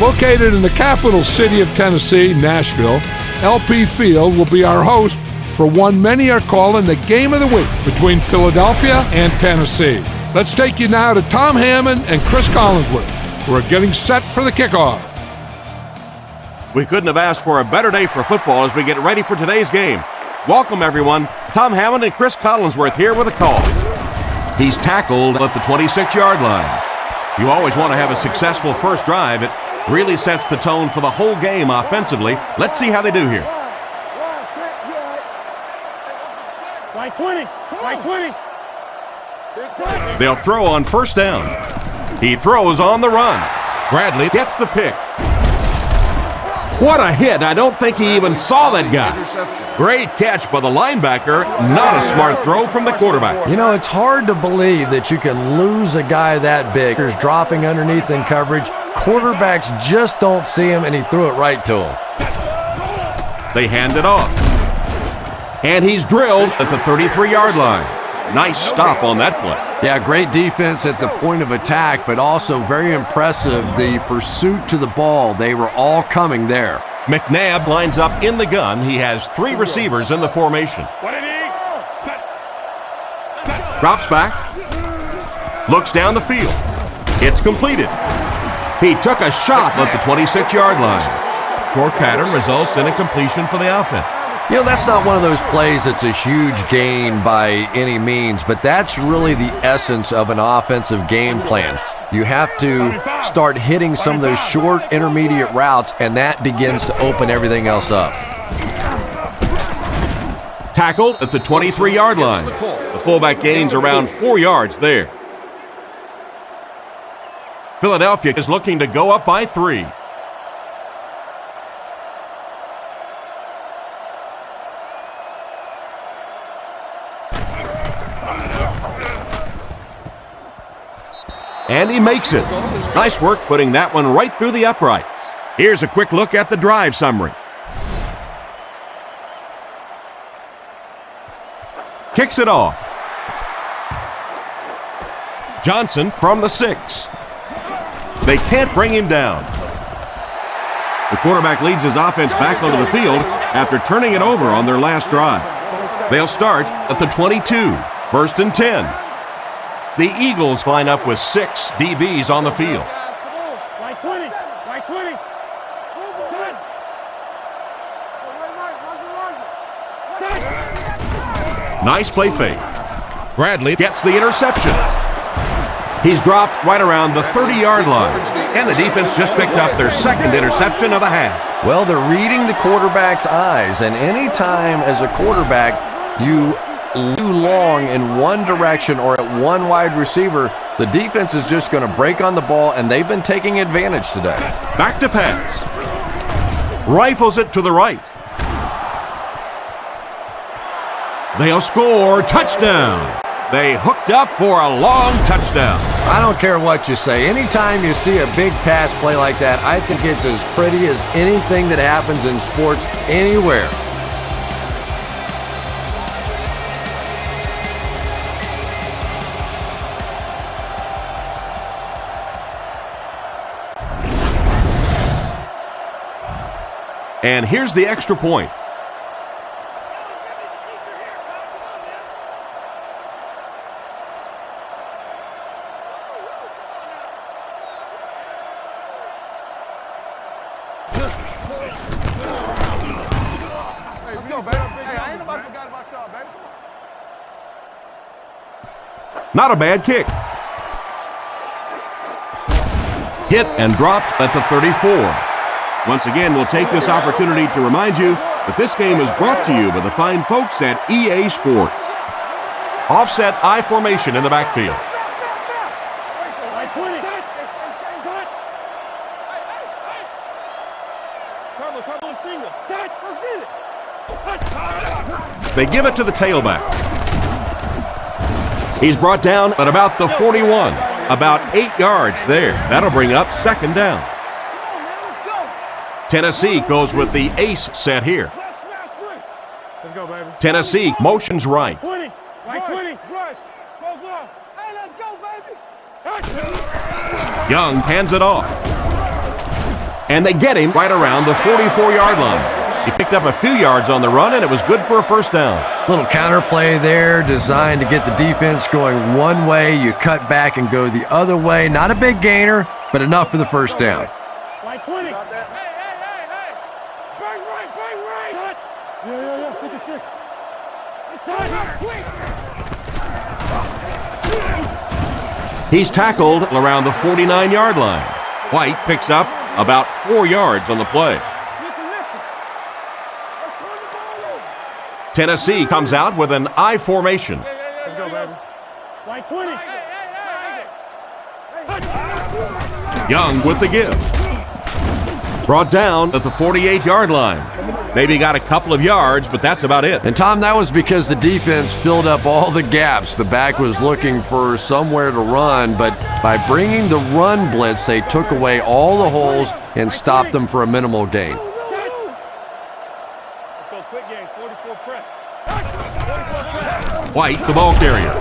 Located in the capital city of Tennessee, Nashville, LP Field will be our host for one many are calling the game of the week between Philadelphia and Tennessee. Let's take you now to Tom Hammond and Chris Collinsworth, who are getting set for the kickoff. We couldn't have asked for a better day for football as we get ready for today's game. Welcome, everyone. Tom Hammond and Chris Collinsworth here with a call. He's tackled at the 26-yard line. You always want to have a successful first drive. It really sets the tone for the whole game offensively. Let's see how they do here. Right 20. Right 20. They'll throw on first down. He throws on the run. Bradley gets the pick. What a hit. I don't think he even saw that guy. Great catch by the linebacker. Not a smart throw from the quarterback. You know, it's hard to believe that you can lose a guy that big. He's dropping underneath in coverage. Quarterbacks just don't see him, and he threw it right to him. They hand it off. And he's drilled at the 33-yard line. Nice stop on that play. Yeah, great defense at the point of attack, but also very impressive the pursuit to the ball. They were all coming there. McNabb lines up in the gun. He has 3 receivers in the formation. Drops back. Looks down the field. It's completed. He took a shot at the 26-yard line. Short pattern results in a completion for the offense. You know, that's not one of those plays that's a huge gain by any means, but that's really the essence of an offensive game plan. You have to start hitting some of those short intermediate routes, and that begins to open everything else up. Tackled at the 23-yard line. The fullback gains around 4 yards there. Philadelphia is looking to go up by 3. And he makes it. Nice work putting that one right through the uprights. Here's a quick look at the drive summary. Kicks it off. Johnson from the 6. They can't bring him down. The quarterback leads his offense back onto the field after turning it over on their last drive. They'll start at the 22, 1st and 10. The Eagles line up with 6 DBs on the field. Right 20. Right 20. Nice play fake. Bradley gets the interception. He's dropped right around the 30-yard line. And the defense just picked up their 2nd interception of the half. Well, they're reading the quarterback's eyes, and any time as a quarterback you too long in one direction or at one wide receiver, the defense is just going to break on the ball, and they've been taking advantage today. Back to pass. Rifles it to the right. They'll score. Touchdown. They hooked up for a long touchdown. I don't care what you say. Anytime you see a big pass play like that, I think it's as pretty as anything that happens in sports anywhere. And here's the extra point. Not a bad kick. Hit and dropped at the 34. Once again, we'll take this opportunity to remind you that this game is brought to you by the fine folks at EA Sports. Offset I formation in the backfield. They give it to the tailback. He's brought down at about the 41, about 8 yards there. That'll bring up 2nd down. Tennessee goes with the ace set here. Let's go, baby. Tennessee motions right. 20. Right 20. Hey, let's go, baby. Young hands it off. And they get him right around the 44-yard line. He picked up a few yards on the run, and it was good for a first down. Little counterplay there designed to get the defense going one way. You cut back and go the other way. Not a big gainer, but enough for the first down. Like 20. Hey. Bang right. Yeah. 56. He's tackled around the 49-yard line. White picks up about 4 yards on the play. Tennessee comes out with an I formation. Let's go, baby. Like 20. Young with the give. Brought down at the 48-yard line. Maybe got a couple of yards, but that's about it. And Tom, that was because the defense filled up all the gaps. The back was looking for somewhere to run, but by bringing the run blitz, they took away all the holes and stopped them for a minimal gain. Let's go quick game, 44 press. White, the ball carrier.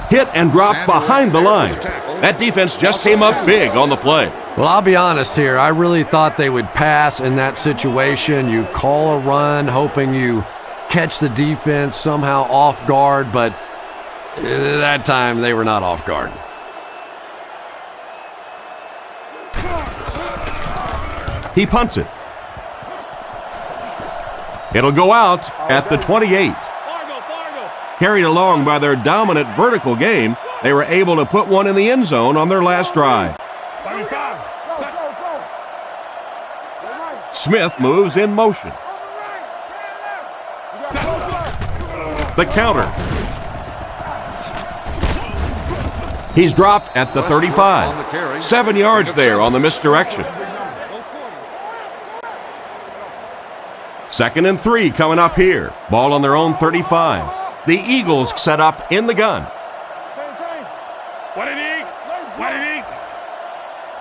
Hit and dropped behind the line. That defense just came up big on the play. Well, I'll be honest here. I really thought they would pass in that situation. You call a run, hoping you catch the defense somehow off guard, but that time they were not off guard. He punts it. It'll go out at the 28. Fargo. Carried along by their dominant vertical game, they were able to put one in the end zone on their last drive. 25. Go. Smith moves in motion. The counter. He's dropped at the 35. 7 yards there on the misdirection. 2nd and 3 coming up here. Ball on their own 35. The Eagles set up in the gun. What did he?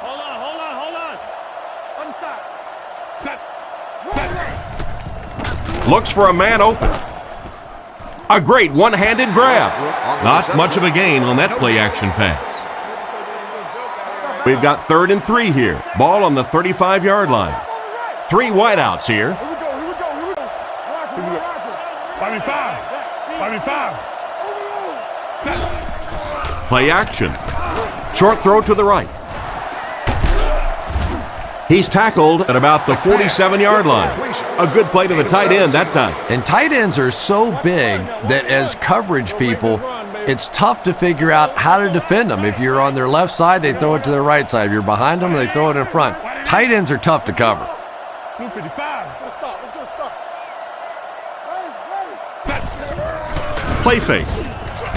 Hold on. Other side. Looks for a man open. A great one-handed grab. Not much of a gain on that play-action pass. We've got 3rd and 3 here. Ball on the 35-yard line. 3 wideouts here. Here we go. Bobby five. Play action. Short throw to the right. He's tackled at about the 47-yard line. A good play to the tight end that time. And tight ends are so big that as coverage people, it's tough to figure out how to defend them. If you're on their left side, they throw it to their right side. If you're behind them, they throw it in front. Tight ends are tough to cover. 255. Let's go stop. Play fake.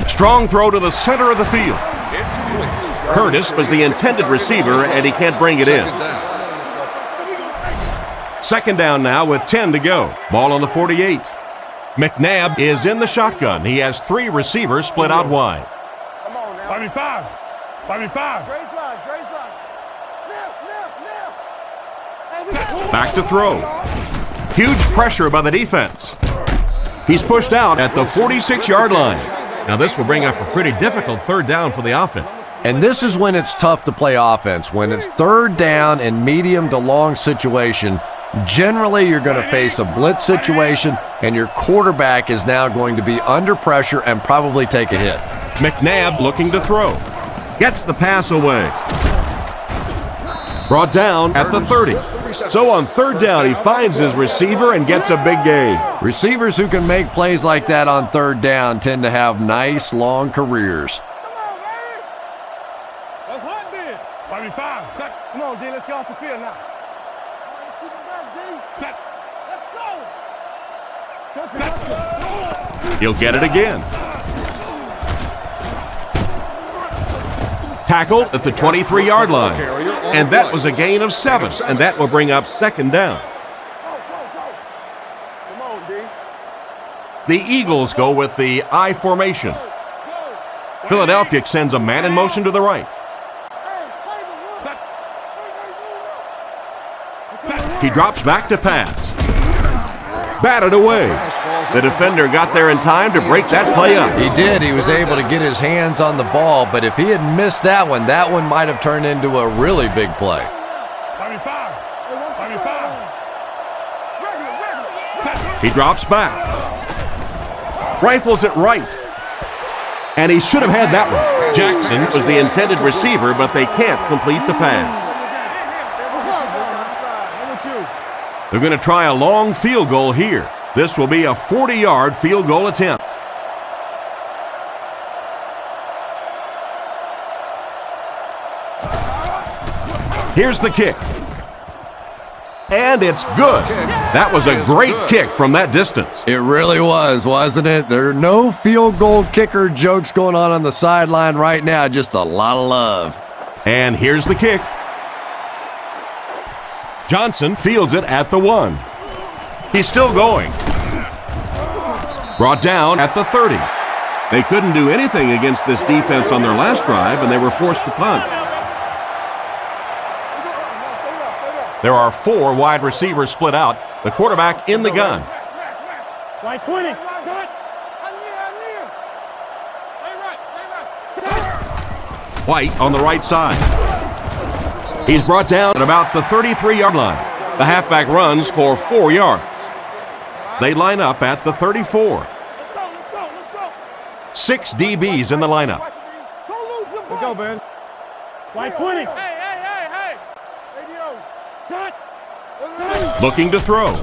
Strong throw to the center of the field. Curtis was the intended receiver, and he can't bring it in. 2nd down now with 10 to go. Ball on the 48. McNabb is in the shotgun. He has 3 receivers split out wide. Come on now. Bobby five. Dre's line. Now. Back to throw. Huge pressure by the defense. He's pushed out at the 46-yard line. Now this will bring up a pretty difficult 3rd down for the offense. And this is when it's tough to play offense. When it's 3rd down and medium to long situation, generally you're going to face a blitz situation, and your quarterback is now going to be under pressure and probably take a hit. McNabb looking to throw. Gets the pass away. Brought down at the 30. So on 3rd down, he finds his receiver and gets a big gain. Receivers who can make plays like that on 3rd down tend to have nice long careers. That's hot, then. Bobby five. Set. Come on, D. Let's get off the field now. Let's keep it back, D. Set. Let's go. He'll get it again. Tackled at the 23-yard line. And that was a gain of 7, and that will bring up 2nd down. Come on, D. The Eagles go with the I formation. Philadelphia sends a man in motion to the right. He drops back to pass. Batted away. The defender got there in time to break that play up. He did. He was able to get his hands on the ball, but if he had missed that one might have turned into a really big play. Bobby five. Buy me 5. He drops back. Rifles it right. And he should have had that one. Jackson was the intended receiver, but they can't complete the pass. They're going to try a long field goal here. This will be a 40-yard field goal attempt. Here's the kick. And it's good. That was a great kick from that distance. It really was, wasn't it? There are no field goal kicker jokes going on the sideline right now. Just a lot of love. And here's the kick. Johnson fields it at the 1. He's still going. Brought down at the 30. They couldn't do anything against this defense on their last drive, and they were forced to punt. There are 4 wide receivers split out. The quarterback in the gun. Right 20. White on the right side. He's brought down at about the 33-yard line. The halfback runs for 4 yards. They line up at the 34. 6 DBs in the lineup. Let's go, Ben. Right 20. Looking to throw.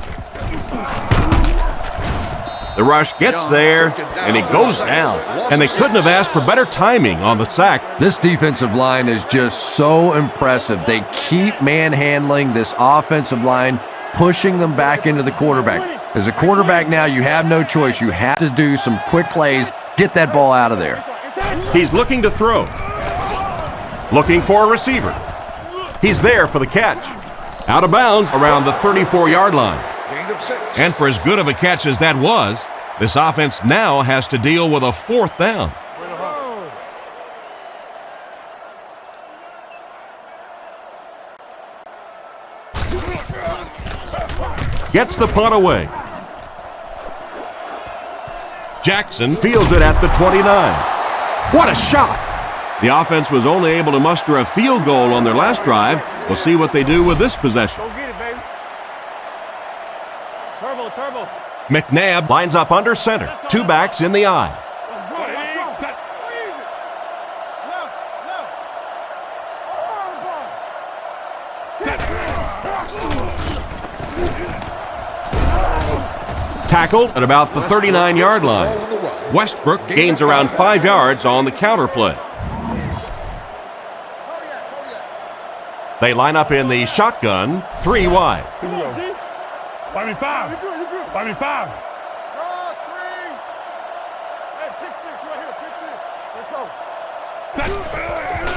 The rush gets there, and it goes down. And they couldn't have asked for better timing on the sack. This defensive line is just so impressive. They keep manhandling this offensive line, pushing them back into the quarterback. As a quarterback now, you have no choice. You have to do some quick plays, get that ball out of there. He's looking to throw. Looking for a receiver. He's there for the catch. Out of bounds around the 34-yard line. And for as good of a catch as that was, this offense now has to deal with a 4th down. Gets the punt away. Jackson fields it at the 29. What a shot! The offense was only able to muster a field goal on their last drive. We'll see what they do with this possession. Go get it, baby. Turbo. McNabb lines up under center. 2 backs in the eye. Tackled at about the 39-yard line. Westbrook gains around 5 yards on the counter play. They line up in the shotgun, 3 wide. Buy me 5. Buy me 5.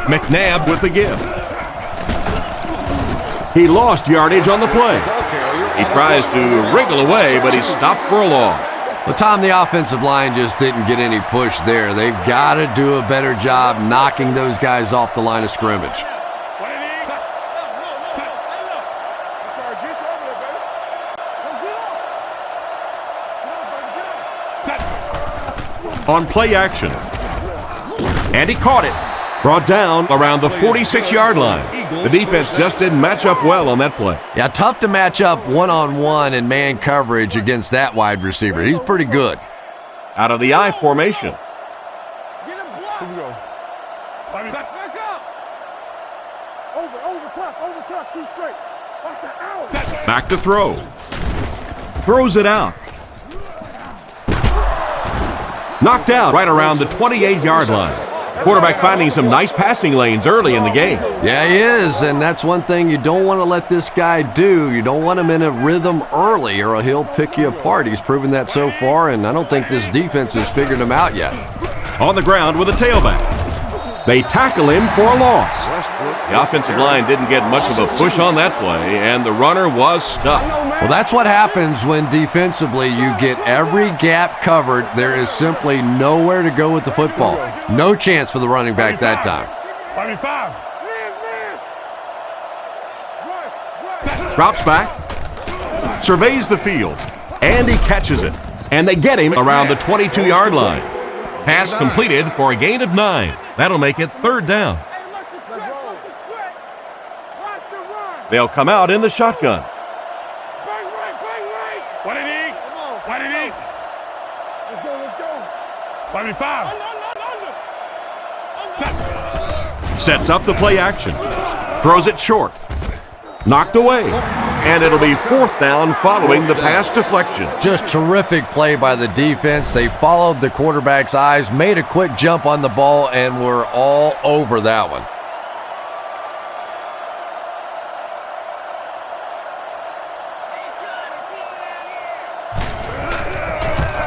McNabb with the give. He lost yardage on the play. He tries to wriggle away, but he's stopped for a loss. Well, Tom, the offensive line just didn't get any push there. They've got to do a better job knocking those guys off the line of scrimmage. On play action. And he caught it. Brought down around the 46-yard line. The defense just didn't match up well on that play. Yeah, tough to match up one-on-one in man coverage against that wide receiver. He's pretty good. Out of the I formation. Get him blocked. Here we go. Buy me 5. Back up. Over top, 2 straight. Watch the out. Back to throw. Throws it out. Knocked out right around the 28-yard line. Quarterback finding some nice passing lanes early in the game. Yeah, he is, and that's one thing you don't want to let this guy do. You don't want him in a rhythm early, or he'll pick you apart. He's proven that so far, and I don't think this defense has figured him out yet. On the ground with a tailback. They tackle him for a loss. The offensive line didn't get much of a push on that play, and the runner was stuffed. Well, that's what happens when defensively you get every gap covered. There is simply nowhere to go with the football. No chance for the running back that time. Buy me 5. Drops back. Surveys the field. And he catches it. And they get him around the 22-yard line. Pass completed for a gain of 9. That'll make it 3rd down. They'll come out in the shotgun. What did he? What did he? Let's go. Why me 5? Sets up the play action. Throws it short. Knocked away. And it'll be 4th down following the pass deflection. Just terrific play by the defense. They followed the quarterback's eyes, made a quick jump on the ball, and were all over that one.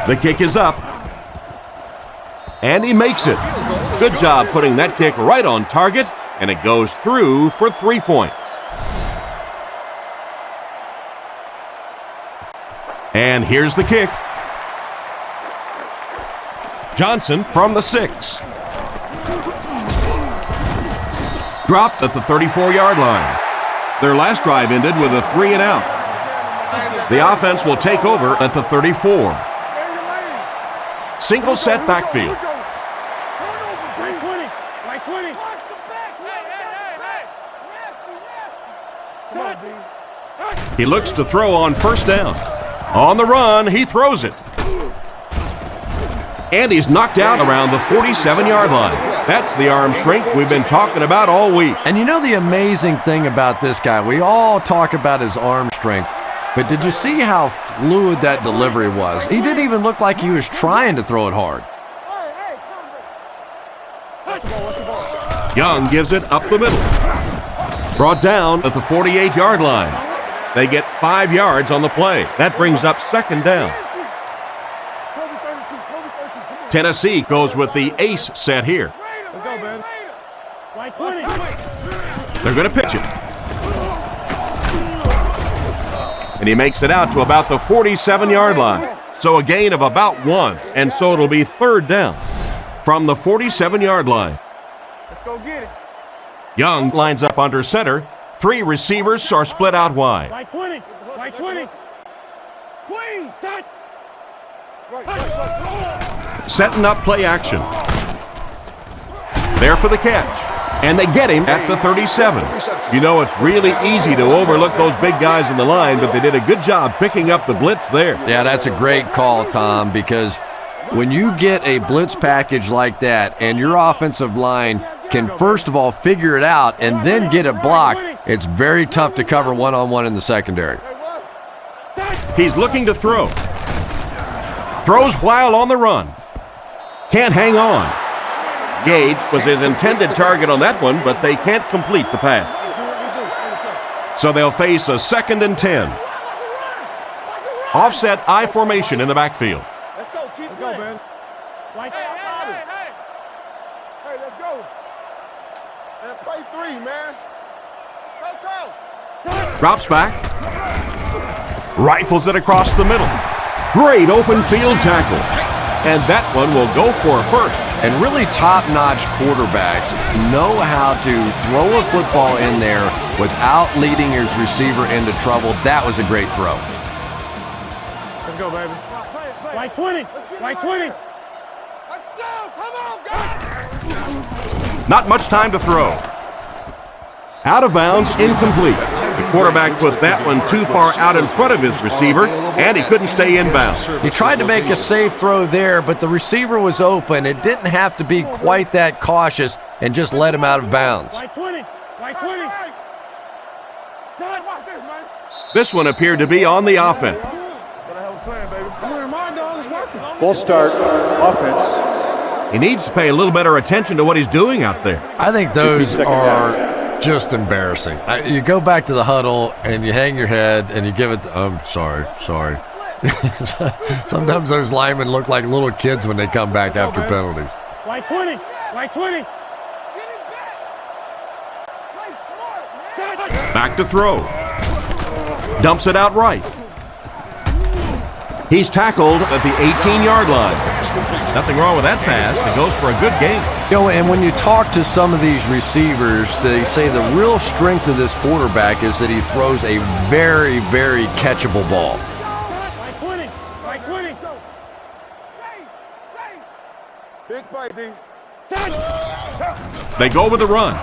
The kick is up. And he makes it. Good job putting that kick right on target, and it goes through for 3 points. And here's the kick. Johnson from the 6. Dropped at the 34-yard line. Their last drive ended with a 3-and-out. The offense will take over at the 34. Single set backfield. He looks to throw on 1st down. On the run, he throws it. And he's knocked out around the 47-yard line. That's the arm strength we've been talking about all week. And you know the amazing thing about this guy, we all talk about his arm strength, but did you see how fluid that delivery was? He didn't even look like he was trying to throw it hard. Young gives it up the middle. Brought down at the 48-yard line. They get 5 yards on the play. That brings up 2nd down. Tennessee goes with the ace set here. They're going to pitch it. And he makes it out to about the 47-yard line. So a gain of about 1, and so it'll be 3rd down from the 47-yard line. Let's go get it. Young lines up under center. 3 receivers are split out wide. Right 20. Queen, touch. Setting up play action. There for the catch. And they get him at the 37. You know, it's really easy to overlook those big guys in the line, but they did a good job picking up the blitz there. Yeah, that's a great call, Tom, because when you get a blitz package like that and your offensive line can first of all figure it out and then get it blocked, it's very tough to cover one-on-one in the secondary. He's looking to throw. Throws while on the run. Can't hang on. Gage was his intended target on that one, but they can't complete the pass. So they'll face a 2nd and 10. Offset I formation in the backfield. Let's go. Keep going, man. Hey, let's go. And play 3, man. Go. Drops back. Rifles it across the middle. Great open field tackle. And that one will go for a 1st. And really top-notch quarterbacks know how to throw a football in there without leading his receiver into trouble. That was a great throw. Let's go, baby. Right 20. Right 20. Let's go. Come on, guys. Not much time to throw. Out of bounds, incomplete. The quarterback put that one too far out in front of his receiver, and he couldn't stay inbounds. He tried to make a safe throw there, but the receiver was open. It didn't have to be quite that cautious and just let him out of bounds. Right 20. Right 20. This one appeared to be on the offense. Full start offense. He needs to pay a little better attention to what he's doing out there. I think those are just embarrassing. You go back to the huddle and you hang your head and you give it, I'm sorry. Sometimes those linemen look like little kids when they come back after penalties. Right 20. Right 20. Back to throw. Dumps it out right. He's tackled at the 18-yard line. Nothing wrong with that pass. It goes for a good gain. You know, and when you talk to some of these receivers, they say the real strength of this quarterback is that he throws a very, very catchable ball. Right 20. Right 20. Big play, D. They go with the run.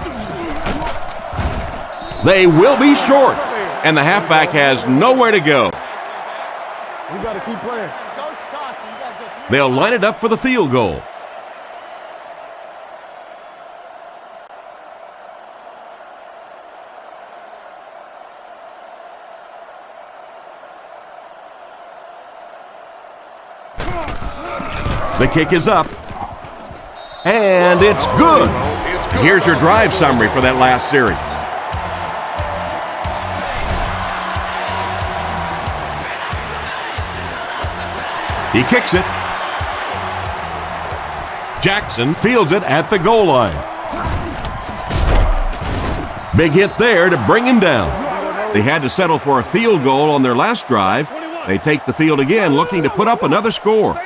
They will be short, and the halfback has nowhere to go. You got to keep playing. They'll line it up for the field goal. The kick is up, and it's good. Here's your drive summary for that last series. He kicks it. Jackson fields it at the goal line. Big hit there to bring him down. They had to settle for a field goal on their last drive. They take the field again, looking to put up another score.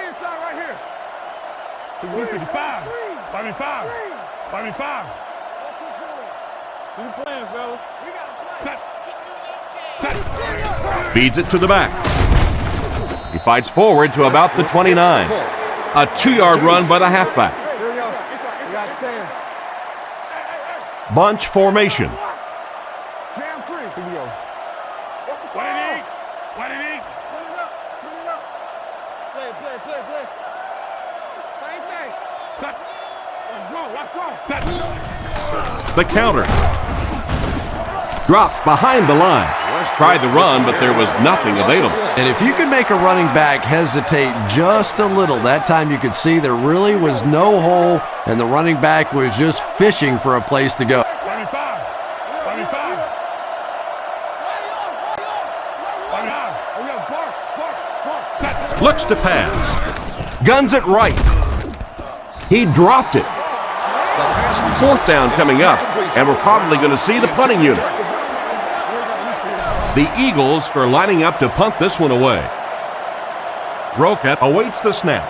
5. Keep playing, fellas. Feeds it to the back. He fights forward to about the 29. A 2-yard run by the halfback. Bunch formation. Jam free. Here we go. What it eat? Play. Same thing. Let's go. The counter. Dropped behind the line. Tried the run, but there was nothing available. And if you can make a running back hesitate just a little, that time you could see there really was no hole, and the running back was just fishing for a place to go. 25. Looks to pass. Guns it right. He dropped it. 4th down coming up, and we're probably going to see the punting unit. The Eagles are lining up to punt this one away. Roquette awaits the snap.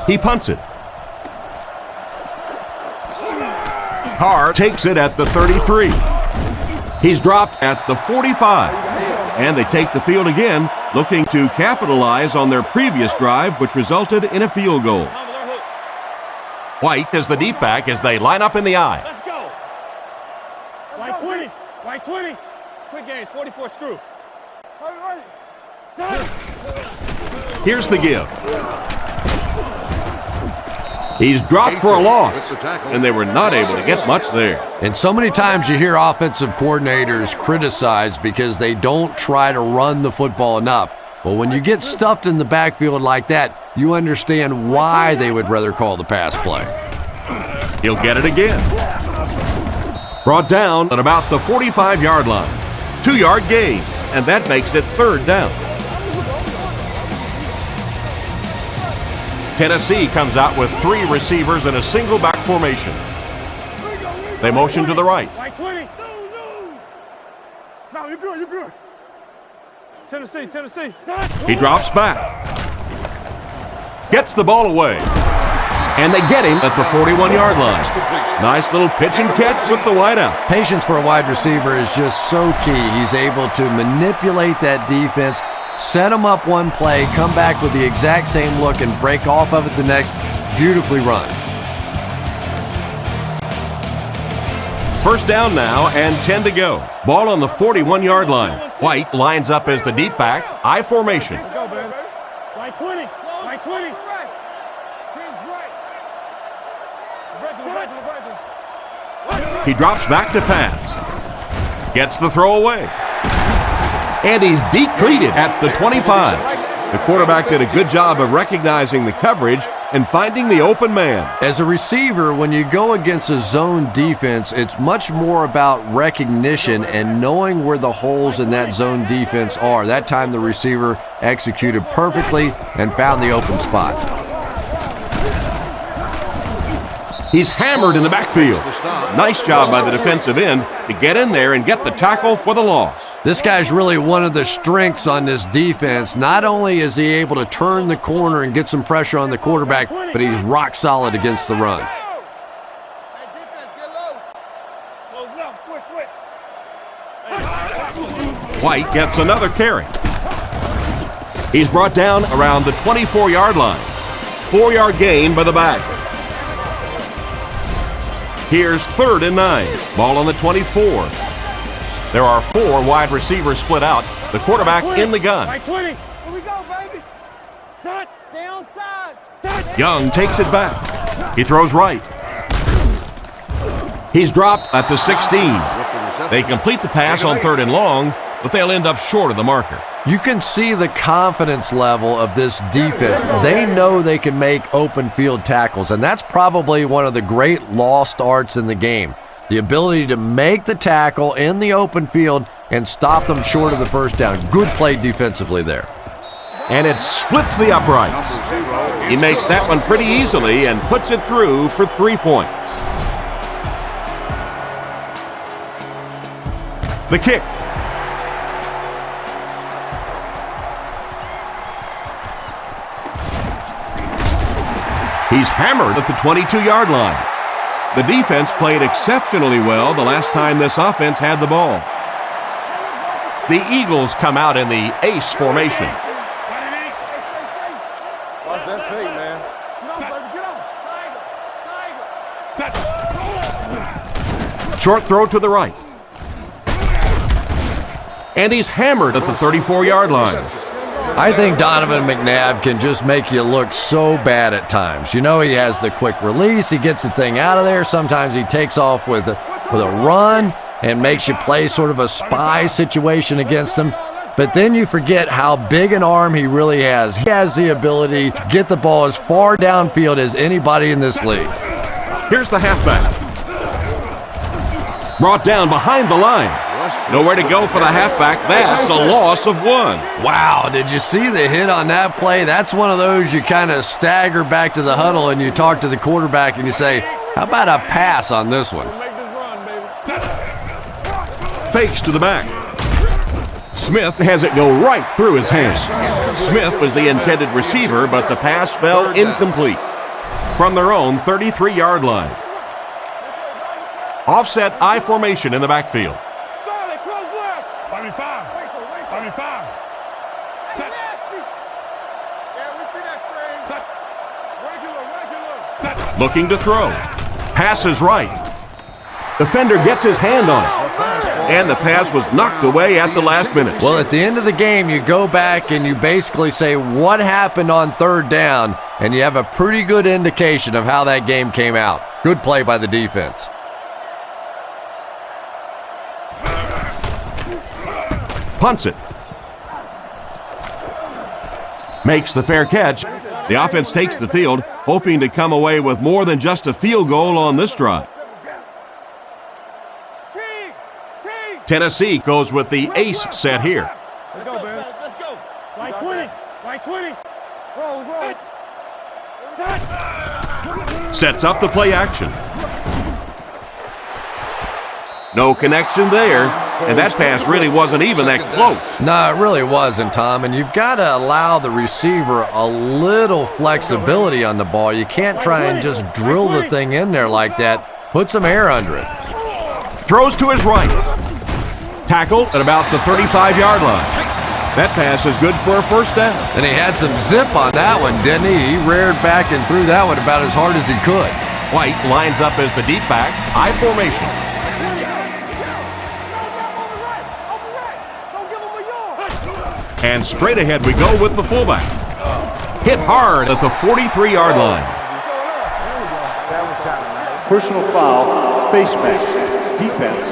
He punts it. Carr takes it at the 33. He's dropped at the 45. And they take the field again, looking to capitalize on their previous drive, which resulted in a field goal. White is the deep back as they line up in the eye. Let's go. White 20. Quick games, 44 screw. Here's the give. He's dropped for a loss, and they were not able to get much there. And so many times you hear offensive coordinators criticized because they don't try to run the football enough. Well, when you get stuffed in the backfield like that, you understand why they would rather call the pass play. He'll get it again. Brought down at about the 45-yard line. 2-yard gain, and that makes it 3rd down. Tennessee comes out with 3 receivers in a single back formation. They motion to the right. White 20. No, you're good. Tennessee. He drops back. Gets the ball away. And they get him at the 41-yard line. Nice little pitch and catch with the wideout. Patience for a wide receiver is just so key. He's able to manipulate that defense, set them up one play, come back with the exact same look, and break off of it the next. Beautifully run. 1st down now and 10 to go. Ball on the 41-yard line. White lines up as the deep back, I formation. Let's go, baby. White 20. He drops back to pass. Gets the throw away. And he's decleated at the 25. The quarterback did a good job of recognizing the coverage and finding the open man. As a receiver, when you go against a zone defense, it's much more about recognition and knowing where the holes in that zone defense are. That time the receiver executed perfectly and found the open spot. He's hammered in the backfield. Nice job by the defensive end to get in there and get the tackle for the loss. This guy's really one of the strengths on this defense. Not only is he able to turn the corner and get some pressure on the quarterback, but he's rock solid against the run. White gets another carry. He's brought down around the 24-yard line. 4-yard gain by the back. Here's 3rd and 9. Ball on the 24. There are 4 wide receivers split out. The quarterback in the gun. Right 20. Here we go, baby. Touch. Down sides. Touch. Young takes it back. He throws right. He's dropped at the 16. They complete the pass on 3rd and long, but they'll end up short of the marker. You can see the confidence level of this defense. They know they can make open field tackles, and that's probably one of the great lost arts in the game. The ability to make the tackle in the open field and stop them short of the first down. Good play defensively there. And it splits the uprights. He makes that one pretty easily and puts it through for 3 points. The kick. He's hammered at the 22-yard line. The defense played exceptionally well the last time this offense had the ball. The Eagles come out in the ace formation. Watch that fake, man. Get on, baby. Get on. Short throw to the right. And he's hammered at the 34-yard line. I think Donovan McNabb can just make you look so bad at times. You know, he has the quick release. He gets the thing out of there. Sometimes he takes off with a run and makes you play sort of a spy situation against him. But then you forget how big an arm he really has. He has the ability to get the ball as far downfield as anybody in this league. Here's the halfback. Brought down behind the line. Nowhere to go for the halfback. That's a loss of 1. Wow, did you see the hit on that play? That's one of those you kind of stagger back to the huddle and you talk to the quarterback and you say, how about a pass on this one? Make this run, baby. Fakes to the back. Smith has it go right through his hands. Smith was the intended receiver, but the pass fell incomplete. From their own 33-yard line. Offset I formation in the backfield. Solid, close left. 25. 25. Hey, nasty. Yeah, we see that screen. Regular. Looking to throw. Passes right. Defender gets his hand on it. And the pass was knocked away at the last minute. Well, at the end of the game, you go back and you basically say what happened on 3rd down, and you have a pretty good indication of how that game came out. Good play by the defense. Punts it. Makes the fair catch. The offense takes the field, hoping to come away with more than just a field goal on this drive. Tennessee goes with the ace set here. Let's go, baby. Let's go. Right 20. Right 20. Roll. Sets up the play action. No connection there, and that pass really wasn't even that close. No, it really wasn't, Tom, and you've got to allow the receiver a little flexibility on the ball. You can't try and just drill the thing in there like that. Put some air under it. Throws to his right. Tackled at about the 35-yard line. That pass is good for a first down. And he had some zip on that one, didn't he? He reared back and threw that one about as hard as he could. White lines up as the deep back, I formation. And straight ahead we go with the fullback. Hit hard at the 43-yard line. Personal foul, face mask, defense.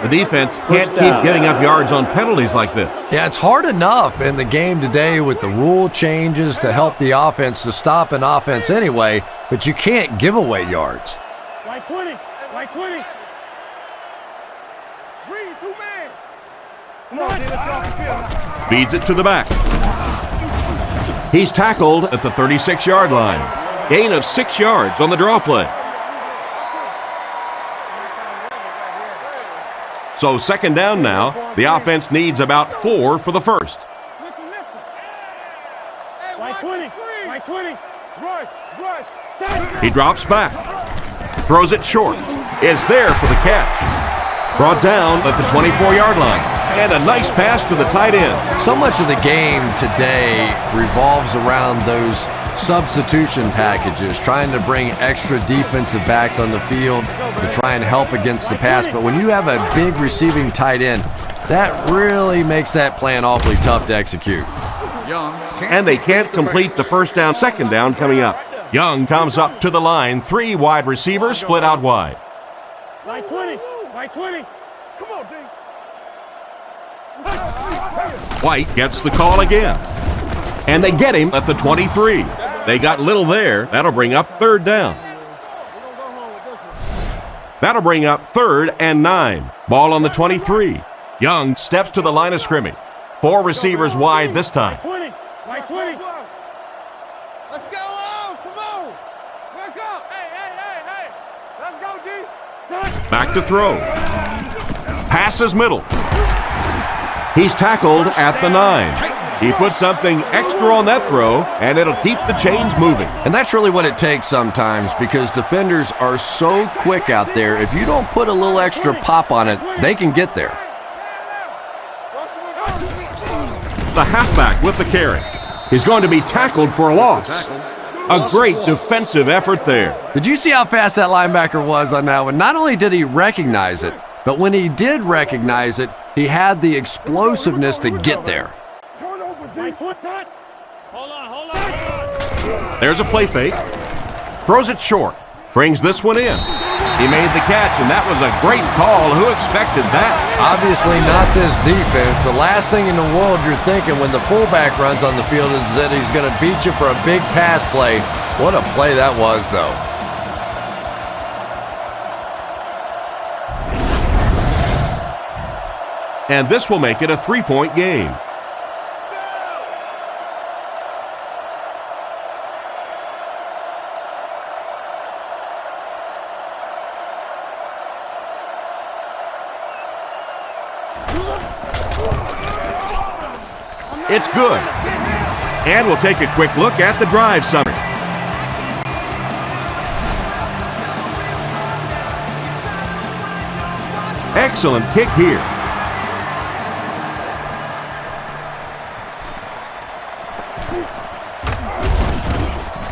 The defense can't keep giving up yards on penalties like this. Yeah, it's hard enough in the game today with the rule changes to help the offense to stop an offense anyway, but you can't give away yards. Right 20. Right 20. Reed, 2 man. Come on, let's get off the field. Feeds it to the back. He's tackled at the 36-yard line. Gain of 6 yards on the draw play. So 2nd down now. The offense needs about 4 for the first. Right 20. Right 20. Rush. He drops back. Throws it short. Is there for the catch. Brought down at the 24-yard line. And a nice pass to the tight end. So much of the game today revolves around those substitution packages, trying to bring extra defensive backs on the field to try and help against the pass. But when you have a big receiving tight end, that really makes that plan awfully tough to execute. And they can't complete the first down, second down coming up. Young comes up to the line. 3 wide receivers split out wide. Like 20. Like 20. Come on, D. White gets the call again. And they get him at the 23. They got little there. That'll bring up third down. That'll bring up 3rd and 9. Ball on the 23. Young steps to the line of scrimmage. 4 receivers wide this time. 20. Like 20. Let's go, oh, come on. Back up. Hey. Let's go, D. Back to throw. Passes middle. He's tackled at the 9. He put something extra on that throw, and it'll keep the chains moving. And that's really what it takes sometimes, because defenders are so quick out there. If you don't put a little extra pop on it, they can get there. The halfback with the carry. He's going to be tackled for a loss. A great defensive effort there. Did you see how fast that linebacker was on that one? Not only did he recognize it, but when he did recognize it, he had the explosiveness to get there. Hold on. There's a play fake. Throws it short. Brings this one in. He made the catch, and that was a great call. Who expected that? Obviously not this defense. The last thing in the world you're thinking when the fullback runs on the field is that he's going to beat you for a big pass play. What a play that was, though. And this will make it a 3-point game. It's good. And we'll take a quick look at the drive summary. Excellent kick here.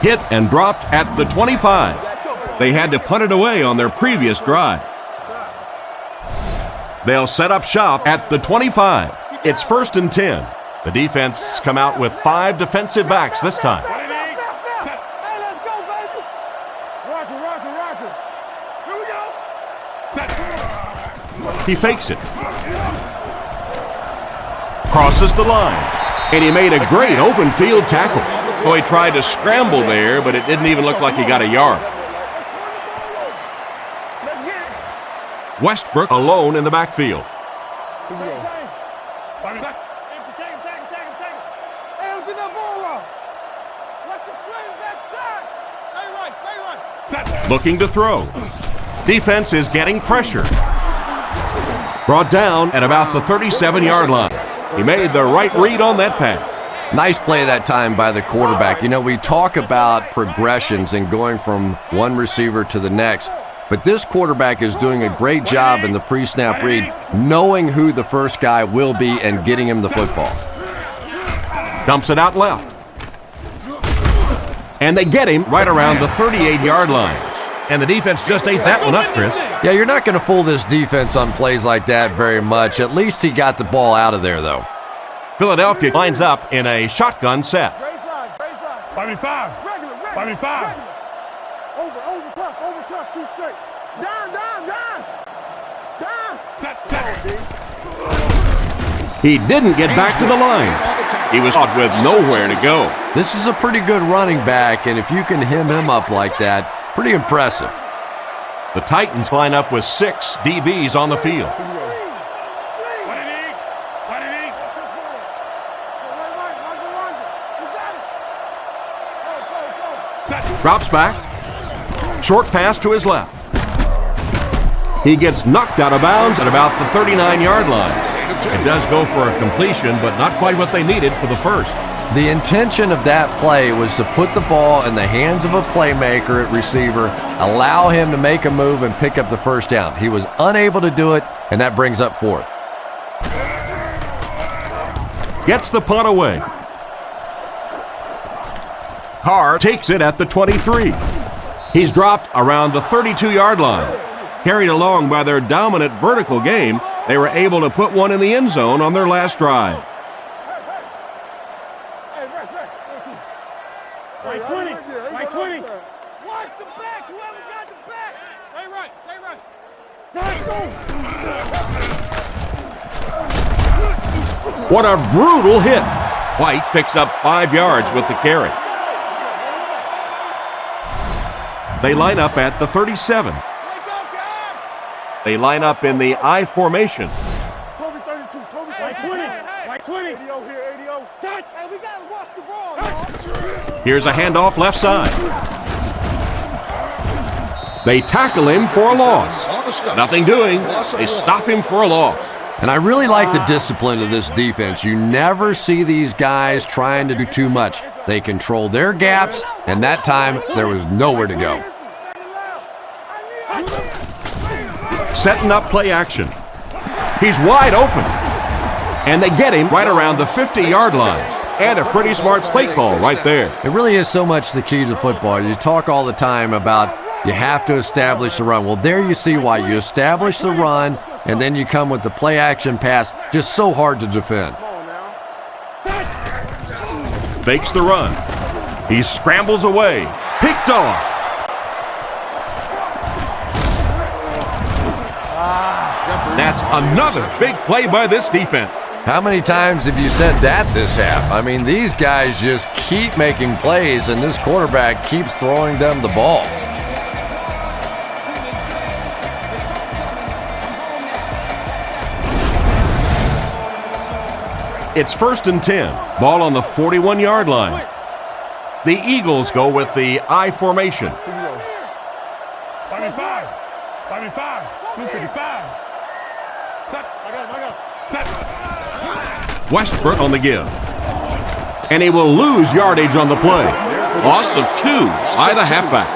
Hit and dropped at the 25. They had to punt it away on their previous drive. They'll set up shop at the 25. It's 1st and 10. The defense come out with 5 defensive backs this time. Hey, let's go, baby. Roger. Here we go. He fakes it. Crosses the line. And he made a great open field tackle. So he tried to scramble there, but it didn't even look like he got a yard. Westbrook alone in the backfield. Looking to throw. Defense is getting pressure. Brought down at about the 37-yard line. He made the right read on that pass. Nice play that time by the quarterback. You know, we talk about progressions and going from one receiver to the next, but this quarterback is doing a great job in the pre-snap read, knowing who the first guy will be and getting him the football. Dumps it out left. And they get him right around the 38-yard line. And the defense just ate that one up, Chris. Yeah, you're not going to fool this defense on plays like that very much. At least he got the ball out of there, though. Philadelphia lines up in a shotgun set. Bobby 5. Bobby 5. Over tough, 2 straight. Down. He didn't get back to the line. He was caught with nowhere to go. This is a pretty good running back, and if you can hem him up like that, pretty impressive. The Titans line up with 6 DBs on the field. Drops back. Short pass to his left. He gets knocked out of bounds at about the 39-yard line. It does go for a completion, but not quite what they needed for the first. The intention of that play was to put the ball in the hands of a playmaker at receiver, allow him to make a move and pick up the first down. He was unable to do it, and that brings up 4th. gets the punt away. Carr takes it at the 23. He's dropped around the 32-yard line. Carried along by their dominant vertical game, they were able to put one in the end zone on their last drive. Right 20. Right 20. Watch the back. Whoever got the back. Stay right. Stay right. What a brutal hit. White picks up 5 yards with the carry. They line up at the 37. They line up in the I formation. Toby 32. Toby 32. Right 20. Right 20. 80 here. 80. Hey, we got to watch the ball, y'all. Here's a handoff left side. They tackle him for a loss. Nothing doing. They stop him for a loss. And I really like the discipline of this defense. You never see these guys trying to do too much. They control their gaps, and that time there was nowhere to go. Setting up play action. He's wide open. And they get him right around the 50-yard line. And a pretty smart play call right there. It really is so much the key to football. You talk all the time about you have to establish the run. Well, there you see why. You establish the run, and then you come with the play action pass. Just so hard to defend. Fakes the run. He scrambles away. Picked off. That's another big play by this defense. How many times have you said that this half? I mean, these guys just keep making plays, and this quarterback keeps throwing them the ball. It's 1st and 10. Ball on the 41-yard line. The Eagles go with the I formation. 5 255. Set. Westbrook on the give. And he will lose yardage on the play. Loss of 2 by the halfback.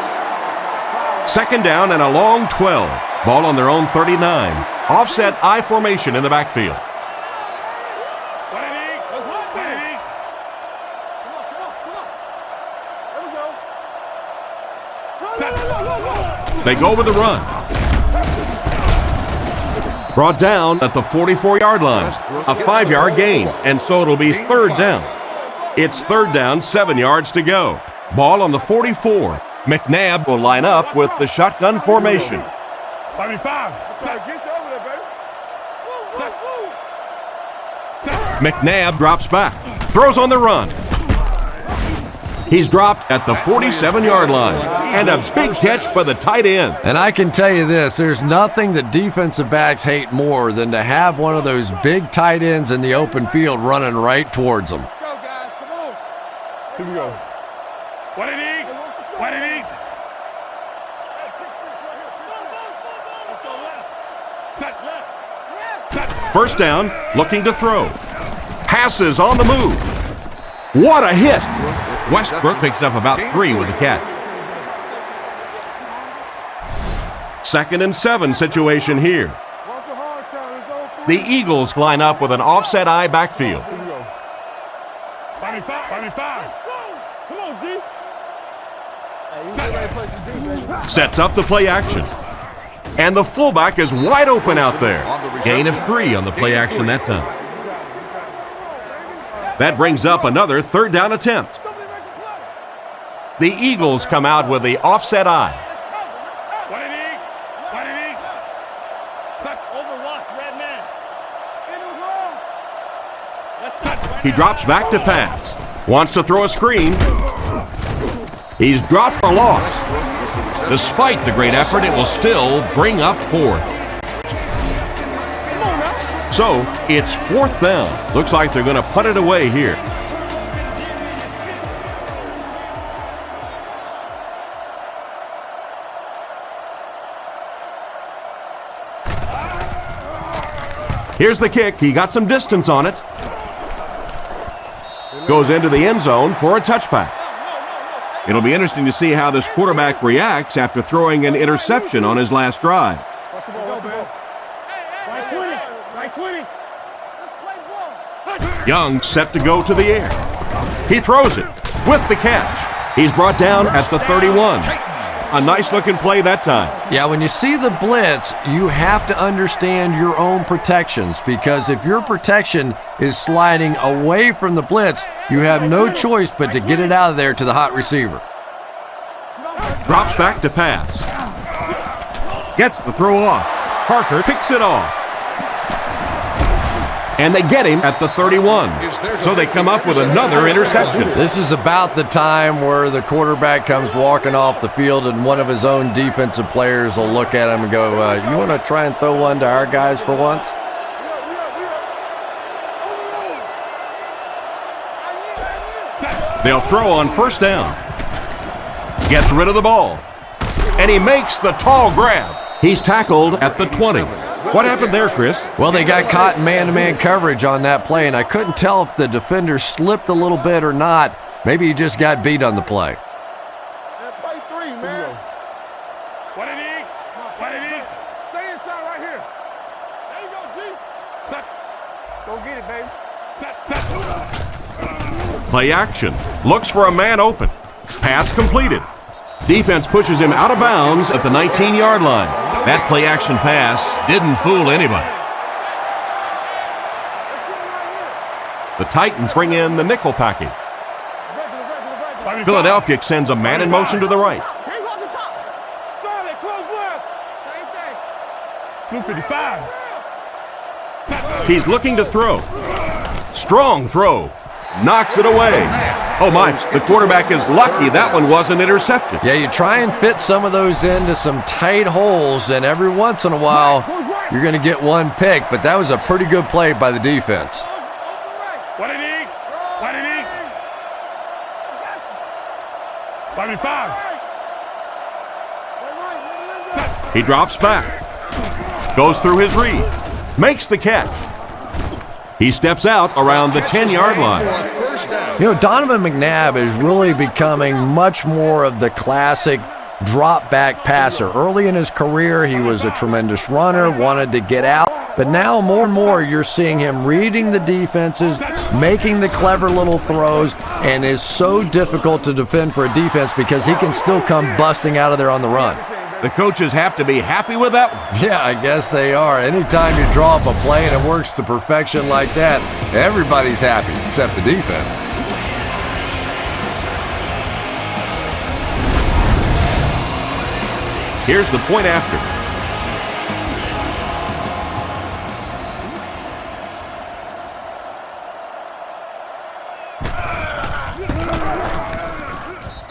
2nd down and a long 12. Ball on their own 39. Offset I formation in the backfield. They go with the run. Brought down at the 44-yard line. A 5-yard gain, and so it'll be 3rd down. It's 3rd down, 7 yards to go. Ball on the 44. McNabb will line up with the shotgun formation. 75. McNabb drops back. Throws on the run. He's dropped at the 47-yard line. And a big catch by the tight end. And I can tell you this, there's nothing that defensive backs hate more than to have one of those big tight ends in the open field running right towards them. Let's go, guys. Come on. Here we go. What did he? What did he? Set. 1st down, looking to throw. Passes on the move. What a hit! Westbrook picks up about 3 with the catch. 2nd and 7 situation here. The Eagles line up with an offset I backfield. 25. Come on, G. Sets up the play action. And the fullback is wide open out there. Gain of 3 on the play action that time. That brings up another 3rd down attempt. The Eagles come out with the offset I. What did he? What did he? Set. Overwatch, red man. He drops back to pass. Wants to throw a screen. He's dropped for loss. Despite the great effort, it will still bring up 4th. So, it's 4th down. Looks like they're going to punt it away here. Here's the kick. He got some distance on it. Goes into the end zone for a touchback. It'll be interesting to see how this quarterback reacts after throwing an interception on his last drive. Right 20. Right 20. Young set to go to the air. He throws it with the catch. He's brought down at the 31. A nice-looking play that time. Yeah, when you see the blitz, you have to understand your own protections, because if your protection is sliding away from the blitz, you have no choice but to get it out of there to the hot receiver. Drops back to pass. Gets the throw off. Parker picks it off. And they get him at the 31. So they come up with another interception. This is about the time where the quarterback comes walking off the field and one of his own defensive players will look at him and go, you want to try and throw one to our guys for once? They'll throw on first down. Gets rid of the ball. And he makes the tall grab. He's tackled at the 20. What happened there, Chris? Well, they got caught in man-to-man coverage on that play, and I couldn't tell if the defender slipped a little bit or not. Maybe he just got beat on the play. Play 3, man. What it is? What it is? Stay inside right here. There you go, G. Set. Let's go get it, baby. Set. Play action. Looks for a man open. Pass completed. Defense pushes him out of bounds at the 19-yard line. That play-action pass didn't fool anybody. The Titans bring in the nickel package. Philadelphia sends a man in motion to the right. Take off the top. Solid, close left. Same thing. 255. He's looking to throw. Strong throw. Knocks it away. Oh my, the quarterback is lucky that one wasn't intercepted. Yeah, you try and fit some of those into some tight holes, and every once in a while, you're going to get one pick, but that was a pretty good play by the defense. What it is? What it is? 25. He drops back. Goes through his read. Makes the catch. He steps out around the 10-yard line. You know, Donovan McNabb is really becoming much more of the classic drop-back passer. Early in his career, he was a tremendous runner, wanted to get out. But now more and more you're seeing him reading the defenses, making the clever little throws, and is so difficult to defend for a defense because he can still come busting out of there on the run. The coaches have to be happy with that one. Yeah, I guess they are. Anytime you draw up a play and it works to perfection like that, everybody's happy except the defense. Here's the point after.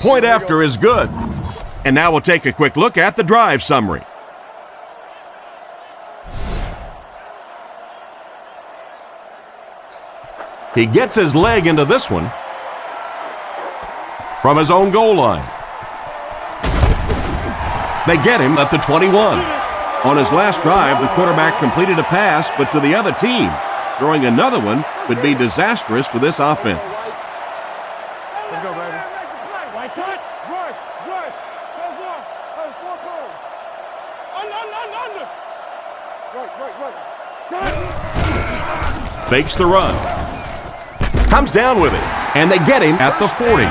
Point after is good. And now we'll take a quick look at the drive summary. He gets his leg into this one from his own goal line. They get him at the 21. On his last drive, the quarterback completed a pass, but to the other team. Throwing another one would be disastrous to this offense. Let's go, baby. Right touch. Rush. Rush. Close one. Hey, 4 close. Under. Right. Fakes the run. Comes down with it. And they get him at the 40.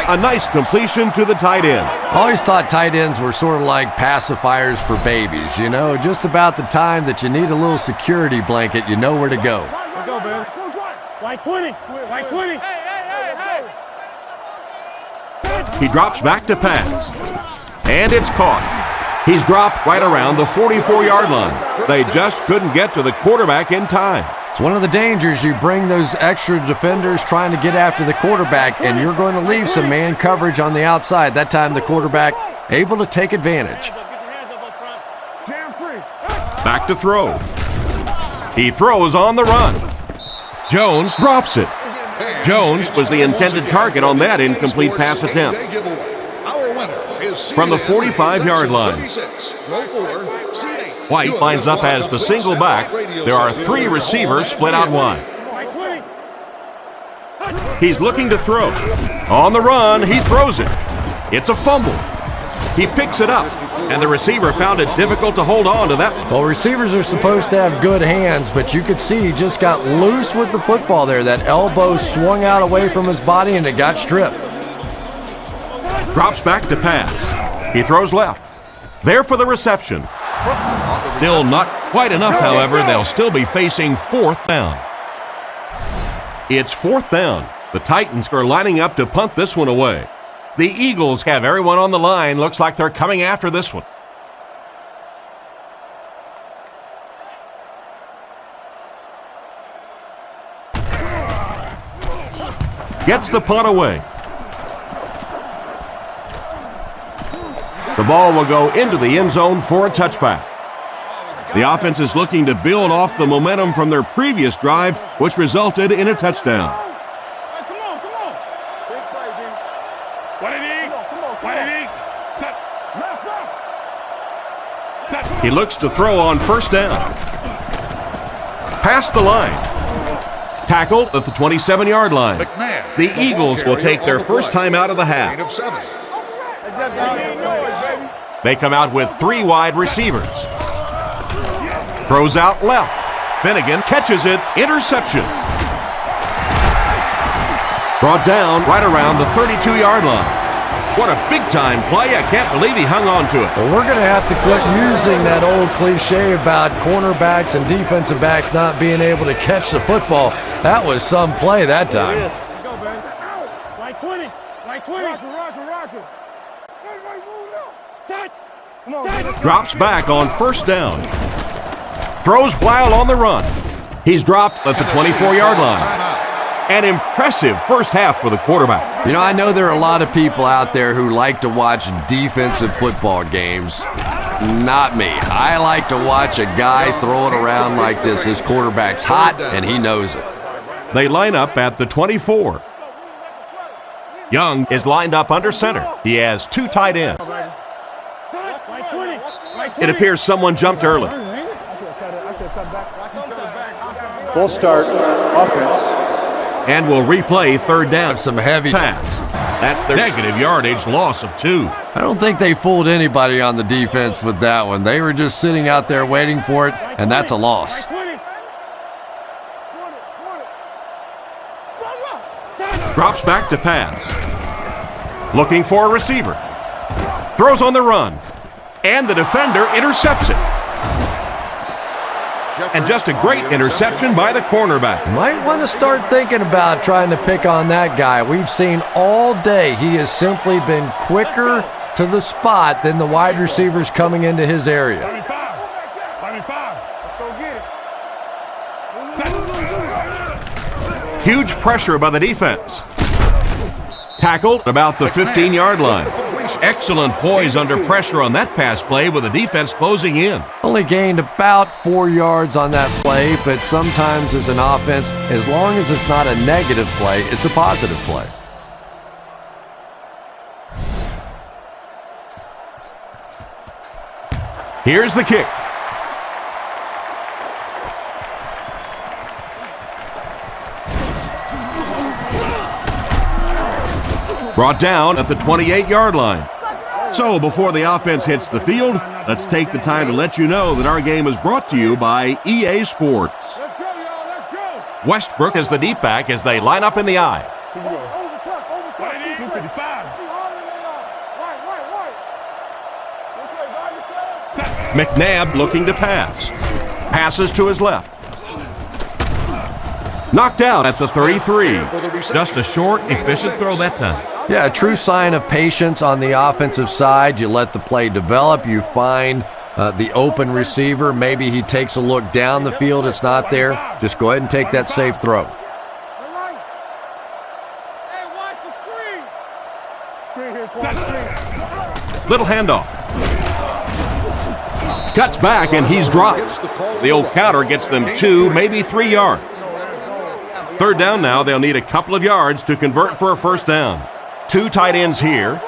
A nice completion to the tight end. I always thought tight ends were sort of like pacifiers for babies, you know, just about the time that you need a little security blanket, you know where to go. Let's go, baby. White 20. White 20. He drops back to pass. And it's caught. He's dropped right around the 44-yard line. They just couldn't get to the quarterback in time. It's one of the dangers. You bring those extra defenders trying to get after the quarterback, and you're going to leave some man coverage on the outside. That time the quarterback able to take advantage. Back to throw. He throws on the run. Jones drops it. Jones was the intended target on that incomplete pass attempt. From the 45-yard line. White lines up as the single back. There are 3 receivers split out wide. He's looking to throw. On the run, he throws it. It's a fumble. He picks it up, and the receiver found it difficult to hold on to that one. Well, receivers are supposed to have good hands, but you could see he just got loose with the football there. That elbow swung out away from his body, and it got stripped. Drops back to pass. He throws left. There for the reception. Still not quite enough, however. They'll still be facing fourth down. It's fourth down. The Titans are lining up to punt this one away. The Eagles have everyone on the line. Looks like they're coming after this one. Gets the punt away. The ball will go into the end zone for a touchback. The offense is looking to build off the momentum from their previous drive, which resulted in a touchdown. Come on. Big play, D. What did he? What did he? Left. He looks to throw on first down. Past the line. Tackled at the 27-yard line. The Eagles will take their first time out of the half. They come out with 3 wide receivers. Throws out left. Finnegan catches it. Interception. Brought down right around the 32-yard line. What a big-time play. I can't believe he hung on to it. Well, we're going to have to quit using that old cliche about cornerbacks and defensive backs not being able to catch the football. That was some play that time. Let's go, baby. Like 20. Like 20. Roger. Hey, move now. Come on, Drops back on first down. Throws while on the run. He's dropped at the 24-yard line. An impressive first half for the quarterback. You know, I know there are a lot of people out there who like to watch defensive football games. Not me. I like to watch a guy throw it around like this. His quarterback's hot, and he knows it. They line up at the 24. Young is lined up under center. He has 2 tight ends. Like 20. Like 20. It appears someone jumped early. Full start, offense. And will replay third down. Some heavy Pass. That's their negative yardage loss of 2. I don't think they fooled anybody on the defense with that one. They were just sitting out there waiting for it, and that's a loss. Drops back to pass. Looking for a receiver. Throws on the run. And the defender intercepts it. And just a great interception by the cornerback. Might want to start thinking about trying to pick on that guy. We've seen all day he has simply been quicker to the spot than the wide receivers coming into his area. 35. Let's go get it. Huge pressure by the defense. Tackled about the 15-yard line. Excellent poise under pressure on that pass play with the defense closing in. Only gained about 4 yards on that play, but sometimes as an offense, as long as it's not a negative play, it's a positive play. Here's the kick. Brought down at the 28-yard line. So before the offense hits the field, let's take the time to let you know that our game is brought to you by EA Sports. Let's go, y'all. Let's go. Westbrook is the deep back as they line up in the eye. Overtuck. 255. Right. McNabb looking to pass. Passes to his left. Knocked out at the 33. Just a short, efficient throw that time. Yeah, a true sign of patience on the offensive side. You let the play develop. You find the open receiver. Maybe he takes a look down the field. It's not there. Just go ahead and take that safe throw. All right. Hey, watch the screen. Little handoff. Cuts back and he's dropped. The old counter gets them 2, maybe 3 yards. Third down now. They'll need a couple of yards to convert for a first down. 2 tight ends here.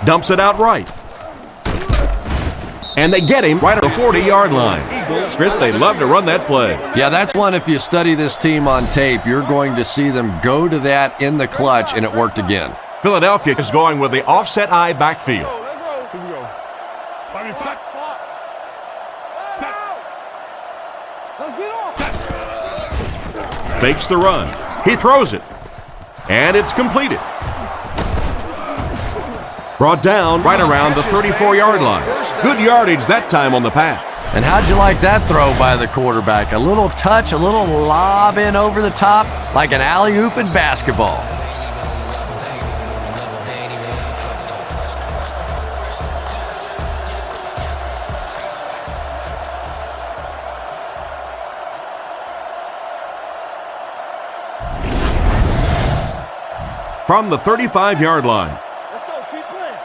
Dumps it out right. And they get him right at the 40-yard line. Chris, they love to run that play. Yeah, that's one, if you study this team on tape, you're going to see them go to that in the clutch, and it worked again. Philadelphia is going with the offset I backfield. Fakes the run. He throws it. And it's completed. Brought down right around the 34-yard line. Good yardage that time on the pass. And how'd you like that throw by the quarterback? A little touch, a little lob in over the top, like an alley-oop in basketball. From the 35-yard line. Let's go, keep playing.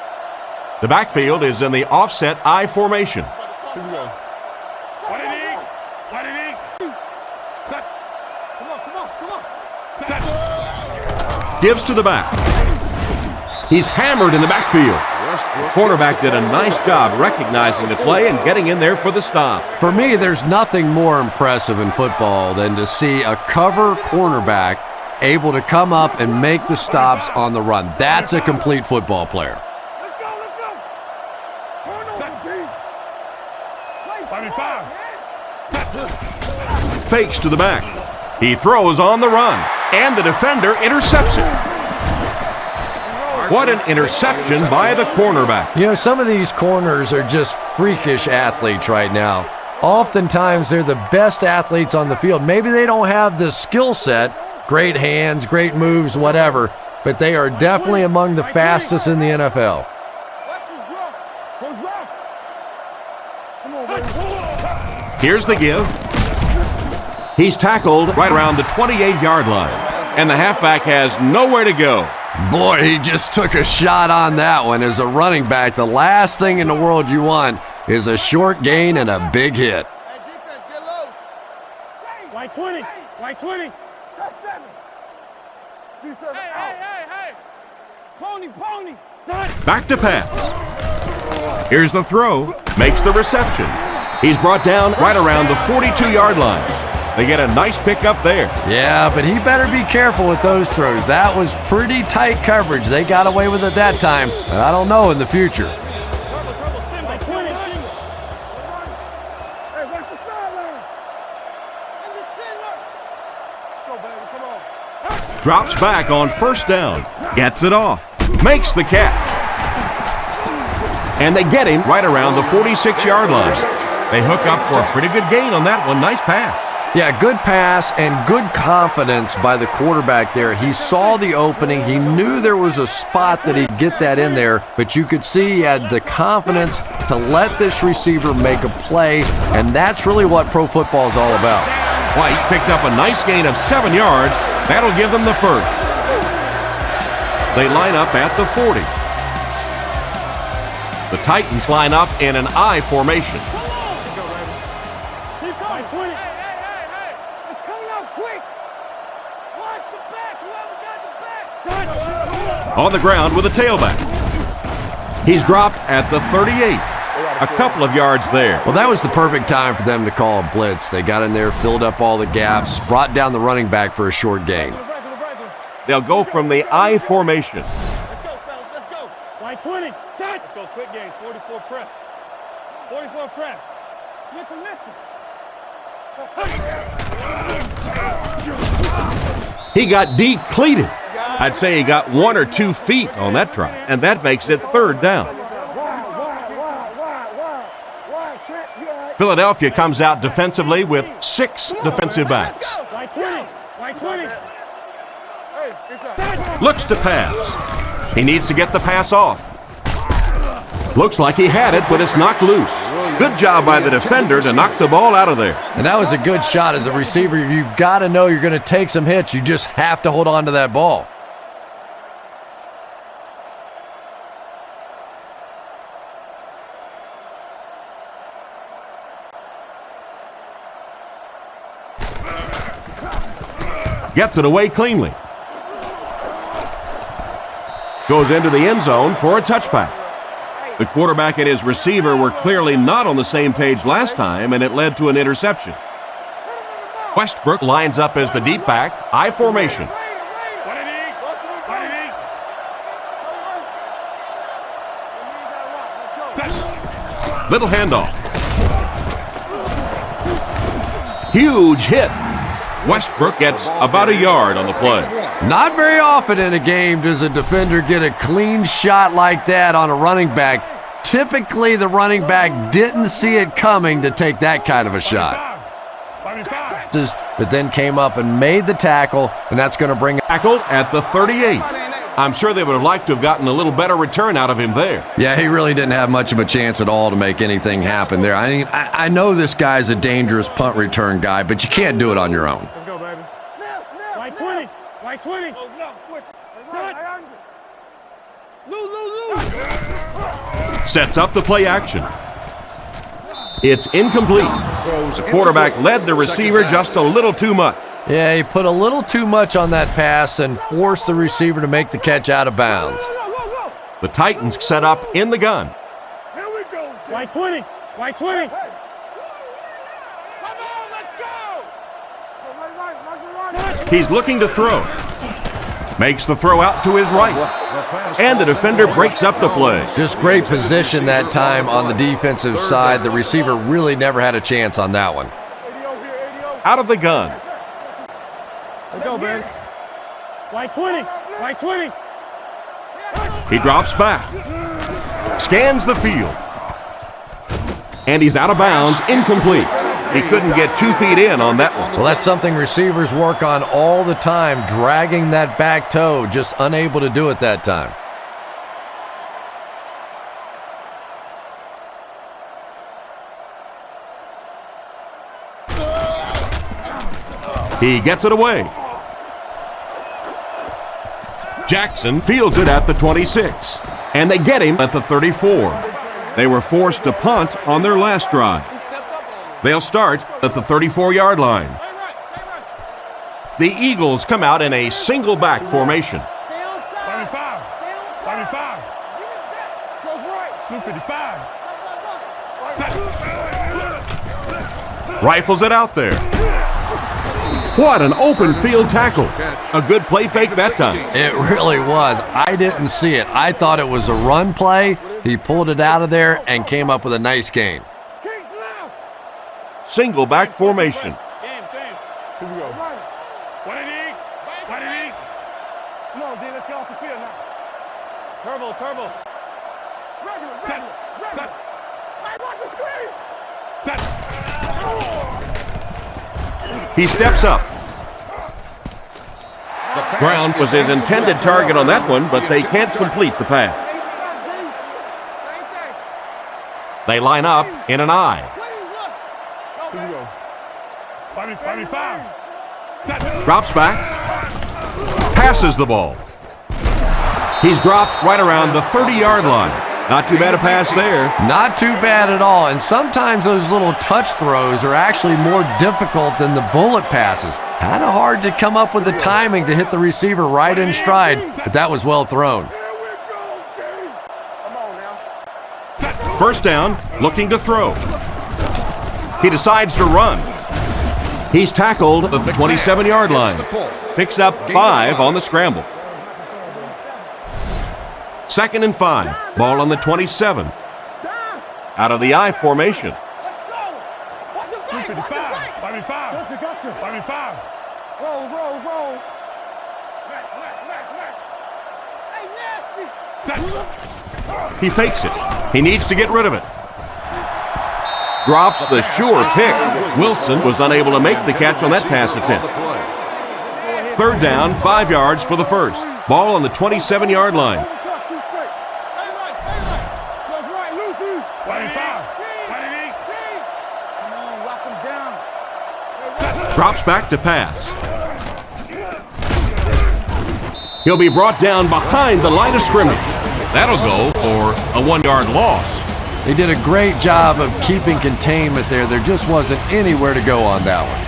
The backfield is in the offset I formation. Here we go. What it is? What it is? Set. Come on. Set. Gives to the back. He's hammered in the backfield. The cornerback did a nice job recognizing the play and getting in there for the stop. For me, there's nothing more impressive in football than to see a cover cornerback able to come up and make the stops on the run. That's a complete football player. Let's go. Turn over, team. Play 5. Fakes to the back. He throws on the run. And the defender intercepts it. What an interception by the cornerback. You know, some of these corners are just freakish athletes right now. Oftentimes, they're the best athletes on the field. Maybe they don't have the skill set, great hands, great moves, whatever, but they are definitely among the fastest in the NFL. Here's the give. He's tackled right around the 28-yard line, and the halfback has nowhere to go. Boy, he just took a shot on that one. As a running back, the last thing in the world you want is a short gain and a big hit. Hey, defense, get low. White 20. White 20. That's 7. Hey. Pony. Back to pass. Here's the throw. Makes the reception. He's brought down right around the 42-yard line. They get a nice pickup there. Yeah, but he better be careful with those throws. That was pretty tight coverage. They got away with it that time, and I don't know in the future. Drops back on first down. Gets it off. Makes the catch. And they get him right around the 46-yard line. They hook up for a pretty good gain on that one. Nice pass. Yeah, good pass and good confidence by the quarterback there. He saw the opening. He knew there was a spot that he'd get that in there, but you could see he had the confidence to let this receiver make a play, and that's really what pro football is all about. White picked up a nice gain of 7 yards. That'll give them the first. They line up at the 40. The Titans line up in an I formation. On the ground with a tailback. He's dropped at the 38. A couple of yards there. Well, that was the perfect time for them to call a blitz. They got in there, filled up all the gaps, brought down the running back for a short gain. They'll go from the I formation. Let's go, fellas. Let's go. White 20. Let's go. Quick games. 44 press. 44 press. He got decleated. I'd say he got 1 or 2 feet on that try, and that makes it third down. Philadelphia comes out defensively with 6 defensive backs. White 20. White 20. Looks to pass. He needs to get the pass off. Looks like he had it, but it's knocked loose. Good job by the defender to knock the ball out of there. And that was a good shot. As a receiver, you've got to know you're going to take some hits. You just have to hold on to that ball. Gets it away cleanly. Goes into the end zone for a touchback. The quarterback and his receiver were clearly not on the same page last time, and it led to an interception. Westbrook lines up as the deep back, I formation. Little handoff. Huge hit. Westbrook gets about a yard on the play. Not very often in a game does a defender get a clean shot like that on a running back. Typically, the running back didn't see it coming to take that kind of a shot. But then came up and made the tackle, and that's going to bring Tackled at the 38. I'm sure they would have liked to have gotten a little better return out of him there. Yeah, he really didn't have much of a chance at all to make anything happen there. I mean, I know this guy's a dangerous punt return guy, but you can't do it on your own. Let's go, baby. White 20. White 20. Sets up the play action. It's incomplete. The quarterback led the receiver just a little too much. Yeah, he put a little too much on that pass and forced the receiver to make the catch out of bounds. The Titans set up in the gun. Here we go. White 20. White 20. Come on, let's go. He's looking to throw. Makes the throw out to his right. And the defender breaks up the play. Just great position that time on the defensive side. The receiver really never had a chance on that one. Out of the gun. Let's go, baby. White 20. White 20. He drops back. Scans the field. And he's out of bounds, incomplete. He couldn't get 2 feet in on that one. Well, that's something receivers work on all the time, dragging that back toe, just unable to do it that time. He gets it away. Jackson fields it at the 26, and they get him at the 34. They were forced to punt on their last drive. They'll start at the 34-yard line. The Eagles come out in a single back formation. 35. 35. 255. Rifles it out there. What an open field tackle. A good play fake that time. It really was. I didn't see it. I thought it was a run play. He pulled it out of there and came up with a nice gain. Single back formation. Here we go. What it is? What it is? Come on, D, let's get off the field now. Turbo. Set. I want the screen. Set. He steps up. Brown was his intended target on that one, but they can't complete the pass. They line up in an I. Here we go. 35. Set. Drops back. Passes the ball. He's dropped right around the 30-yard line. Not too bad a pass there. Not too bad at all. And sometimes those little touch throws are actually more difficult than the bullet passes. Kind of hard to come up with the timing to hit the receiver right in stride, but that was well thrown. First down, looking to throw. He decides to run. He's tackled at the 27-yard line. Picks up 5 on the scramble. 2nd and 5. Ball on the 27. Out of the I formation. 35. Roll. Set. He fakes it. He needs to get rid of it. Drops the sure pick. Wilson was unable to make the catch on that pass attempt. 3rd down, 5 yards for the first. Ball on the 27-yard line. 25. Drops back to pass. He'll be brought down behind the line of scrimmage. That'll go for a 1-yard loss. They did a great job of keeping containment there. There just wasn't anywhere to go on that one.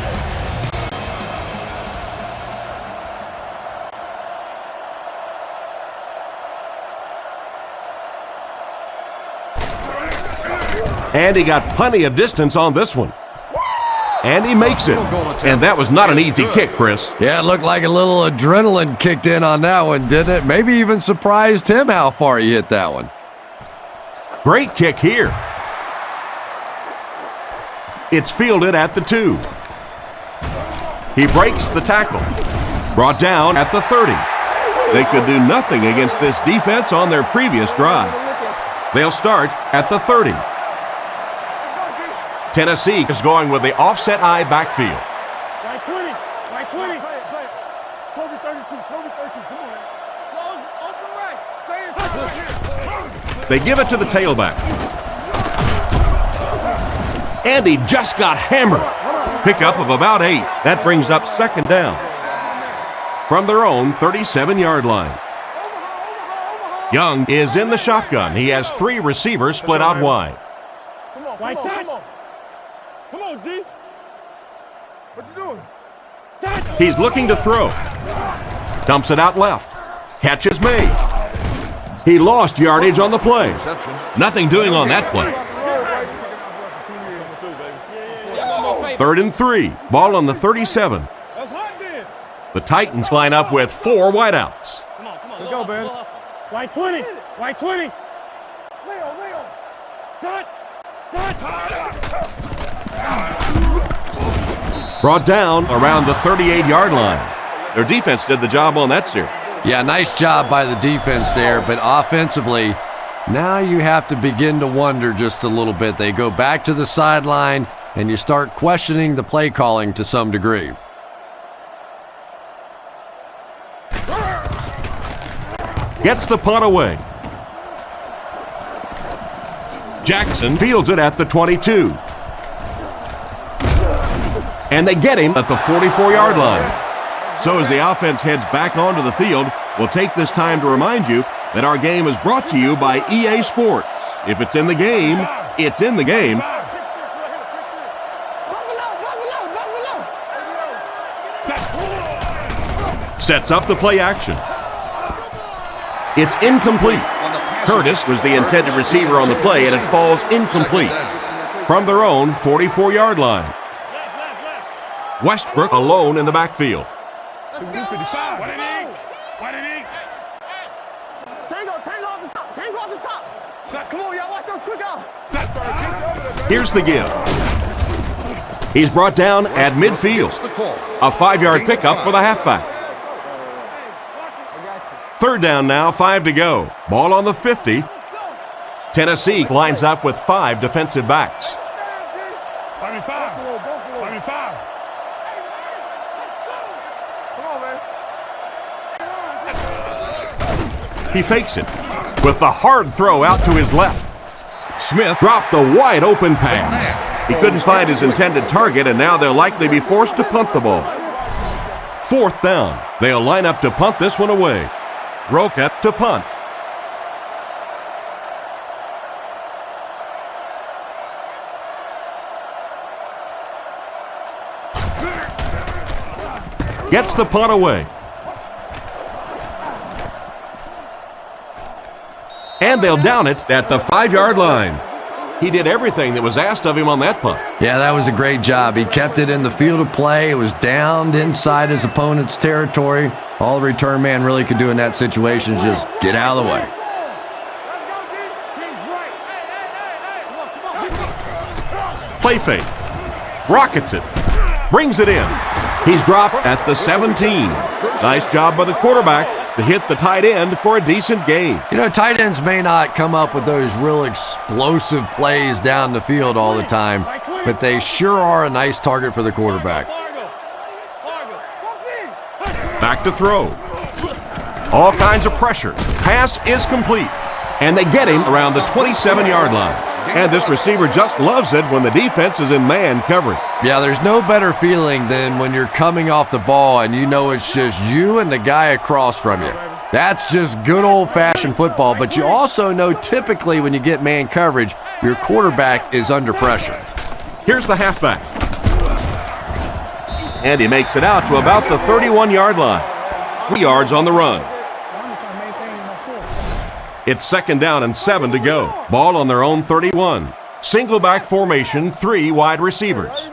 And he got plenty of distance on this one. And he makes it. And that was not an easy kick, Chris. Yeah, it looked like a little adrenaline kicked in on that one, didn't it? Maybe even surprised him how far he hit that one. Great kick here. It's fielded at the 2. He breaks the tackle. Brought down at the 30. They could do nothing against this defense on their previous drive. They'll start at the 30. Tennessee is going with the offset I backfield. Right 20. Right 20. Play it. Toby 32. Toby 32. Come on, man. Close. Open right. Stay inside right here. They give it to the tailback. And he just got hammered. Pickup of about 8. That brings up second down. From their own 37-yard line. Young is in the shotgun. He has 3 receivers split out wide. Come on, Right come on, side. come on. Come on, G. What you doing? He's looking to throw. Dumps it out left. Catch is made. He lost yardage on the play. Nothing doing on that play. 3rd and 3. Ball on the 37. That's hot then. The Titans line up with 4 wideouts. Let's go, man. Right 20. Right 20. Leo. Dot. Dot. Brought down around the 38-yard line. Their defense did the job on that series. Yeah, nice job by the defense there, but offensively, now you have to begin to wonder just a little bit. They go back to the sideline, and you start questioning the play calling to some degree. Gets the punt away. Jackson fields it at the 22. And they get him at the 44-yard line. So as the offense heads back onto the field, we'll take this time to remind you that our game is brought to you by EA Sports. If it's in the game, it's in the game. Sets up the play action. It's incomplete. Curtis was the intended receiver on the play, and it falls incomplete. From their own 44-yard line. Westbrook alone in the backfield. What did he? Tango off the top. Tango off the top. Come on, y'all. Watch those quick out. Here's the give. He's brought down at midfield. A 5-yard pickup for the halfback. 3rd down now, 5 to go. Ball on the 50. Tennessee lines up with 5 defensive backs. Come on, man. He fakes it with the hard throw out to his left. Smith dropped the wide open pass. He couldn't find his intended target, and now they'll likely be forced to punt the ball. 4th down. They'll line up to punt this one away. Roca to punt. Gets the punt away. And they'll down it at the 5-yard line. He did everything that was asked of him on that punt. Yeah, that was a great job. He kept it in the field of play. It was downed inside his opponent's territory. All the return man really could do in that situation is just get out of the way. Play fake. Rockets it. Brings it in. He's dropped at the 17. Nice job by the quarterback to hit the tight end for a decent gain. You know, tight ends may not come up with those real explosive plays down the field all the time, but they sure are a nice target for the quarterback. Back to throw. All kinds of pressure. Pass is complete. And they get him around the 27-yard line. And this receiver just loves it when the defense is in man coverage. Yeah, there's no better feeling than when you're coming off the ball and you know it's just you and the guy across from you. That's just good old-fashioned football, but you also know typically when you get man coverage, your quarterback is under pressure. Here's the halfback. And he makes it out to about the 31-yard line. 3 yards on the run. It's 2nd down and 7 to go. Ball on their own 31. Single back formation, 3 wide receivers.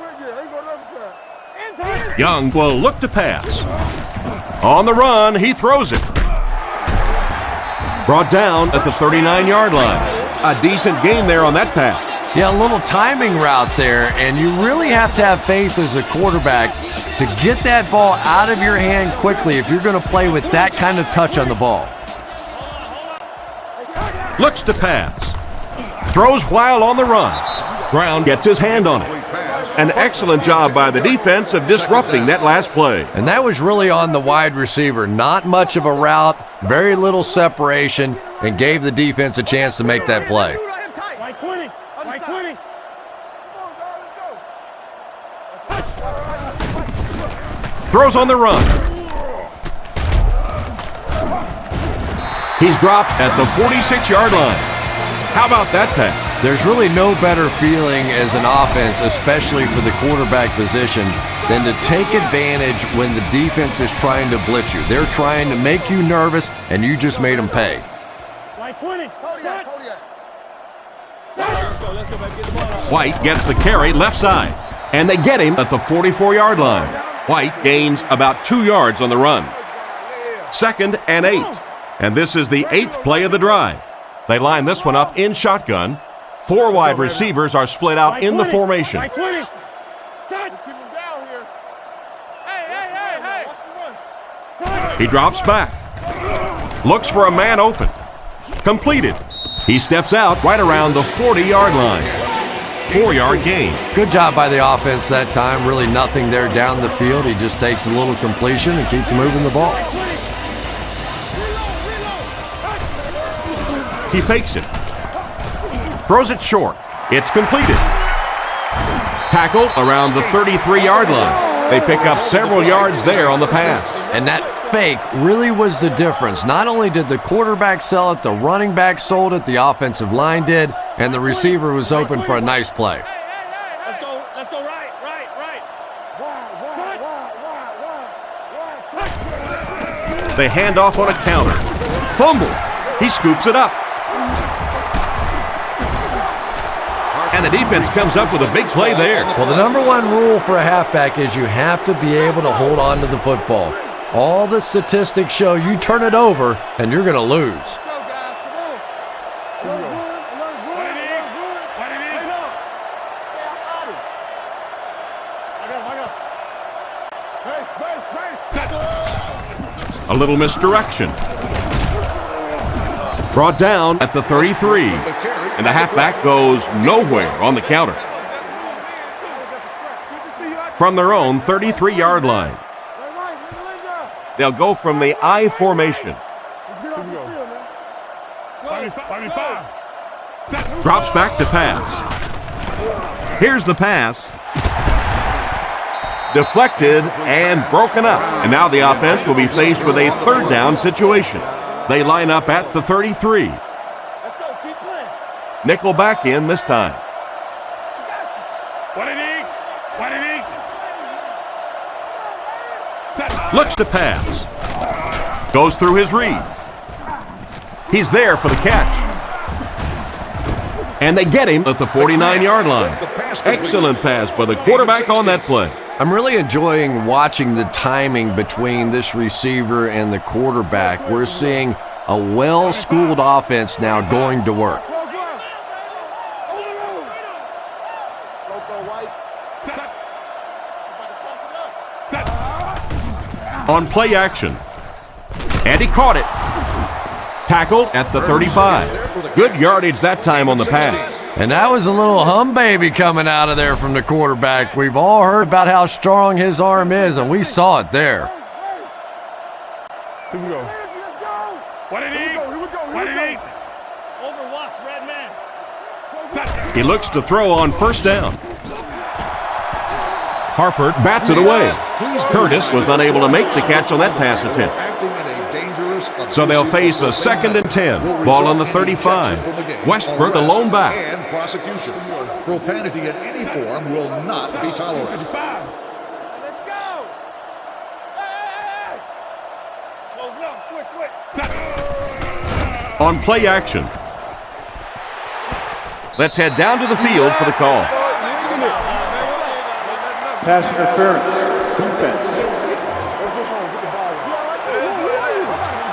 Young will look to pass. On the run, he throws it. Brought down at the 39-yard line. A decent gain there on that pass. Yeah, a little timing route there, and you really have to have faith as a quarterback to get that ball out of your hand quickly if you're going to play with that kind of touch on the ball. Looks to pass. Throws while on the run. Brown gets his hand on it. An excellent job by the defense of disrupting that last play. And that was really on the wide receiver. Not much of a route, very little separation, and gave the defense a chance to make that play. Like 20. Like 20. Throws on the run. He's dropped at the 46-yard line. How about that pass? There's really no better feeling as an offense, especially for the quarterback position, than to take advantage when the defense is trying to blitz you. They're trying to make you nervous, and you just made them pay. Like 20. White gets the carry left side, and they get him at the 44-yard line. White gains about 2 yards on the run. 2nd and 8, and this is the 8th play of the drive. They line this one up in shotgun. 4 wide receivers are split out in the formation. Like 20. He drops back. Looks for a man open. Completed. He steps out right around the 40-yard line. 4-yard gain. Good job by the offense that time. Really nothing there down the field. He just takes a little completion and keeps moving the ball. He fakes it. Throws it short. It's completed. Tackled around the 33-yard line. They pick up several yards there on the pass. And that fake really was the difference. Not only did the quarterback sell it, the running back sold it, the offensive line did, and the receiver was open for a nice play. Let's go right. They hand off on a counter. Fumble. He scoops it up. And the defense comes up with a big play there. Well, the number one rule for a halfback is you have to be able to hold on to the football. All the statistics show you turn it over and you're going to lose. A little misdirection. Brought down at the 33. And the halfback goes nowhere on the counter. From their own 33-yard line. They'll go from the I formation. Drops back to pass. Here's the pass. Deflected and broken up. And now the offense will be faced with a 3rd down situation. They line up at the 33. Nickel back in this time. Looks to pass. Goes through his read. He's there for the catch. And they get him at the 49-yard line. Excellent pass by the quarterback on that play. I'm really enjoying watching the timing between this receiver and the quarterback. We're seeing a well-schooled offense now going to work. On play action. And he caught it. Tackled at the 35. Good yardage that time on the pass. And that was a little hum baby coming out of there from the quarterback. We've all heard about how strong his arm is, and we saw it there. Here we go. What did he? Overwatch, red man. He looks to throw on 1st down. Harper bats it away. Curtis was unable to make the catch on that pass attempt. So they'll face a 2nd and 10. Ball on the 35. Westbrook, the lone back. And prosecution. Profanity in any form will not be tolerated. Let's go! Hey! Switch. On play action. Let's head down to the field for the call. Pass interference. Defense.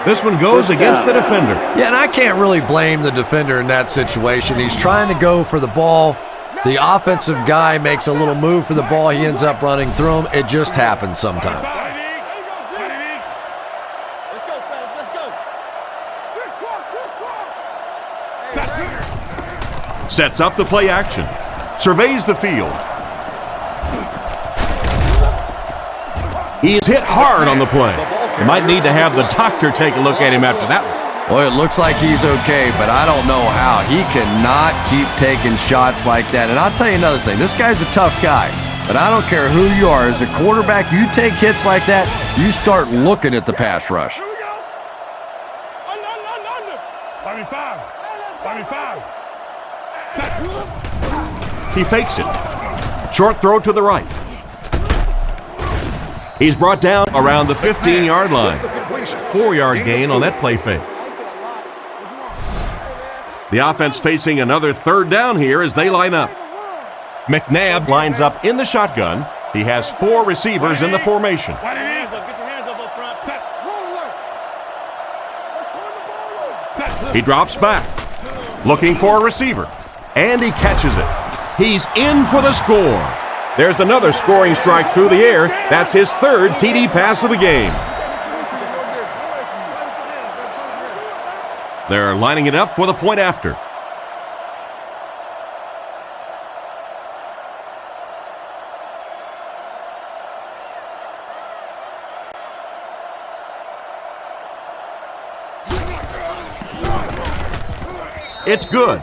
This one goes against the defender. Yeah, and I can't really blame the defender in that situation. He's trying to go for the ball. The offensive guy makes a little move for the ball. He ends up running through him. It just happens sometimes. Sets up the play action. Surveys the field. He is hit hard on the play. You might need to have the doctor take a look at him after that one. Well, it looks like he's okay, but I don't know how. He cannot keep taking shots like that. And I'll tell you another thing. This guy's a tough guy, but I don't care who you are. As a quarterback, you take hits like that, you start looking at the pass rush. Here we go. Under. 35. He fakes it. Short throw to the right. He's brought down around the 15-yard line. 4-yard gain on that play fake. The offense facing another third down here as they line up. McNabb lines up in the shotgun. He has 4 receivers in the formation. He drops back, looking for a receiver, and he catches it. He's in for the score. There's another scoring strike through the air. That's his 3rd TD pass of the game. They're lining it up for the point after. It's good.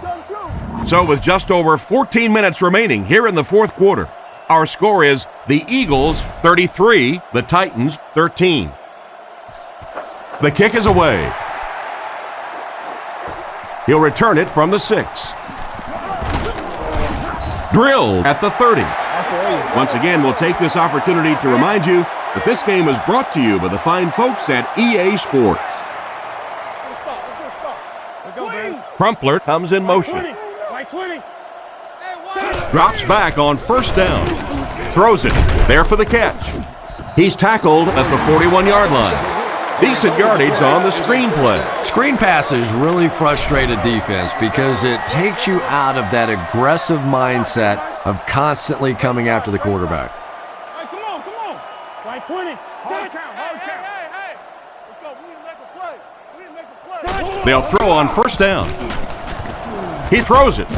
So with just over 14 minutes remaining here in the 4th quarter, our score is the Eagles 33, the Titans 13. The kick is away. He'll return it from the 6. Drilled at the 30. Once again, we'll take this opportunity to remind you that this game is brought to you by the fine folks at EA Sports. Crumpler comes in motion. Drops back on 1st down. Throws it. There for the catch. He's tackled at the 41-yard line. Decent yardage on the screen play. Screen passes really frustrate a defense because it takes you out of that aggressive mindset of constantly coming after the quarterback. Hey, come on. Right 20. Hard count. Hey. Let's go. We need to make a play. They'll throw on 1st down. He throws it.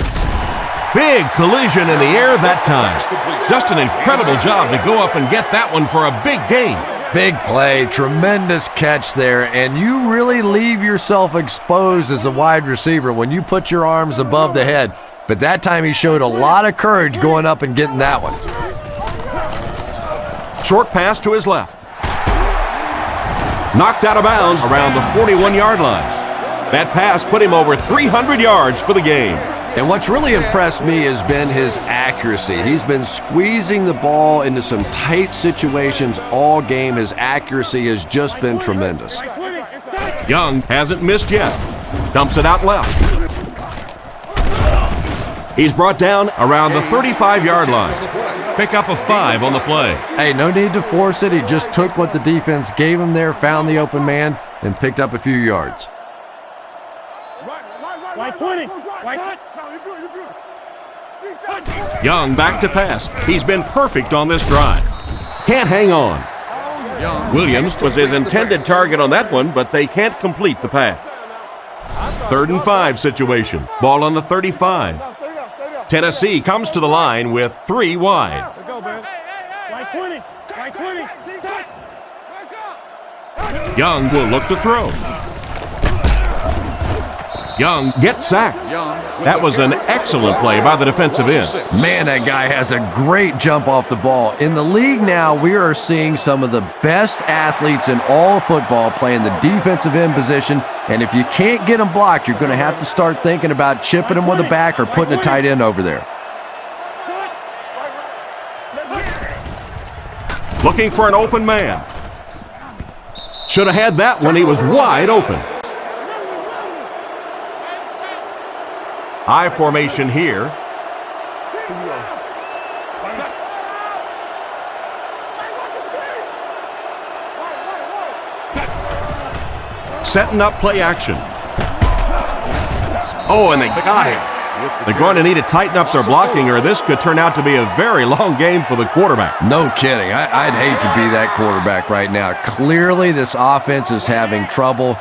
Big collision in the air that time. Just an incredible job to go up and get that one for a big gain. Big play, tremendous catch there, and you really leave yourself exposed as a wide receiver when you put your arms above the head. But that time he showed a lot of courage going up and getting that one. Short pass to his left. Knocked out of bounds around the 41-yard line. That pass put him over 300 yards for the game. And what's really impressed me has been his accuracy. He's been squeezing the ball into some tight situations all game. His accuracy has just been tremendous. Young hasn't missed yet. Dumps it out left. He's brought down around the 35-yard line. Pick up a 5 on the play. Hey, no need to force it. He just took what the defense gave him there, found the open man, and picked up a few yards. Right 20. Young back to pass. He's been perfect on this drive. Can't hang on. Williams was his intended target on that one, but they can't complete the pass. 3rd and 5 situation. Ball on the 35. Tennessee comes to the line with 3 wide. Right 20. Young will look to throw. Young gets sacked. That was an excellent play by the defensive end. Man, that guy has a great jump off the ball. In the league now, we are seeing some of the best athletes in all of football playing the defensive end position, and if you can't get them blocked, you're going to have to start thinking about chipping them with a back or putting a tight end over there. Looking for an open man. Should have had that one. He was wide open. I formation here. Setting up play action. Oh, and they got him. They're going to need to tighten up their blocking, or this could turn out to be a very long game for the quarterback. No kidding. I'd hate to be that quarterback right now. Clearly, this offense is having trouble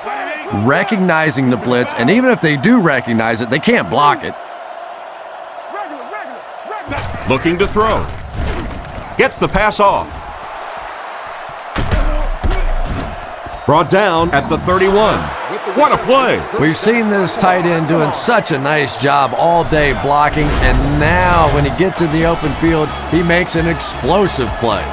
recognizing the blitz, and even if they do recognize it, they can't block it. Looking to throw. Gets the pass off. Brought down at the 31. What a play. We've seen this tight end doing such a nice job all day blocking, and now when he gets in the open field, he makes an explosive play.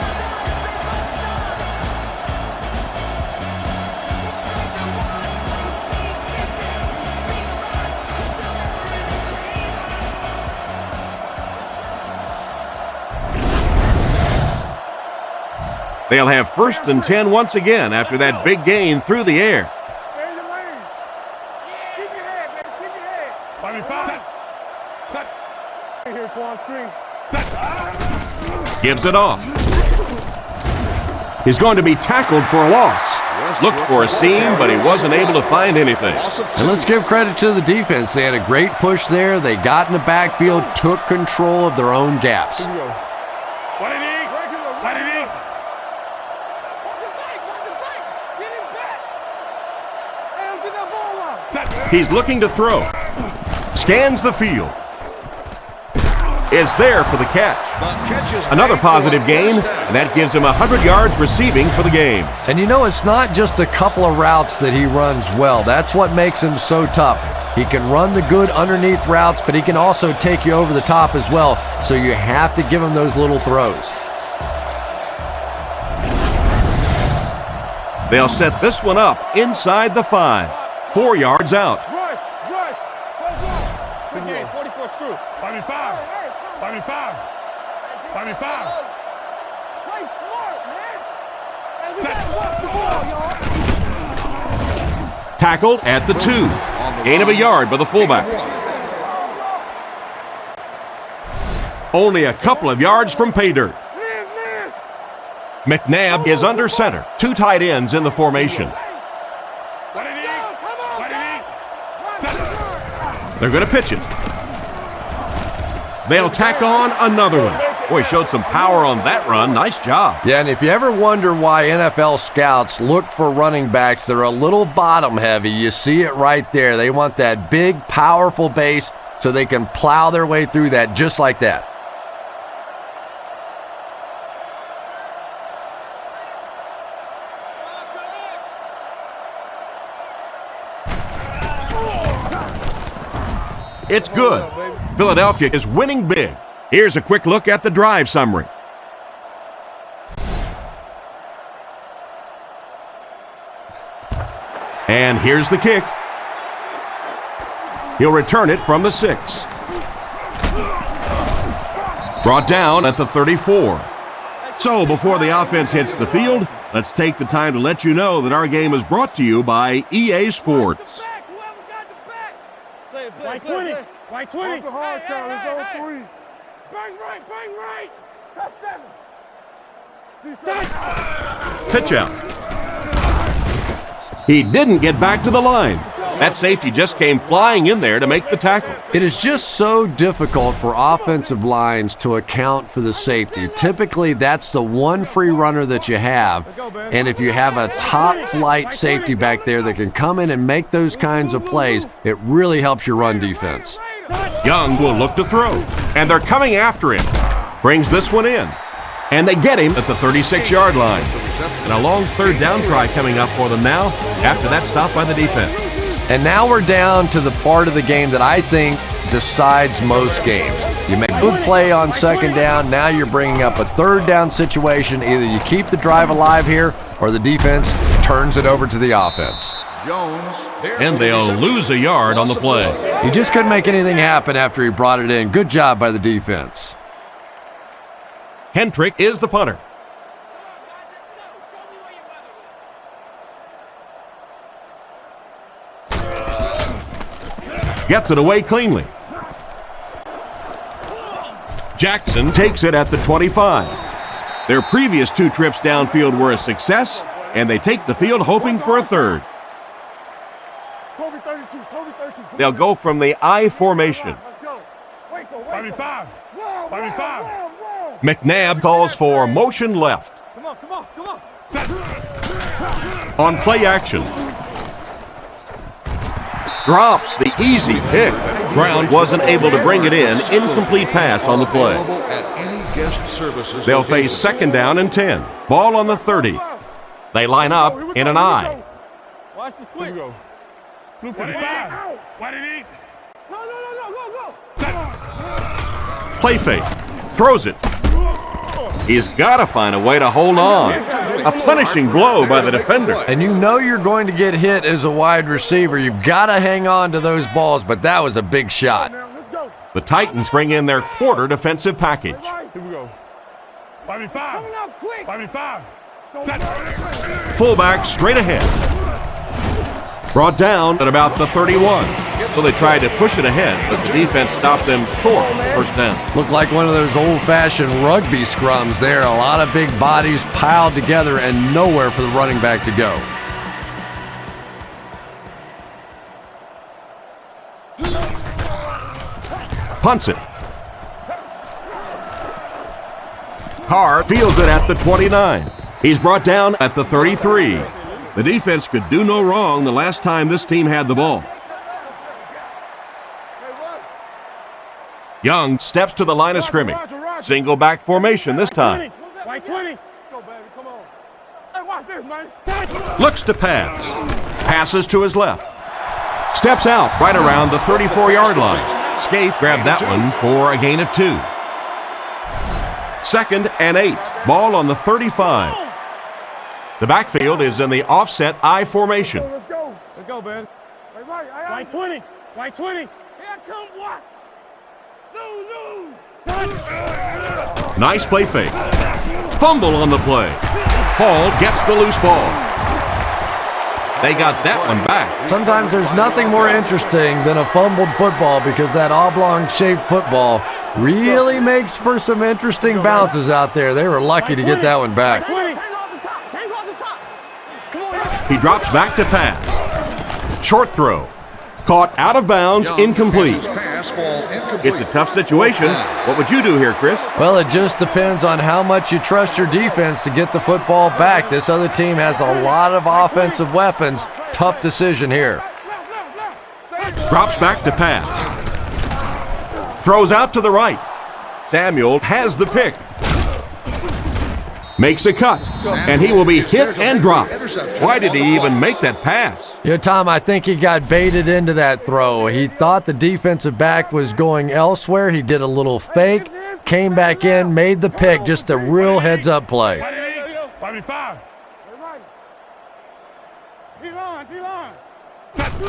They'll have 1st and 10 once again after that big gain through the air. Stay in your lane. Keep your head, baby. Keep your head. Here, Quan, screen. Gives it off. He's going to be tackled for a loss. Looked for a seam, but he wasn't able to find anything. And let's give credit to the defense. They had a great push there. They got in the backfield, took control of their own gaps. What did he? What did he? He's looking to throw. Scans the field. Is there for the catch. Another positive gain, and that gives him 100 yards receiving for the game. And you know, it's not just a couple of routes that he runs well. That's what makes him so tough. He can run the good underneath routes, but he can also take you over the top as well. So you have to give him those little throws. They'll set this one up inside the 5. 4 yards out. Rush. Good game, 44 screw. 25. 25. 25. Play smart, man. Hey, we gotta watch the ball, y'all. Tackled at the 2. Gain of a yard by the fullback. Only a couple of yards from pay dirt. McNabb is under center. 2 tight ends in the formation. They're going to pitch it. They'll tack on another one. Boy, showed some power on that run. Nice job. Yeah, and if you ever wonder why NFL scouts look for running backs that are a little bottom heavy, you see it right there. They want that big, powerful base so they can plow their way through that just like that. It's good. Philadelphia is winning big. Here's a quick look at the drive summary. And here's the kick. He'll return it from the 6. Brought down at the 34. So before the offense hits the field, let's take the time to let you know that our game is brought to you by EA Sports. White 20. White 20. Off the hard count. It's on 3. Bang right. Bang right. That's 7. Pitch out. He didn't get back to the line. That safety just came flying in there to make the tackle. It is just so difficult for offensive lines to account for the safety. Typically, that's the one free runner that you have. And if you have a top-flight safety back there that can come in and make those kinds of plays, it really helps your run defense. Young will look to throw, and they're coming after him. Brings this one in, and they get him at the 36-yard line. And a long 3rd down try coming up for them now after that stop by the defense. And now we're down to the part of the game that I think decides most games. You make a good play on 2nd down, now you're bringing up a 3rd down situation. Either you keep the drive alive here or the defense turns it over to the offense. And they'll lose a yard on the play. He just couldn't make anything happen after he brought it in. Good job by the defense. Hendrick is the punter. Gets it away cleanly. Jackson takes it at the 25. Their previous 2 trips downfield were a success, and they take the field hoping for a third. Toby 32, Toby 32. They'll go from the I formation. Let's go. Waco, 5. 5. McNabb calls for motion left. Come on, come on, come on. On play action. Drops the easy pick. Brown wasn't able to bring it in. Incomplete pass on the play. They'll face 2nd down and 10. Ball on the 30. They line up in an I. Watch the switch. Blue 55. What did he? No, go. Play fake. Throws it. He's got to find a way to hold on. A punishing blow by the defender. And you know you're going to get hit as a wide receiver. You've got to hang on to those balls, but that was a big shot. The Titans bring in their quarter defensive package. Here we go. 5. Coming up quick. 5. Fullback straight ahead. Brought down at about the 31. So they tried to push it ahead, but the defense stopped them short. First down. Looked like one of those old-fashioned rugby scrums there. A lot of big bodies piled together and nowhere for the running back to go. Punts it. Carr fields it at the 29. He's brought down at the 33. The defense could do no wrong the last time this team had the ball. Young steps to the line of scrimmage. Single back formation this time. White 20. Go, baby, come on. Hey, watch this, man. Looks to pass. Passes to his left. Steps out right around the 34-yard line. Scaife grabbed that one for a gain of 2. 2nd and 8. Ball on the 35. The backfield is in the offset I formation. Let's go. Let's go, man. White 20. White 20. Here come what? No. Nice play fake. Fumble on the play. Hall gets the loose ball. They got that one back. Sometimes there's nothing more interesting than a fumbled football because that oblong-shaped football really makes for some interesting bounces out there. They were lucky to get that one back. He drops back to pass. Short throw. Caught out of bounds, incomplete. It's a tough situation. What would you do here, Chris? Well, it just depends on how much you trust your defense to get the football back. This other team has a lot of offensive weapons. Tough decision here. Drops back to pass. Throws out to the right. Samuel has the pick. Makes a cut, and he will be hit and dropped. Why did he even make that pass? Tom, I think he got baited into that throw. He thought the defensive back was going elsewhere. He did a little fake, came back in, made the pick. Just a real heads-up play. 5.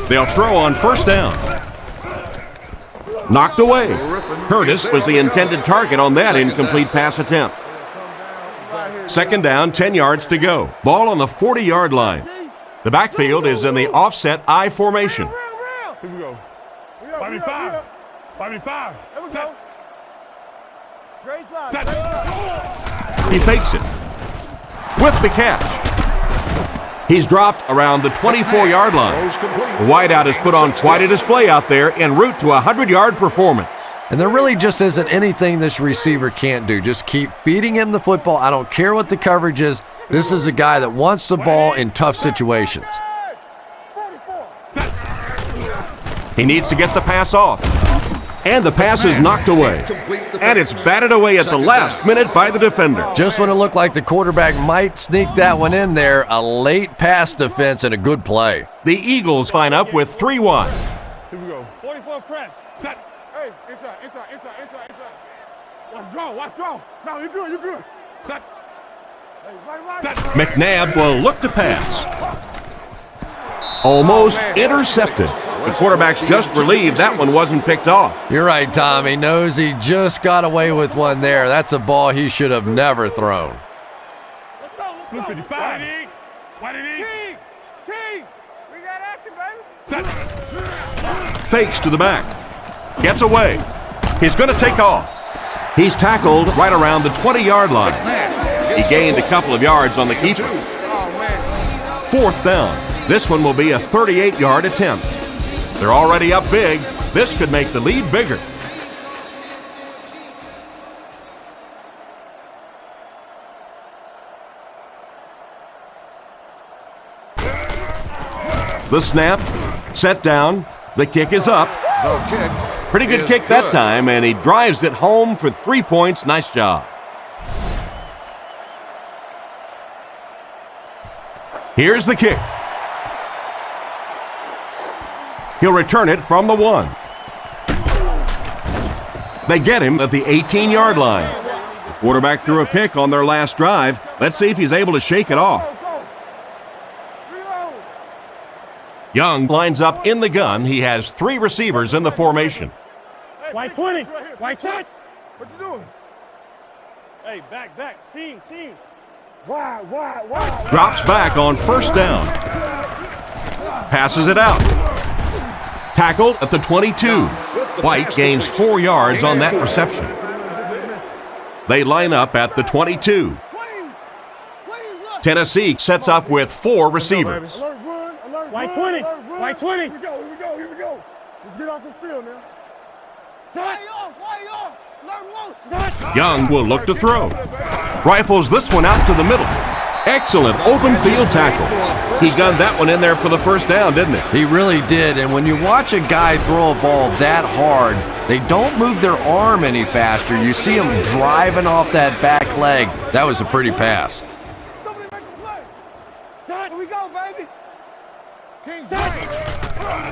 They'll throw on first down. Knocked away. Curtis was the intended target on that incomplete pass attempt. 2nd down, 10 yards to go. Ball on the 40-yard line. The backfield is in the offset I formation. Here we go. 5. He fakes it. With the catch. He's dropped around the 24-yard line. The wideout has put on quite a display out there en route to a 100-yard performance. And there really just isn't anything this receiver can't do. Just keep feeding him the football. I don't care what the coverage is. This is a guy that wants the ball in tough situations. He needs to get the pass off. And the pass is knocked away. And it's batted away at the last minute by the defender. Just when it looked like the quarterback might sneak that one in there, a late pass defense and a good play. The Eagles line up with 3 wide. Here we go. 44 press. Set. Hey, inside. Watch draw. No, you're good. Set. Hey, right. Set. McNabb will look to pass. Almost intercepted. The quarterback's just relieved that one wasn't picked off. You're right, Tom. He knows he just got away with one there. That's a ball he should have never thrown. Let's go. Blue 55. What did he? King. We got action, baby. Set. Fakes to the back. Gets away. He's going to take off. He's tackled right around the 20-yard line. He gained a couple of yards on the keeper. 4th down. This one will be a 38-yard attempt. They're already up big. This could make the lead bigger. The snap, set down, the kick is up. Pretty good kick that time, and he drives it home for 3 points. Nice job. Here's the kick. He'll return it from the 1. They get him at the 18-yard line. The quarterback threw a pick on their last drive. Let's see if he's able to shake it off. Young lines up in the gun. He has 3 receivers in the formation. White 20. White 20. What you doing? Hey, back. Seam. Wide. Drops back on 1st down. Passes it out. Tackled at the 22. White gains 4 yards on that reception. They line up at the 22. Tennessee sets up with 4 receivers. White 20. White 20. Here we go. Let's get off this field now. Young will look to throw. Rifles this one out to the middle. Excellent open field tackle. He gunned that one in there for the 1st down, didn't he? He really did, and when you watch a guy throw a ball that hard, they don't move their arm any faster. You see him driving off that back leg. That was a pretty pass. Here we go, baby.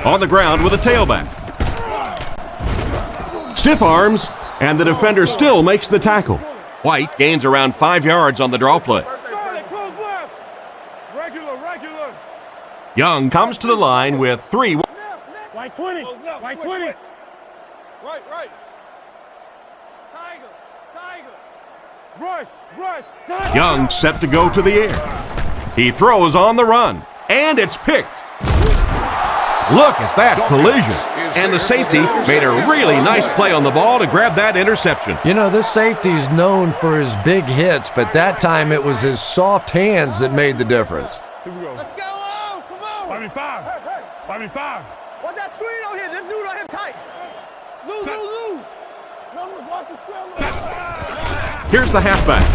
On the ground with a tailback. Stiff arms, and the defender still makes the tackle. White gains around 5 yards on the draw play. Regular. Young comes to the line with 3. White 20. White 20. Right. Tiger. Rush. Young set to go to the air. He throws on the run, and it's picked. Look at that collision. And the safety made a really nice play on the ball to grab that interception. You know, this safety is known for his big hits, but that time it was his soft hands that made the difference. Here we go. Let's go on. Come on. 25. What that screen on here? This dude on him tight. Lose. Numbers, watch the square. Here's the halfback.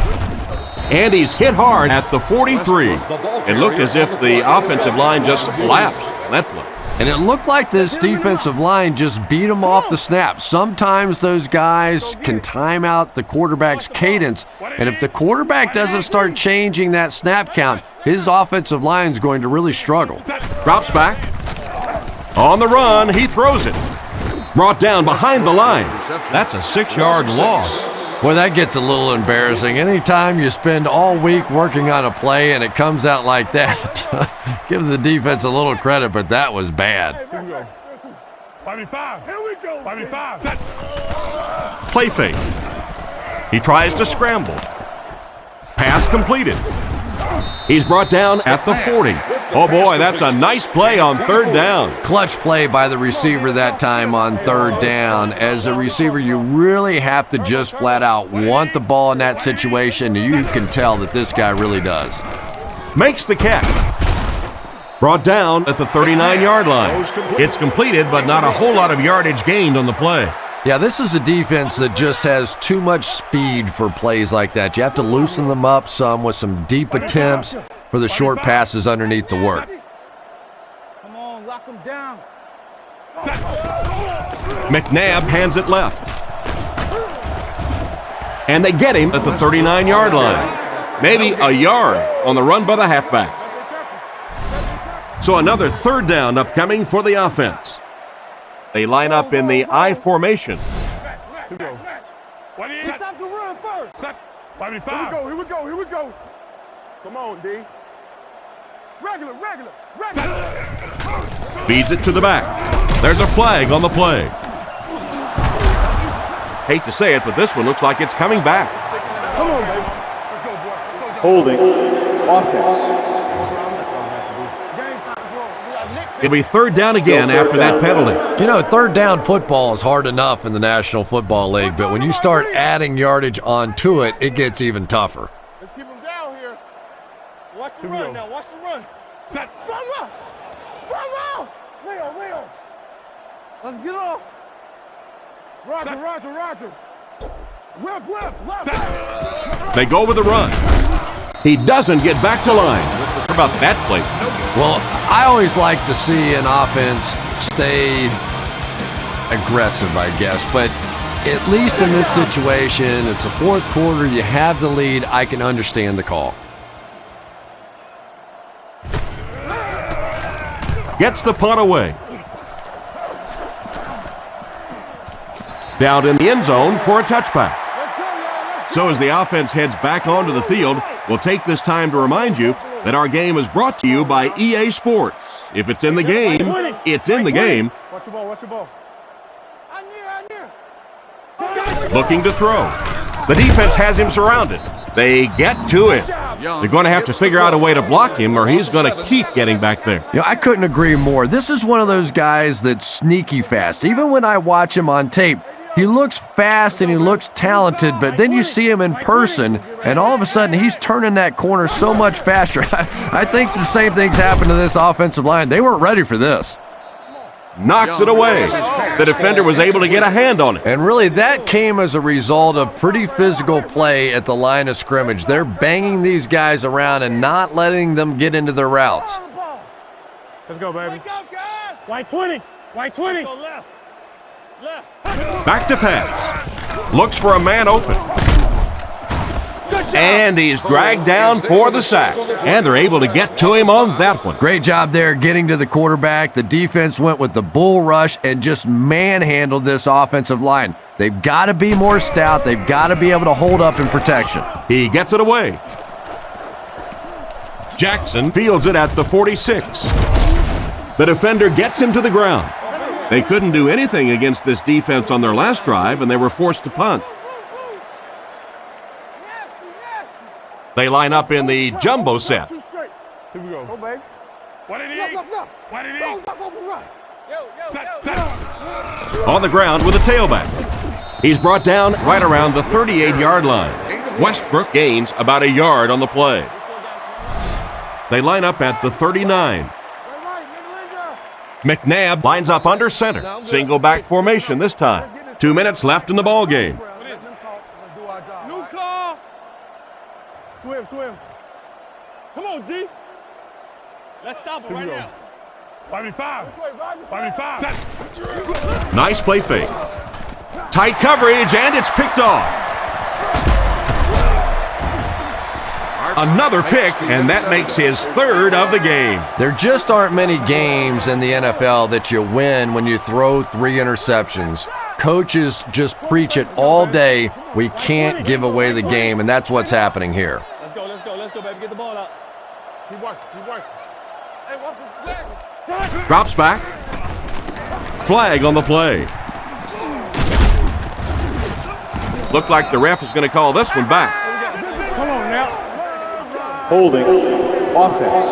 And he's hit hard at the 43. It looked as if the offensive line just collapsed on that play. And it looked like this defensive line just beat him off the snap. Sometimes those guys can time out the quarterback's cadence, and if the quarterback doesn't start changing that snap count, his offensive line's going to really struggle. Drops back. On the run, he throws it. Brought down behind the line. That's a 6-yard loss. Well, that gets a little embarrassing. Anytime you spend all week working on a play and it comes out like that, give the defense a little credit, but that was bad. Here we go. 25. Here we go. 25. Play fake. He tries to scramble. Pass completed. He's brought down at the 40. Oh boy, that's a nice play on 3rd down. Clutch play by the receiver that time on 3rd down. As a receiver, you really have to just flat out want the ball in that situation. You can tell that this guy really does. Makes the catch. Brought down at the 39-yard line. It's completed, but not a whole lot of yardage gained on the play. Yeah, this is a defense that just has too much speed for plays like that. You have to loosen them up some with some deep attempts for the short passes underneath the work. Come on, lock him down. McNabb hands it left. And they get him at the 39-yard line. Maybe a yard on the run by the halfback. So another 3rd down upcoming for the offense. They line up in the I formation. Here we go. Stop the run first. 25. Here we go. Come on, D. Regular. Feeds it to the back. There's a flag on the play. Hate to say it, but this one looks like it's coming back. Come on, baby. Let's go, boy. Holding. Offense. Game time is wrong. We got Nick It'll be third down again after that penalty. You know, third down football is hard enough in the National Football League, but when you start adding yardage onto it, it gets even tougher. Let's keep him down here. Watch the run now. Watch the run. Set. Front row. Front row. Leo. Let's get off. Roger. Whip. Left. They go with the run. He doesn't get back to line. What about that play? Well, I always like to see an offense stay aggressive, I guess. But at least in this situation, it's the fourth quarter. You have the lead. I can understand the call. Gets the punt away. Down in the end zone for a touchback. So as the offense heads back onto the field, we'll take this time to remind you that our game is brought to you by EA Sports. If it's in the game, it's in the game. Watch your ball. I near. Looking to throw. The defense has him surrounded. They get to it. They're going to have to figure out a way to block him or he's going to keep getting back there. You know, I couldn't agree more. This is one of those guys that's sneaky fast. Even when I watch him on tape, he looks fast and he looks talented, but then you see him in person, and all of a sudden he's turning that corner so much faster. I think the same thing's happened to this offensive line. They weren't ready for this. Knocks it away. The defender was able to get a hand on it. And really, that came as a result of pretty physical play at the line of scrimmage. They're banging these guys around and not letting them get into their routes. Let's go, baby. Wake up, guys. White 20. Go left. Back to pass. Looks for a man open. And he's dragged down for the sack. And they're able to get to him on that one. Great job there getting to the quarterback. The defense went with the bull rush and just manhandled this offensive line. They've got to be more stout. They've got to be able to hold up in protection. He gets it away. Jackson fields it at the 46. The defender gets him to the ground. They couldn't do anything against this defense on their last drive, and they were forced to punt. They line up in the jumbo set. Here we go. Go, baby. What did he eat? What did he eat? Set. On the ground with a tailback. He's brought down right around the 38-yard line. Westbrook gains about a yard on the play. They line up at the 39. McNabb lines up under center. Single back formation this time. 2 minutes left in the ball game. New call. Swim. Come on, G. Let's stop him right now. 5v5. Set. Nice play fake. Tight coverage, and it's picked off. Another pick, and that makes his third of the game. There just aren't many games in the NFL that you win when you throw 3 interceptions. Coaches just preach it all day. We can't give away the game, and that's what's happening here. Let's go, baby. Get the ball out. Keep working. Hey, watch the flag. Drops back. Flag on the play. Looked like the ref is going to call this one back. Come on now. Holding. Offense.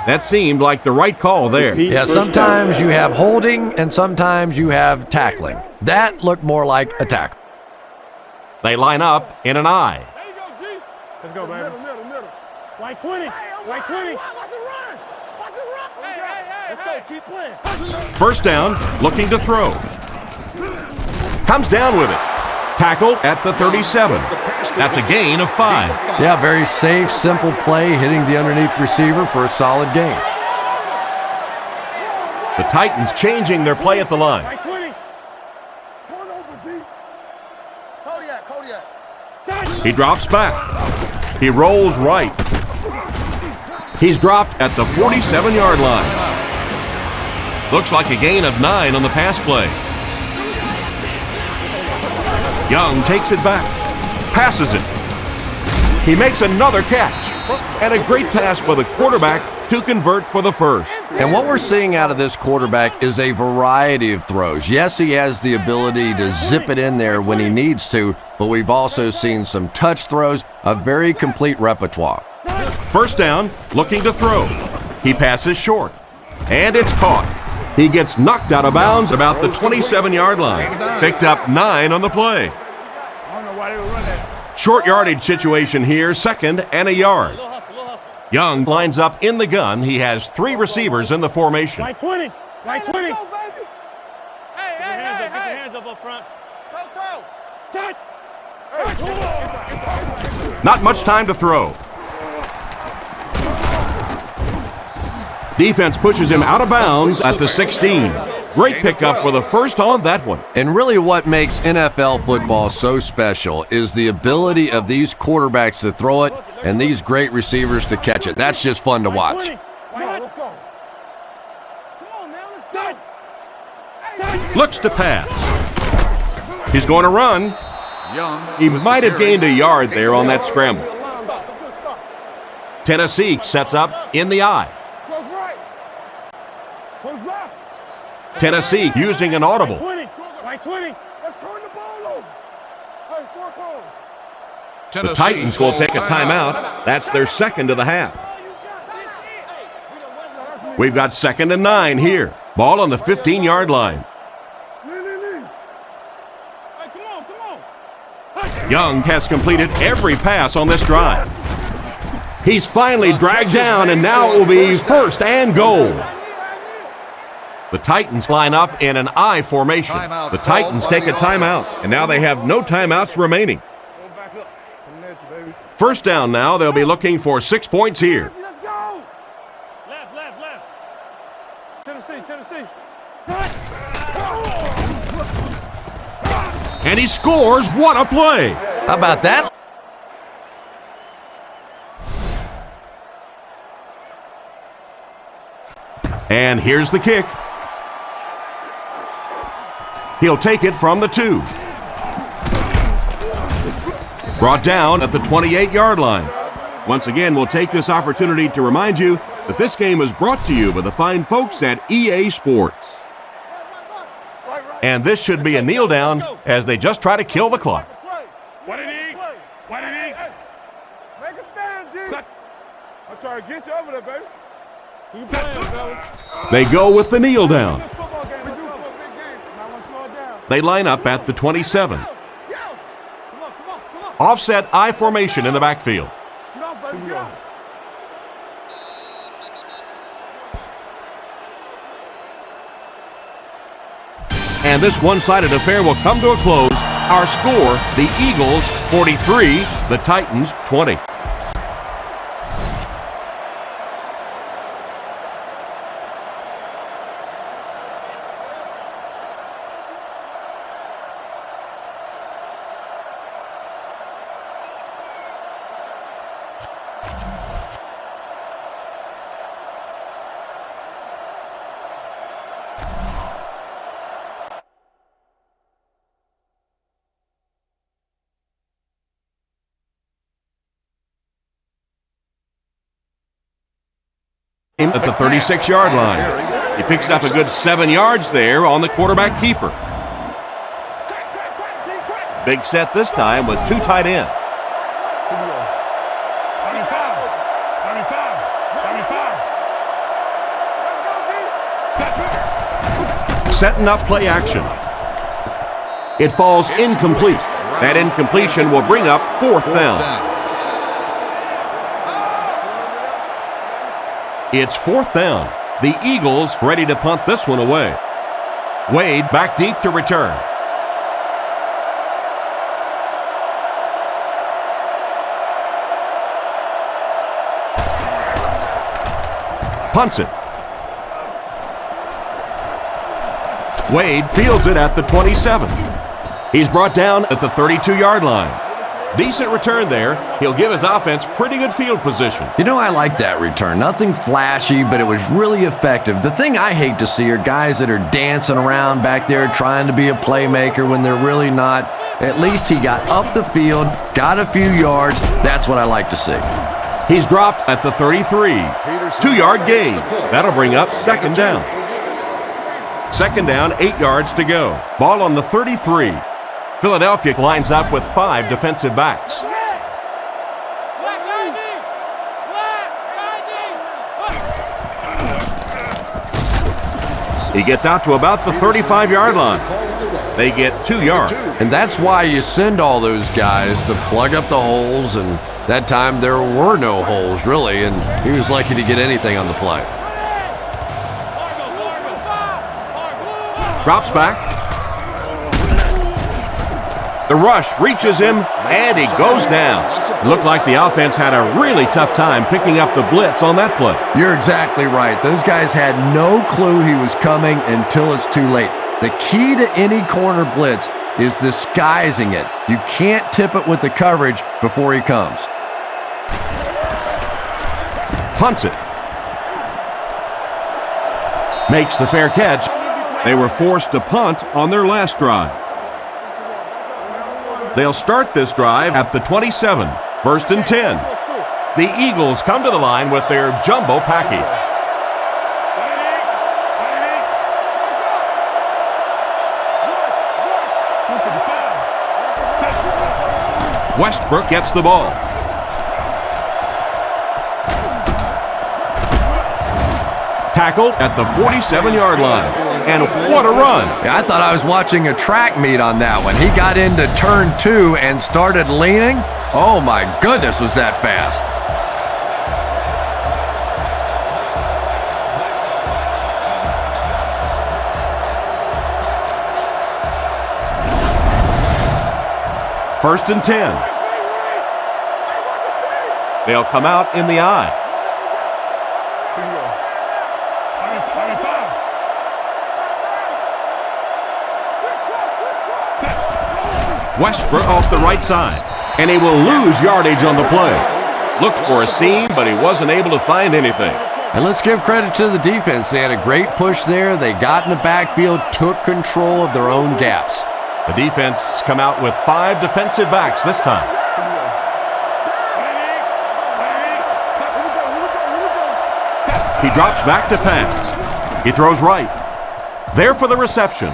That seemed like the right call there. Repeat Yeah, first sometimes down. you have holding and sometimes you have tackling. That looked more like a tackle. They line up in an I. There you go, G. Let's go, baby. Middle. White 20. White 20. Watch the run. Let's go. Keep playing. First down, looking to throw. Comes down with it. Tackled at the 37. That's a gain of 5. Yeah, very safe, simple play, hitting the underneath receiver for a solid gain. The Titans changing their play at the line. White 20. Turnover, G. Kodiak. He drops back. He rolls right. He's dropped at the 47-yard line. Looks like a gain of 9 on the pass play. Young takes it back, passes it. He makes another catch, and a great pass by the quarterback to convert for the first. And what we're seeing out of this quarterback is a variety of throws. Yes, he has the ability to zip it in there when he needs to, but we've also seen some touch throws, a very complete repertoire. First down, looking to throw. He passes short, and it's caught. He gets knocked out of bounds about the 27-yard line. Picked up 9 on the play. Short yardage situation here, 2nd and a yard. Young lines up in the gun. He has 3 receivers in the formation. Right 20. Right 20. Get your hands up front. Not much time to throw. Defense pushes him out of bounds at the 16. Great pickup for the first on that one. And really what makes NFL football so special is the ability of these quarterbacks to throw it and these great receivers to catch it. That's just fun to watch. Looks to pass. He's going to run. He might have gained a yard there on that scramble. Tennessee sets up in the eye. Tennessee using an audible. Right 20. Let's turn the ball over. Hey, 4 calls. The Titans will take a timeout. That's their 2nd of the half. We've got 2nd and 9 here. Ball on the 15-yard line. Young has completed every pass on this drive. He's finally dragged down, and now it will be 1st and goal. The Titans line up in an I formation. The Titans take a timeout, and now they have no timeouts remaining. First down now, they'll be looking for 6 points here. Let's go. Left. Tennessee. And he scores. What a play! How about that? And here's the kick. He'll take it from the 2. Brought down at the 28-yard line. Once again, we'll take this opportunity to remind you that this game is brought to you by the fine folks at EA Sports. And this should be a kneel down as they just try to kill the clock. What it is? Make a stand, D. I'm trying to get you over there, baby. Keep playing, fellas. They go with the kneel down. This football game, we do for a big game. Now I want to slow it down. They line up at the 27. Come on. Offset I formation in the backfield. Get off, baby, get off. And this one-sided affair will come to a close. Our score, the Eagles 43, the Titans 20. At the 36-yard line. He picks up a good 7 yards there on the quarterback keeper. Big set this time with 2 tight ends. 35. Setting up play action. It falls incomplete. That incompletion will bring up 4th down. It's 4th down. The Eagles ready to punt this one away. Wade back deep to return. Punts it. Wade fields it at the 27. He's brought down at the 32-yard line. Decent return there. He'll give his offense pretty good field position. You know, I like that return. Nothing flashy, but it was really effective. The thing I hate to see are guys that are dancing around back there trying to be a playmaker when they're really not. At least he got up the field, got a few yards. That's what I like to see. He's dropped at the 33. 2-yard gain. That'll bring up 2nd down. 2nd down, 8 yards to go. Ball on the 33. Philadelphia lines up with 5 defensive backs. He gets out to about the 35-yard line. They get 2 yards. And that's why you send all those guys to plug up the holes, and that time there were no holes, really, and he was lucky to get anything on the play. Drops back. The rush reaches him, and he goes down. It looked like the offense had a really tough time picking up the blitz on that play. You're exactly right. Those guys had no clue he was coming until it's too late. The key to any corner blitz is disguising it. You can't tip it with the coverage before he comes. Punts it. Makes the fair catch. They were forced to punt on their last drive. They'll start this drive at the 27, 1st and 10. The Eagles come to the line with their jumbo package. Westbrook gets the ball. Tackled at the 47-yard line. And what a run. Yeah, I thought I was watching a track meet on that one. He got into turn 2 and started leaning. Oh my goodness, was that fast. First and 10. They'll come out in the eye. Westbrook off the right side, and he will lose yardage on the play. Looked for a seam, but he wasn't able to find anything. And let's give credit to the defense. They had a great push there. They got in the backfield, took control of their own gaps. The defense come out with 5 defensive backs this time. He drops back to pass. He throws right. There for the reception.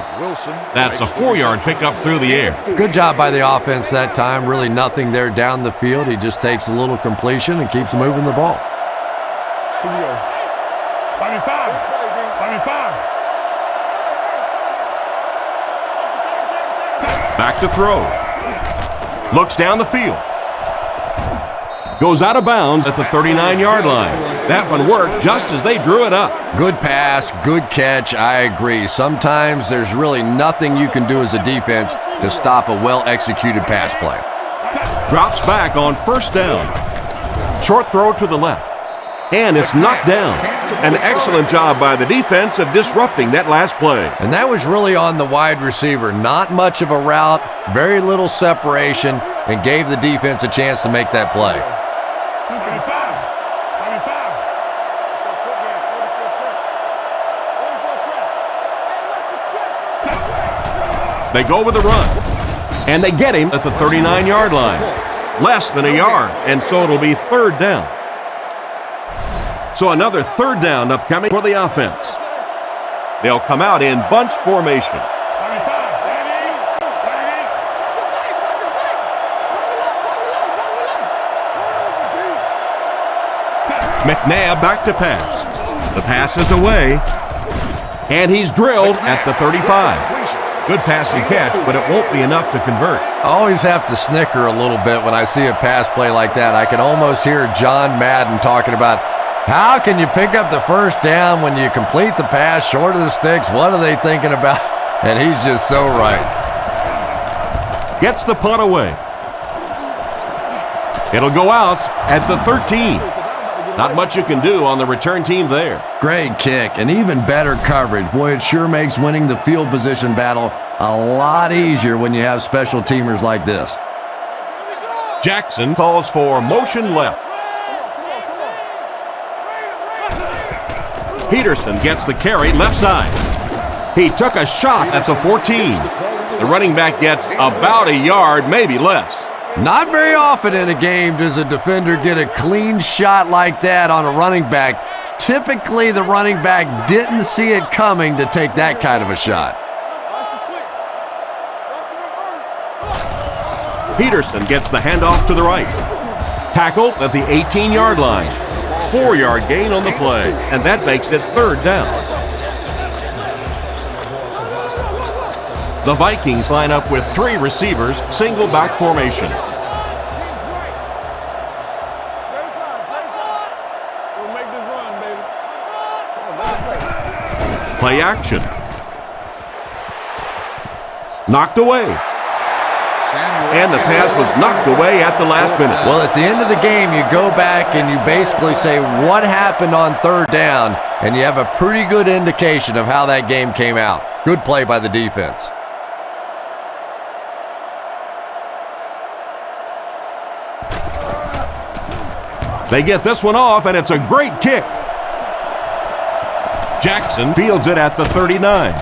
That's a 4-yard pickup through the air. Good job by the offense that time. Really nothing there down the field. He just takes a little completion and keeps moving the ball. Back to throw. Looks down the field. Goes out of bounds at the 39-yard line. That one worked just as they drew it up. Good pass, good catch, I agree. Sometimes there's really nothing you can do as a defense to stop a well-executed pass play. Drops back on 1st down. Short throw to the left. And it's knocked down. An excellent job by the defense of disrupting that last play. And that was really on the wide receiver. Not much of a route, very little separation, and gave the defense a chance to make that play. They go with the run, and they get him at the 39-yard line. Less than a yard, and so it'll be 3rd down. So another 3rd down upcoming for the offense. They'll come out in bunch formation. McNabb back to pass. The pass is away, and he's drilled at the 35. Good pass and catch, but it won't be enough to convert. I always have to snicker a little bit when I see a pass play like that. I can almost hear John Madden talking about how can you pick up the 1st down when you complete the pass short of the sticks? What are they thinking about? And he's just so right. Gets the punt away. It'll go out at the 13. Not much you can do on the return team there. Great kick and even better coverage. Boy, it sure makes winning the field position battle a lot easier when you have special teamers like this. Jackson calls for motion left. Peterson gets the carry left side. He took a shot at the 14. The running back gets about a yard, maybe less. Not very often in a game does a defender get a clean shot like that on a running back. Typically, the running back didn't see it coming to take that kind of a shot. Peterson gets the handoff to the right. Tackled at the 18-yard line. 4-yard gain on the play, and that makes it 3rd down. The Vikings line up with 3 receivers, single back formation. We'll make this run, baby. Play action. Knocked away. And the pass was knocked away at the last minute. Well, at the end of the game, you go back and you basically say what happened on third down, and you have a pretty good indication of how that game came out. Good play by the defense. They get this one off, and it's a great kick. Jackson fields it at the 39.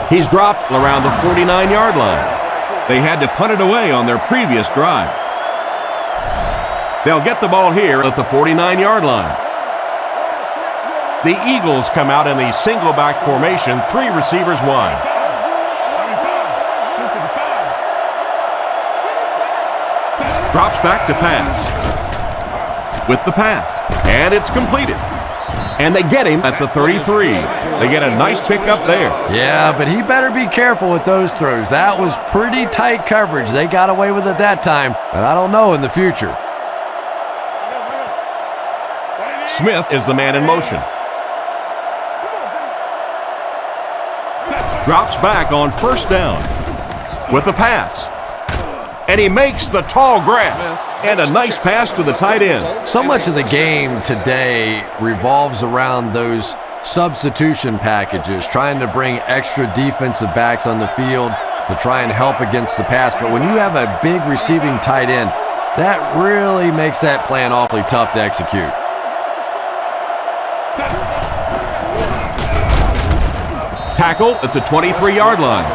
He's dropped around the 49-yard line. They had to punt it away on their previous drive. They'll get the ball here at the 49-yard line. The Eagles come out in the single back formation, 3 receivers wide. Drops back to pass. With the pass. And it's completed. And they get him at the 33. They get a nice pickup there. Yeah, but he better be careful with those throws. That was pretty tight coverage. They got away with it that time, but I don't know in the future. Smith is the man in motion. Drops back on first down with a pass. And he makes the tall grab. And a nice pass to the tight end. So much of the game today revolves around those substitution packages, trying to bring extra defensive backs on the field to try and help against the pass. But when you have a big receiving tight end, that really makes that plan awfully tough to execute. Tackled at the 23-yard line.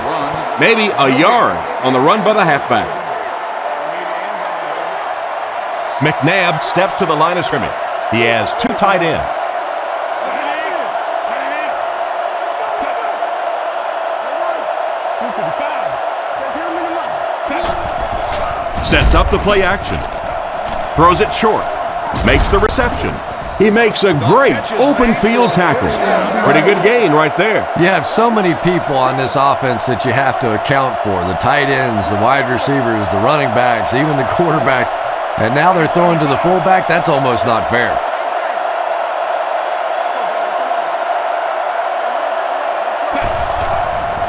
Maybe a yard on the run by the halfback. McNabb steps to the line of scrimmage. He has 2 tight ends. Sets up the play action. Throws it short. Makes the reception. He makes a great open field tackle. Pretty good gain right there. You have so many people on this offense that you have to account for. The tight ends, the wide receivers, the running backs, even the quarterbacks. And now they're throwing to the fullback. That's almost not fair.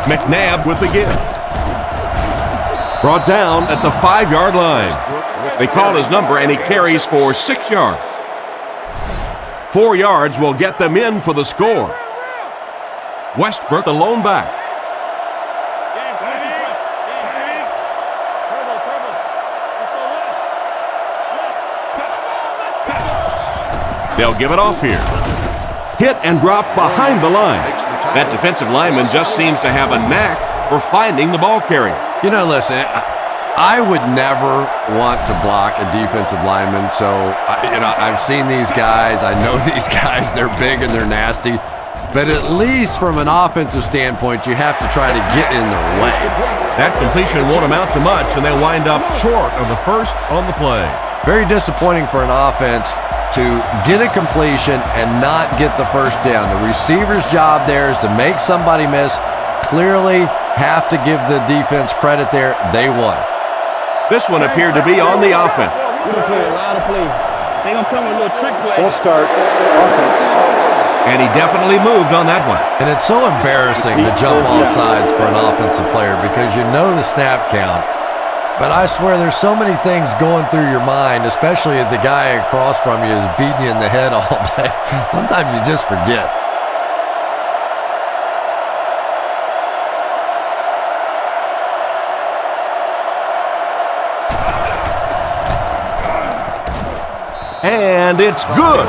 McNabb with the give. Brought down at the 5-yard line. They call his number, and he carries for 6 yards. 4 yards will get them in for the score. Westbrook, the lone back. They'll give it off here. Hit and drop behind the line. That defensive lineman just seems to have a knack for finding the ball carrier. You know, listen, I would never want to block a defensive lineman. So, I've seen these guys. I know these guys. They're big and they're nasty. But at least from an offensive standpoint, you have to try to get in their way. That completion won't amount to much, and they'll wind up short of the first on the play. Very disappointing for an offense to get a completion and not get the first down. The receiver's job there is to make somebody miss. Clearly have to give the defense credit there. They won. This one appeared to be on the offense. We done played a lot of plays. They gonna come with a little trick play. Full start, offense. And he definitely moved on that one. And it's so embarrassing to jump off sides for an offensive player because you know the snap count. But I swear there's so many things going through your mind, especially if the guy across from you is beating you in the head all day. Sometimes you just forget. And it's good.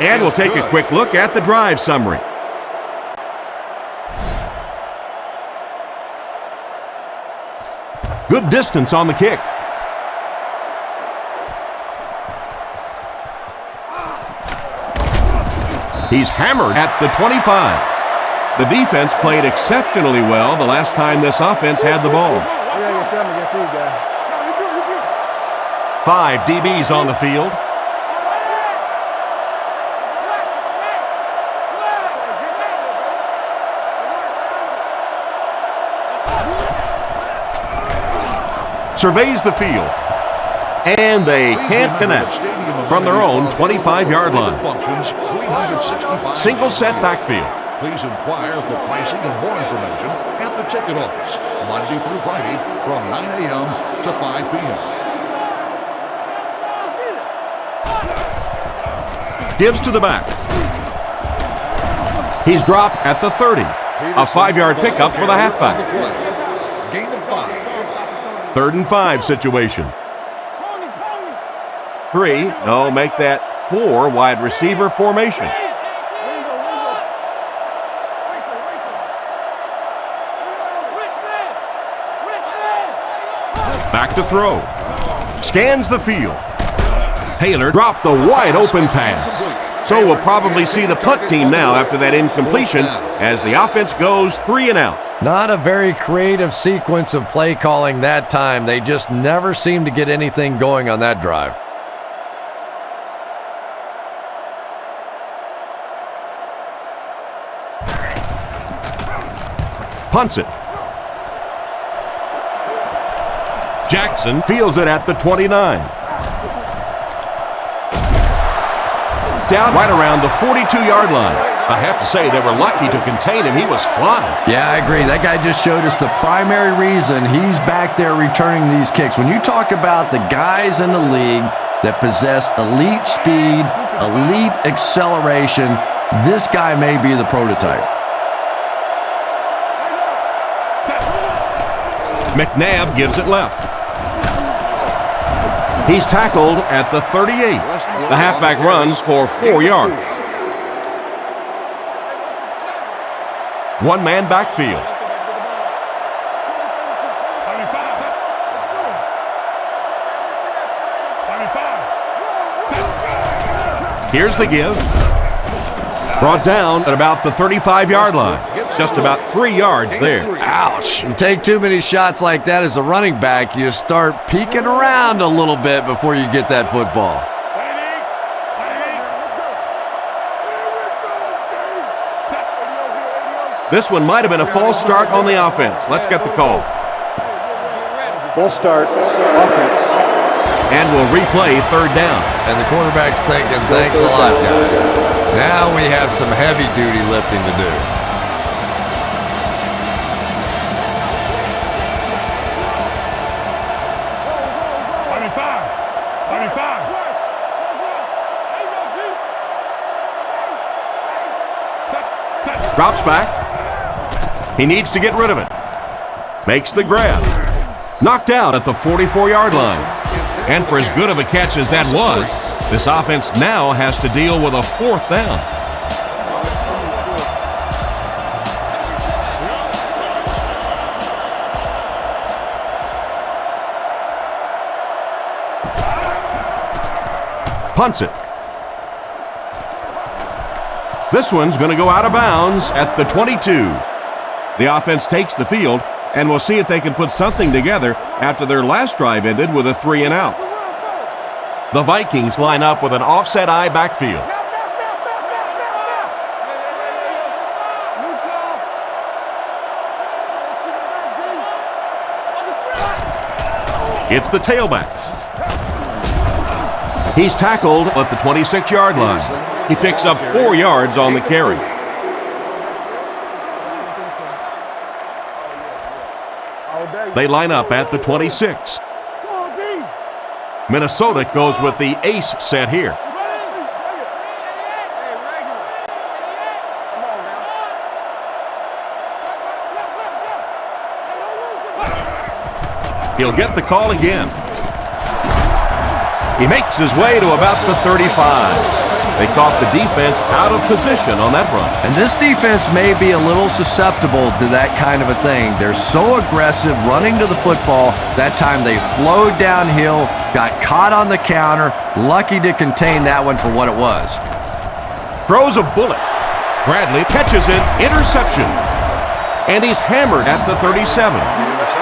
And we'll take a quick look at the drive summary. Good distance on the kick. He's hammered at the 25. The defense played exceptionally well the last time this offense had the ball. 5 DBs on the field. surveys the field, and they can't connect from their own 25-yard line. Single set backfield. Please inquire for pricing and more information at the ticket office, Monday through Friday from 9 a.m. to 5 p.m. Gives to the back. He's dropped at the 30. A 5-yard pickup for the halfback. Gain of 5. 3rd and 5 situation. 3, no, make that 4 wide receiver formation. Back to throw. Scans the field. Taylor dropped the wide open pass. So we'll probably see the punt team now after that incompletion as the offense goes 3 and out. Not a very creative sequence of play calling that time. They just never seem to get anything going on that drive. Punts it. Jackson fields it at the 29. Down right around the 42-yard line. I have to say they were lucky to contain him. He was flying. Yeah, I agree. That guy just showed us the primary reason he's back there returning these kicks. When you talk about the guys in the league that possess elite speed, elite acceleration, this guy may be the prototype. McNabb gives it left. He's tackled at the 38. The halfback runs for 4 yards. One-man backfield. Here's the give. Brought down at about the 35-yard line. Just about 3 yards there. Ouch. You take too many shots like that as a running back, you start peeking around a little bit before you get that football. This one might have been a false start on the offense. Let's get the call. False start, offense. And we'll replay 3rd down. And the quarterback's thinking, thanks a lot, guys. Now we have some heavy-duty lifting to do. Drops back. He needs to get rid of it. Makes the grab. Knocked out at the 44-yard line. And for as good of a catch as that was, this offense now has to deal with a 4th down. Punts it. This one's going to go out of bounds at the 22. The offense takes the field, and we'll see if they can put something together after their last drive ended with a 3 and out. The Vikings line up with an offset eye backfield. It's the tailback. He's tackled at the 26-yard line. He picks up 4 yards on the carry. They line up at the 26. Minnesota goes with the ace set here. He'll get the call again. He makes his way to about the 35. They caught the defense out of position on that run. And this defense may be a little susceptible to that kind of a thing. They're so aggressive running to the football. That time they flowed downhill, got caught on the counter, lucky to contain that one for what it was. Throws a bullet. Bradley catches it, interception. And he's hammered at the 37.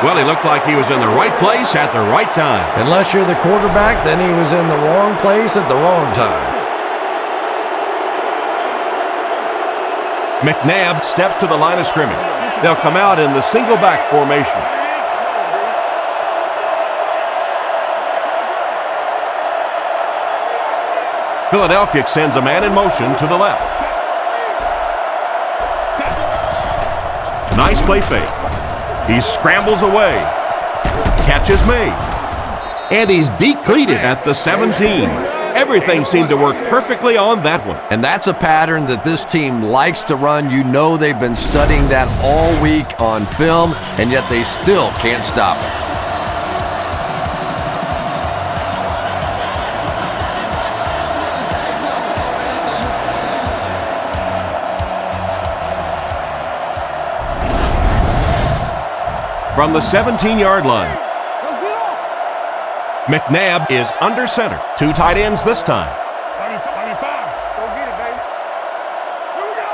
Well, he looked like he was in the right place at the right time. Unless you're the quarterback, then he was in the wrong place at the wrong time. McNabb steps to the line of scrimmage. They'll come out in the single back formation. Philadelphia sends a man in motion to the left. Nice play fake. He scrambles away. Catch is made. And he's depleted at the 17. Everything seemed to work perfectly on that one. And that's a pattern that this team likes to run. You know they've been studying that all week on film, and yet they still can't stop it. From the 17-yard line, McNabb is under center. 2 tight ends this time. Let's go get it, baby. Here we go.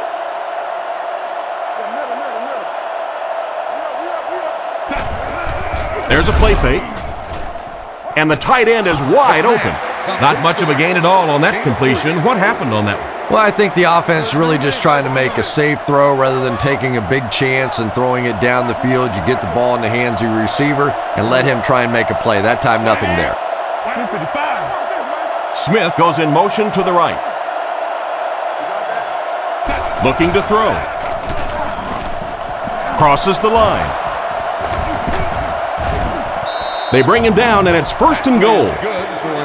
Middle. There's a play fake. And the tight end is wide open. Not much of a gain at all on that completion. What happened on that one? Well, I think the offense really just trying to make a safe throw rather than taking a big chance and throwing it down the field. You get the ball in the hands of your receiver and let him try and make a play. That time, nothing there. Smith goes in motion to the right. Looking to throw. Crosses the line. They bring him down, and it's 1st and goal.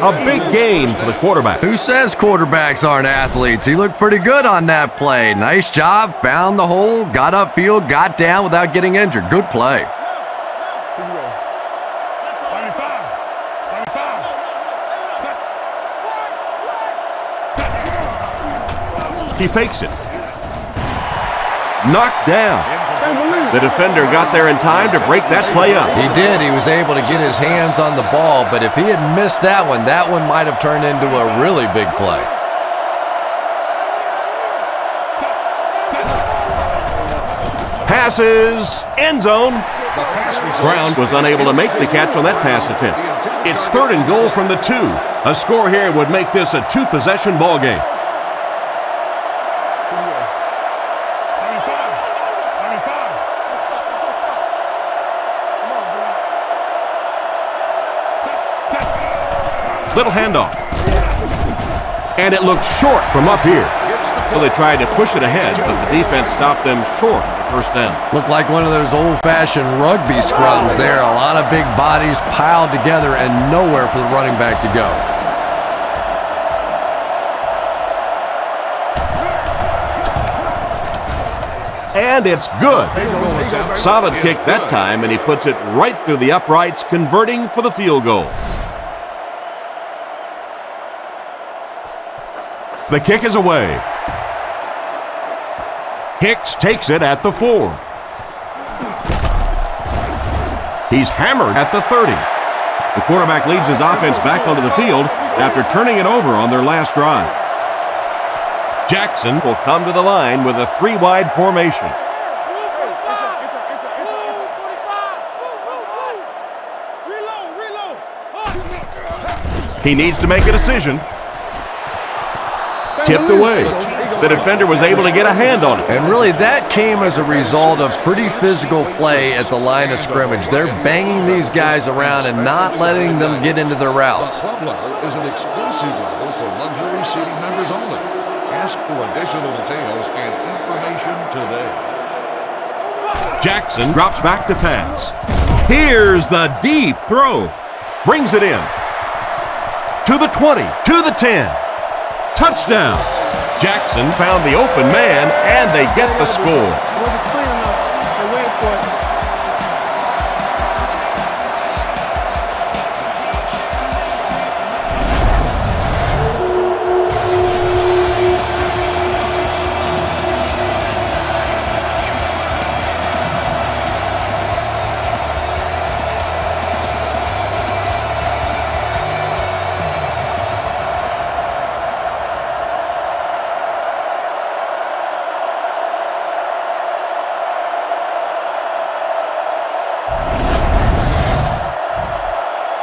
A big gain for the quarterback. Who says quarterbacks aren't athletes? He looked pretty good on that play. Nice job, found the hole, got upfield, got down without getting injured. Good play. He fakes it. Knocked down. The defender got there in time to break that play up. He did. He was able to get his hands on the ball, but if he had missed that one might have turned into a really big play. Passes, end zone. Brown was unable to make the catch on that pass attempt. It's 3rd and goal from the 2. A score here would make this a 2-possession ball game. Little handoff. And it looked short from up here. So they tried to push it ahead, but the defense stopped them short of the first down. Looked like one of those old-fashioned rugby scrums there. A lot of big bodies piled together and nowhere for the running back to go. And it's good. Solid kick that time, and he puts it right through the uprights, converting for the field goal. The kick is away. Hicks takes it at the 4. He's hammered at the 30. The quarterback leads his offense back onto the field after turning it over on their last drive. Jackson will come to the line with a 3-wide formation. He needs to make a decision. Tipped away. The defender was able to get a hand on it. And really, that came as a result of pretty physical play at the line of scrimmage. They're banging these guys around and not letting them get into their routes. The club level is an exclusive level for luxury seating members only. Ask for additional details and information today. Jackson drops back to pass. Here's the deep throw. Brings it in. To the 20, to the 10. Touchdown! Jackson found the open man, and they get the score. Wasn't clean enough. They waited for it.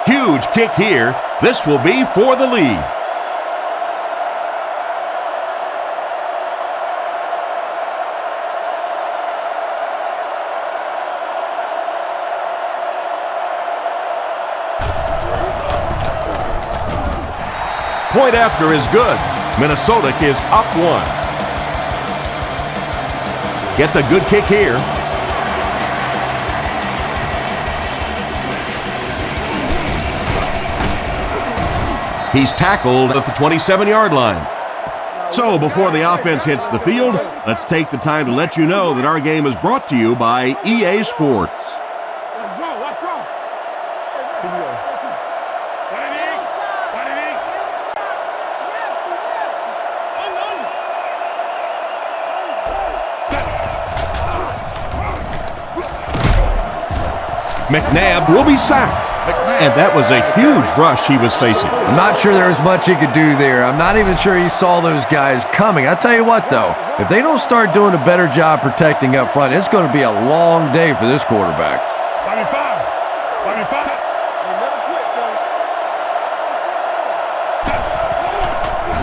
Huge kick here. This will be for the lead. Point after is good. Minnesota is up 1. Gets a good kick here. He's tackled at the 27-yard line. So before the offense hits the field, let's take the time to let you know that our game is brought to you by EA Sports. McNabb will be sacked. And that was a huge rush he was facing. I'm not sure there was much he could do there. I'm not even sure he saw those guys coming. I tell you what, though, if they don't start doing a better job protecting up front, it's going to be a long day for this quarterback.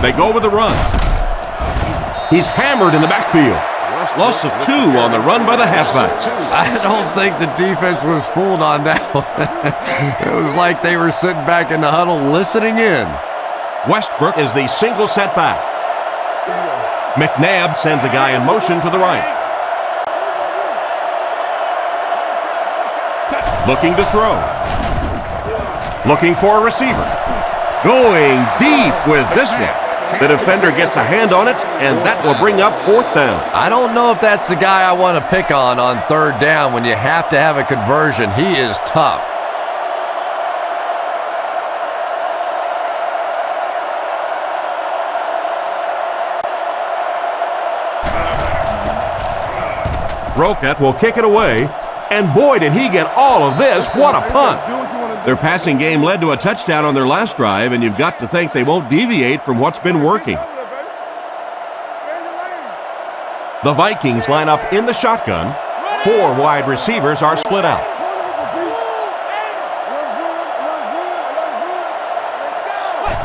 They go with the run. He's hammered in the backfield. Loss of 2 on the run by the halfback. I don't think the defense was fooled on that one. It was like they were sitting back in the huddle listening in. Westbrook is the single setback. McNabb sends a guy in motion to the right. Looking to throw. Looking for a receiver. Going deep with this one. The defender gets a hand on it, and that will bring up 4th down. I don't know if that's the guy I want to pick on 3rd down when you have to have a conversion. He is tough. Roquette will kick it away, and boy, did he get all of this. What a punt. Their passing game led to a touchdown on their last drive, and you've got to think they won't deviate from what's been working. The Vikings line up in the shotgun. 4 wide receivers are split out.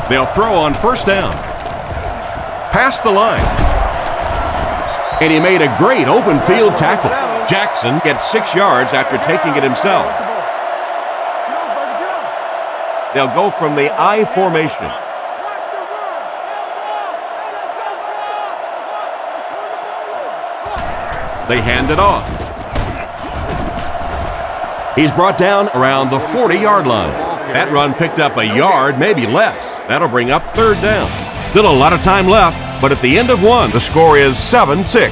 They'll throw on 1st down. Past the line. And he made a great open field tackle. Jackson gets 6 yards after taking it himself. They'll go from the I formation. They hand it off. He's brought down around the 40-yard line. That run picked up a yard, maybe less. That'll bring up 3rd down. Still a lot of time left, but at the end of 1, the score is 7-6.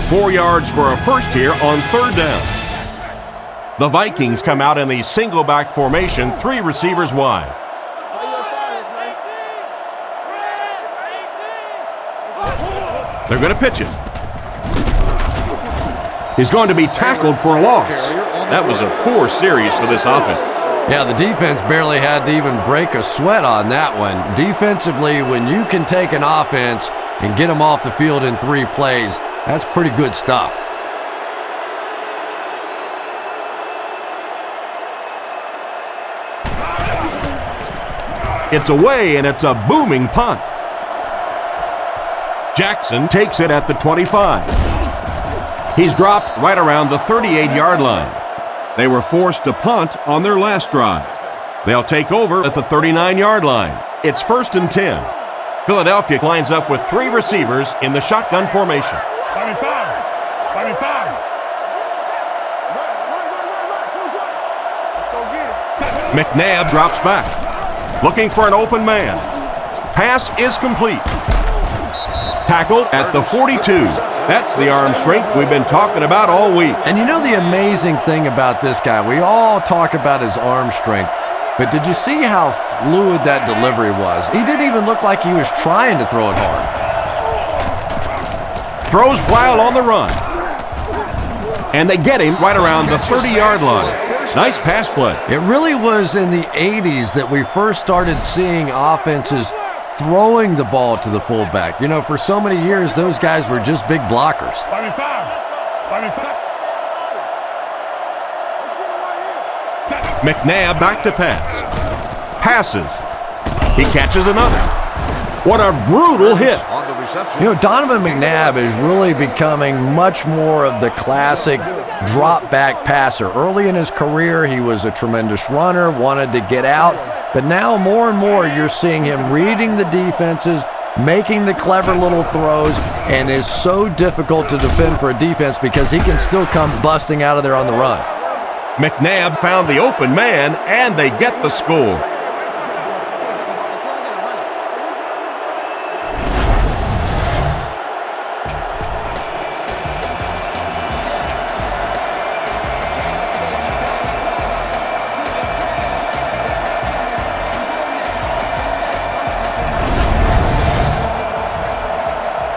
4 yards for a first here on 3rd down. The Vikings come out in the single back formation, 3 receivers wide. They're going to pitch it. He's going to be tackled for a loss. That was a poor series for this offense. Yeah, the defense barely had to even break a sweat on that one. Defensively, when you can take an offense and get them off the field in 3 plays, that's pretty good stuff. It's away, and it's a booming punt. Jackson takes it at the 25. He's dropped right around the 38-yard line. They were forced to punt on their last drive. They'll take over at the 39-yard line. It's 1st and 10. Philadelphia lines up with 3 receivers in the shotgun formation. 25. McNabb drops back, looking for an open man. Pass is complete. Tackled at the 42. That's the arm strength we've been talking about all week. And you know the amazing thing about this guy, we all talk about his arm strength, but did you see how fluid that delivery was? He didn't even look like he was trying to throw it hard. Throws while on the run. And they get him right around the 30-yard line. Nice pass play. It really was in the 80s that we first started seeing offenses throwing the ball to the fullback. You know, for so many years, those guys were just big blockers. McNabb back to pass. Passes. He catches another. What a brutal hit. You know, Donovan McNabb is really becoming much more of the classic drop-back passer. Early in his career, he was a tremendous runner, wanted to get out, But now more and more you're seeing him reading the defenses, making the clever little throws, and is so difficult to defend for a defense because he can still come busting out of there on the run. McNabb found the open man, and they get the score.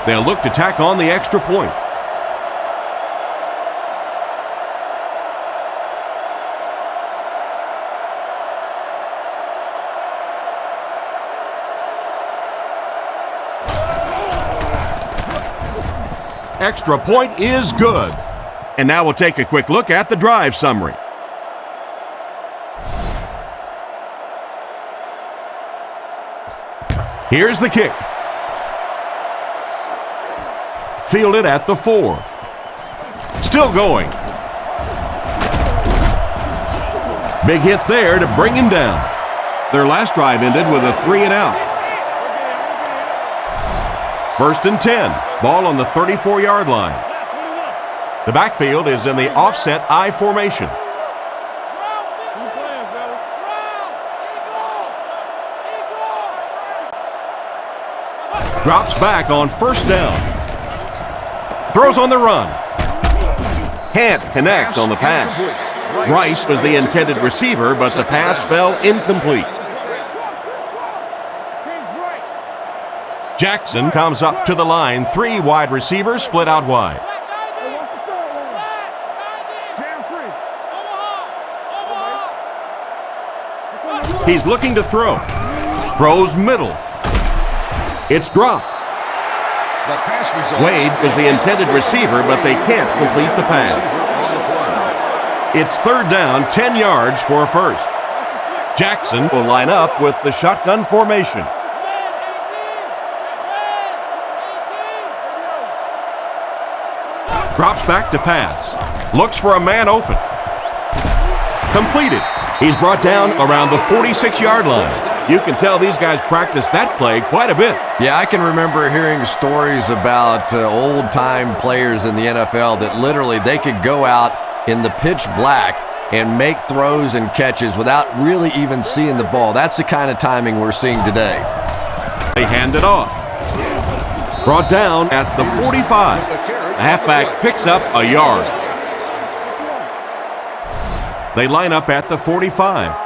They'll look to tack on the extra point. Extra point is good. And now we'll take a quick look at the drive summary. Here's the kick. Fielded at the 4. Still going. Big hit there to bring him down. Their last drive ended with a 3-and-out. 1st and 10. Ball on the 34-yard line. The backfield is in the offset I formation. Drops back on 1st down. Throws on the run. Can't connect on the pass. Rice was the intended receiver, but the pass fell incomplete. Jackson comes up to the line. 3 wide receivers split out wide. He's looking to throws middle. It's dropped. Wade was the intended receiver, but they can't complete the pass. It's 3rd down, 10 yards for a first. Jackson will line up with the shotgun formation. Drops back to pass. Looks for a man open. Completed. He's brought down around the 46-yard line. You can tell these guys practice that play quite a bit. Yeah, I can remember hearing stories about old-time players in the NFL that literally they could go out in the pitch black and make throws and catches without really even seeing the ball. That's the kind of timing we're seeing today. They hand it off. Brought down at the 45. The halfback picks up a yard. They line up at the 45.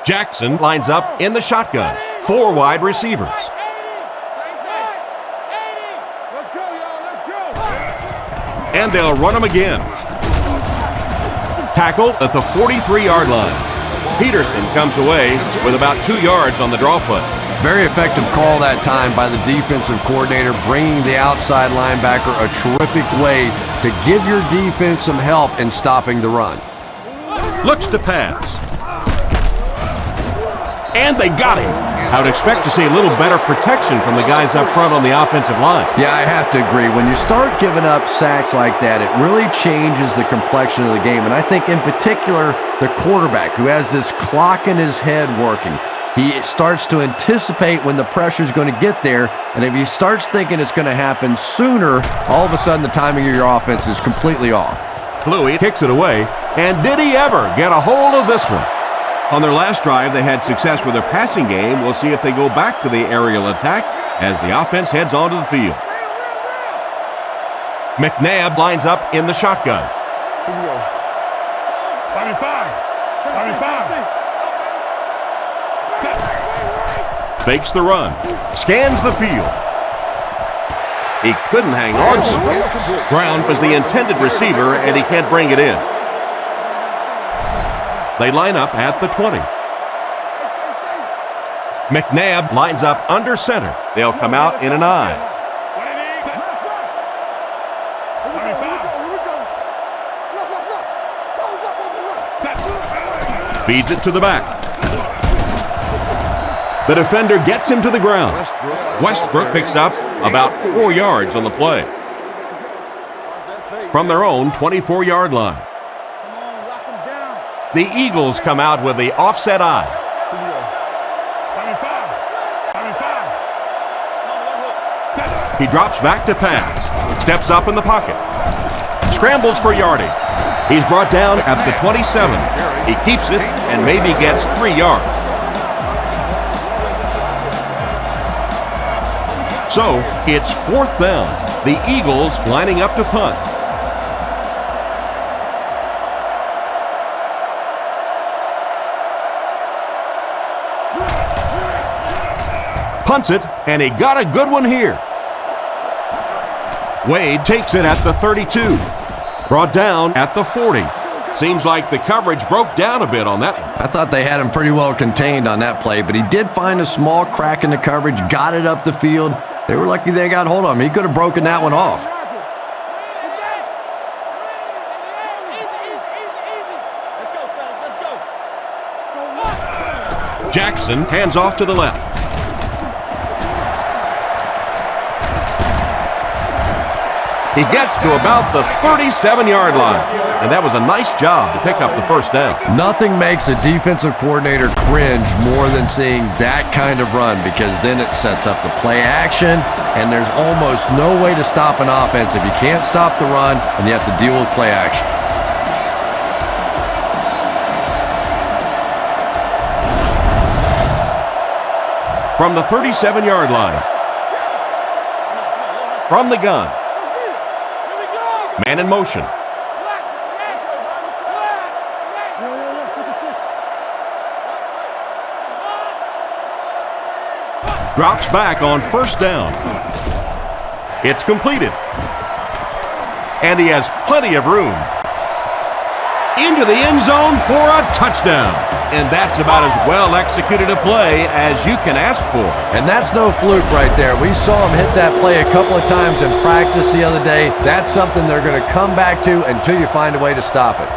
Jackson lines up in the shotgun. 4 wide receivers. And they'll run him again. Tackled at the 43-yard line. Peterson comes away with about 2 yards on the draw play. Very effective call that time by the defensive coordinator, bringing the outside linebacker a terrific way to give your defense some help in stopping the run. Looks to pass. And they got him. I would expect to see a little better protection from the guys up front on the offensive line. Yeah, I have to agree. When you start giving up sacks like that, it really changes the complexion of the game. And I think in particular, the quarterback who has this clock in his head working, he starts to anticipate when the pressure is going to get there. And if he starts thinking it's going to happen sooner, all of a sudden the timing of your offense is completely off. Kluwe kicks it away. And did he ever get a hold of this one? On their last drive, they had success with their passing game. We'll see if they go back to the aerial attack as the offense heads onto the field. McNabb lines up in the shotgun. Here we go. 95. Fakes the run. Scans the field. He couldn't hang on. Brown was the intended receiver, and he can't bring it in. They line up at the 20. McNabb lines up under center. They'll come out in an I. Feeds it to the back. The defender gets him to the ground. Westbrook picks up about 4 yards on the play. From their own 24-yard line. The Eagles come out with the offset eye. He drops back to pass. Steps up in the pocket. Scrambles for yardage. He's brought down at the 27. He keeps it and maybe gets 3 yards. So, it's 4th down. The Eagles lining up to punt. Punts it, and he got a good one here. Wade takes it at the 32. Brought down at the 40. Seems like the coverage broke down a bit on that one. I thought they had him pretty well contained on that play, but he did find a small crack in the coverage, got it up the field. They were lucky they got hold of him. He could have broken that one off. Jackson hands off to the left. He gets to about the 37-yard line, and that was a nice job to pick up the 1st down. Nothing makes a defensive coordinator cringe more than seeing that kind of run, because then it sets up the play action, and there's almost no way to stop an offense if you can't stop the run and you have to deal with play action. From the 37-yard line. From the gun. Man in motion. Drops back on 1st down. It's completed. And he has plenty of room. Into the end zone for a touchdown. And that's about as well executed a play as you can ask for. And that's no fluke right there. We saw him hit that play a couple of times in practice the other day. That's something they're going to come back to until you find a way to stop it.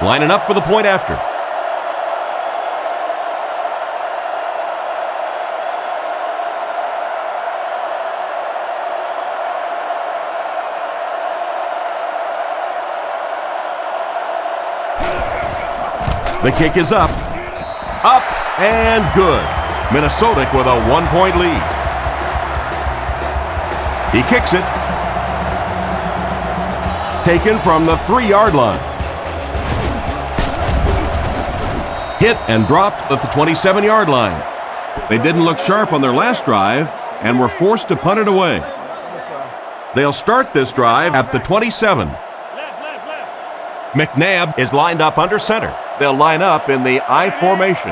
Lining up for the point after. The kick is up. Up and good. Minnesota with a 1-point lead. He kicks it. Taken from the 3-yard line. Hit and dropped at the 27-yard line. They didn't look sharp on their last drive and were forced to punt it away. They'll start this drive at the 27. McNabb is lined up under center. They'll line up in the I formation.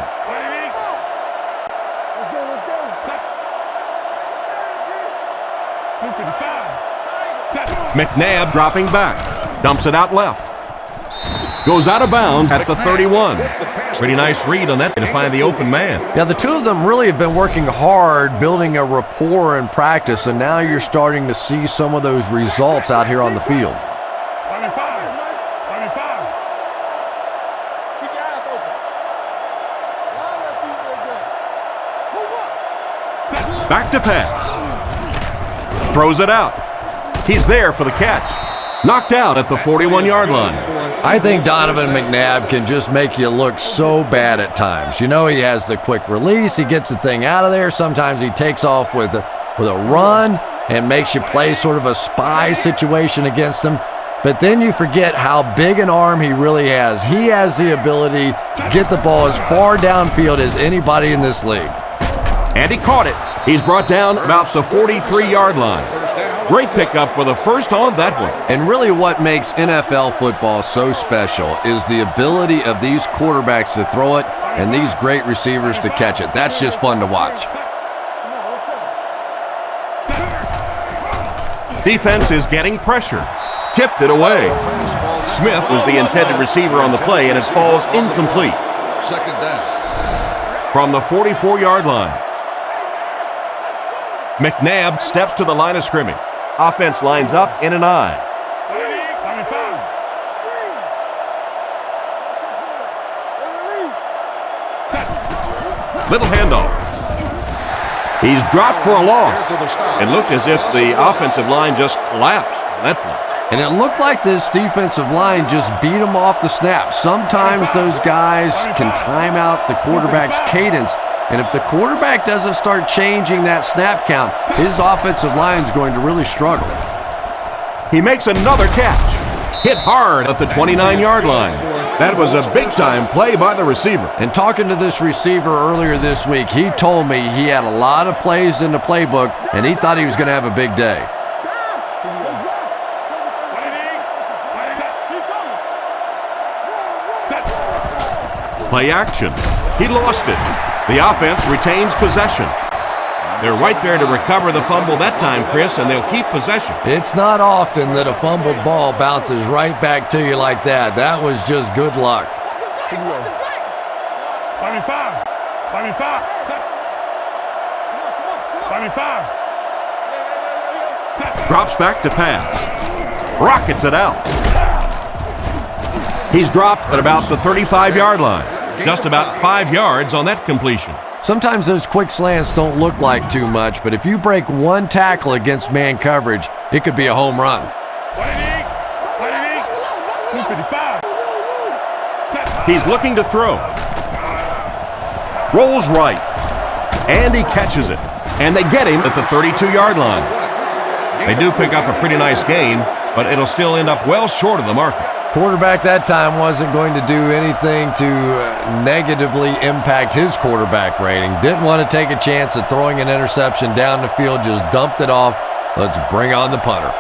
McNabb dropping back. Dumps it out left. Goes out of bounds at the 31. Pretty nice read on that to find the open man. Yeah, the two of them really have been working hard, building a rapport in practice, and now you're starting to see some of those results out here on the field. Back to pass. Throws it out. He's there for the catch. Knocked out at the 41-yard line. I think Donovan McNabb can just make you look so bad at times. You know, he has the quick release. He gets the thing out of there. Sometimes he takes off with a run and makes you play sort of a spy situation against him. But then you forget how big an arm he really has. He has the ability to get the ball as far downfield as anybody in this league. And he caught it. He's brought down about the 43-yard line. Great pickup for the first on that one. And really what makes NFL football so special is the ability of these quarterbacks to throw it and these great receivers to catch it. That's just fun to watch. Defense is getting pressure. Tipped it away. Smith was the intended receiver on the play, and it falls incomplete. Second down. From the 44-yard line. McNabb steps to the line of scrimmage. Offense lines up in an I. Little handoff. He's dropped for a loss. It looked as if the offensive line just collapsed on that play. And it looked like this defensive line just beat him off the snap. Sometimes those guys can time out the quarterback's cadence. And if the quarterback doesn't start changing that snap count, his offensive line is going to really struggle. He makes another catch. Hit hard at the 29-yard line. That was a big-time play by the receiver. And talking to this receiver earlier this week, he told me he had a lot of plays in the playbook, and he thought he was going to have a big day. Play action. He lost it. The offense retains possession. They're right there to recover the fumble that time, Chris, and they'll keep possession. It's not often that a fumbled ball bounces right back to you like that. That was just good luck. 25. 25. 25. Drops back to pass. Rockets it out. He's dropped at about the 35-yard line. Just about 5 yards on that completion. Sometimes those quick slants don't look like too much, but if you break one tackle against man coverage, it could be a home run. 255. He's looking to throw. Rolls right. And he catches it. And they get him at the 32-yard line. They do pick up a pretty nice gain, but it'll still end up well short of the market. Quarterback that time wasn't going to do anything to negatively impact his quarterback rating. Didn't want to take a chance at throwing an interception down the field, just dumped it off. Let's bring on the punter.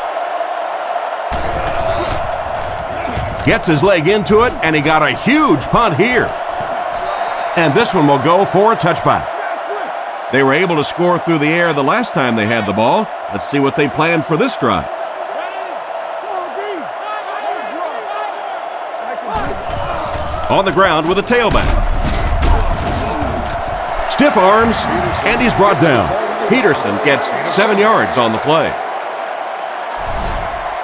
Gets his leg into it, and he got a huge punt here. And this one will go for a touchback. They were able to score through the air the last time they had the ball. Let's see what they planned for this drive. On the ground with a tailback. Stiff arms, and he's brought down. Peterson gets 7 yards on the play.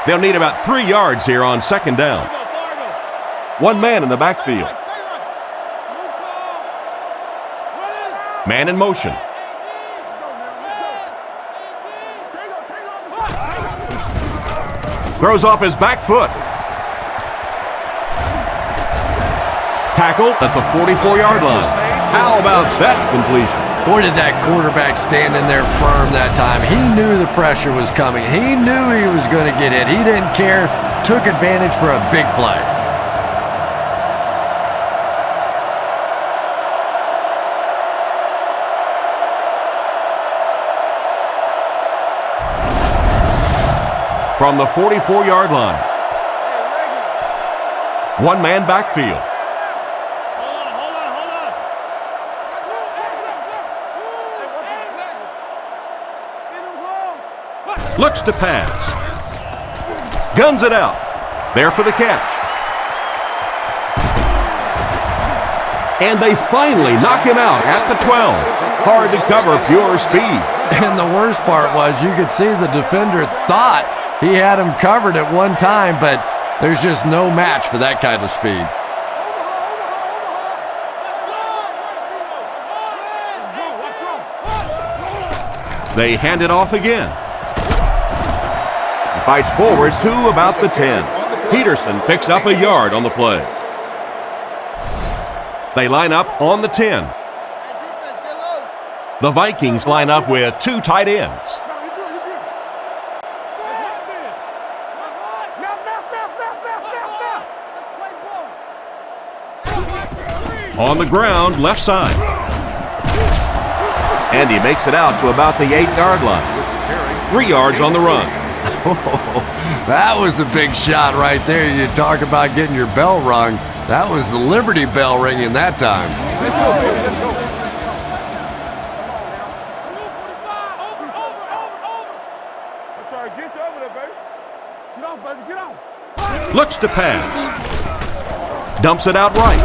They'll need about 3 yards here on second down. One man in the backfield. Man in motion. Throws off his back foot. Tackled at the 44-yard line. How about that completion? Boy, did that quarterback stand in there firm that time. He knew the pressure was coming. He knew he was going to get hit. He didn't care. Took advantage for a big play. From the 44-yard line. One man backfield. Looks to pass. Guns it out. There for the catch. And they finally knock him out at the 12. Hard to cover, pure speed. And the worst part was you could see the defender thought he had him covered at one time, but there's just no match for that kind of speed. They hand it off again. He fights forward to about the 10. Peterson picks up a yard on the play. They line up on the 10. The Vikings line up with 2 tight ends. On the ground, left side. And he makes it out to about the 8-yard line. 3 yards on the run. That was a big shot right there. You talk about getting your bell rung. That was the Liberty Bell ringing that time. Looks to pass. Dumps it out right.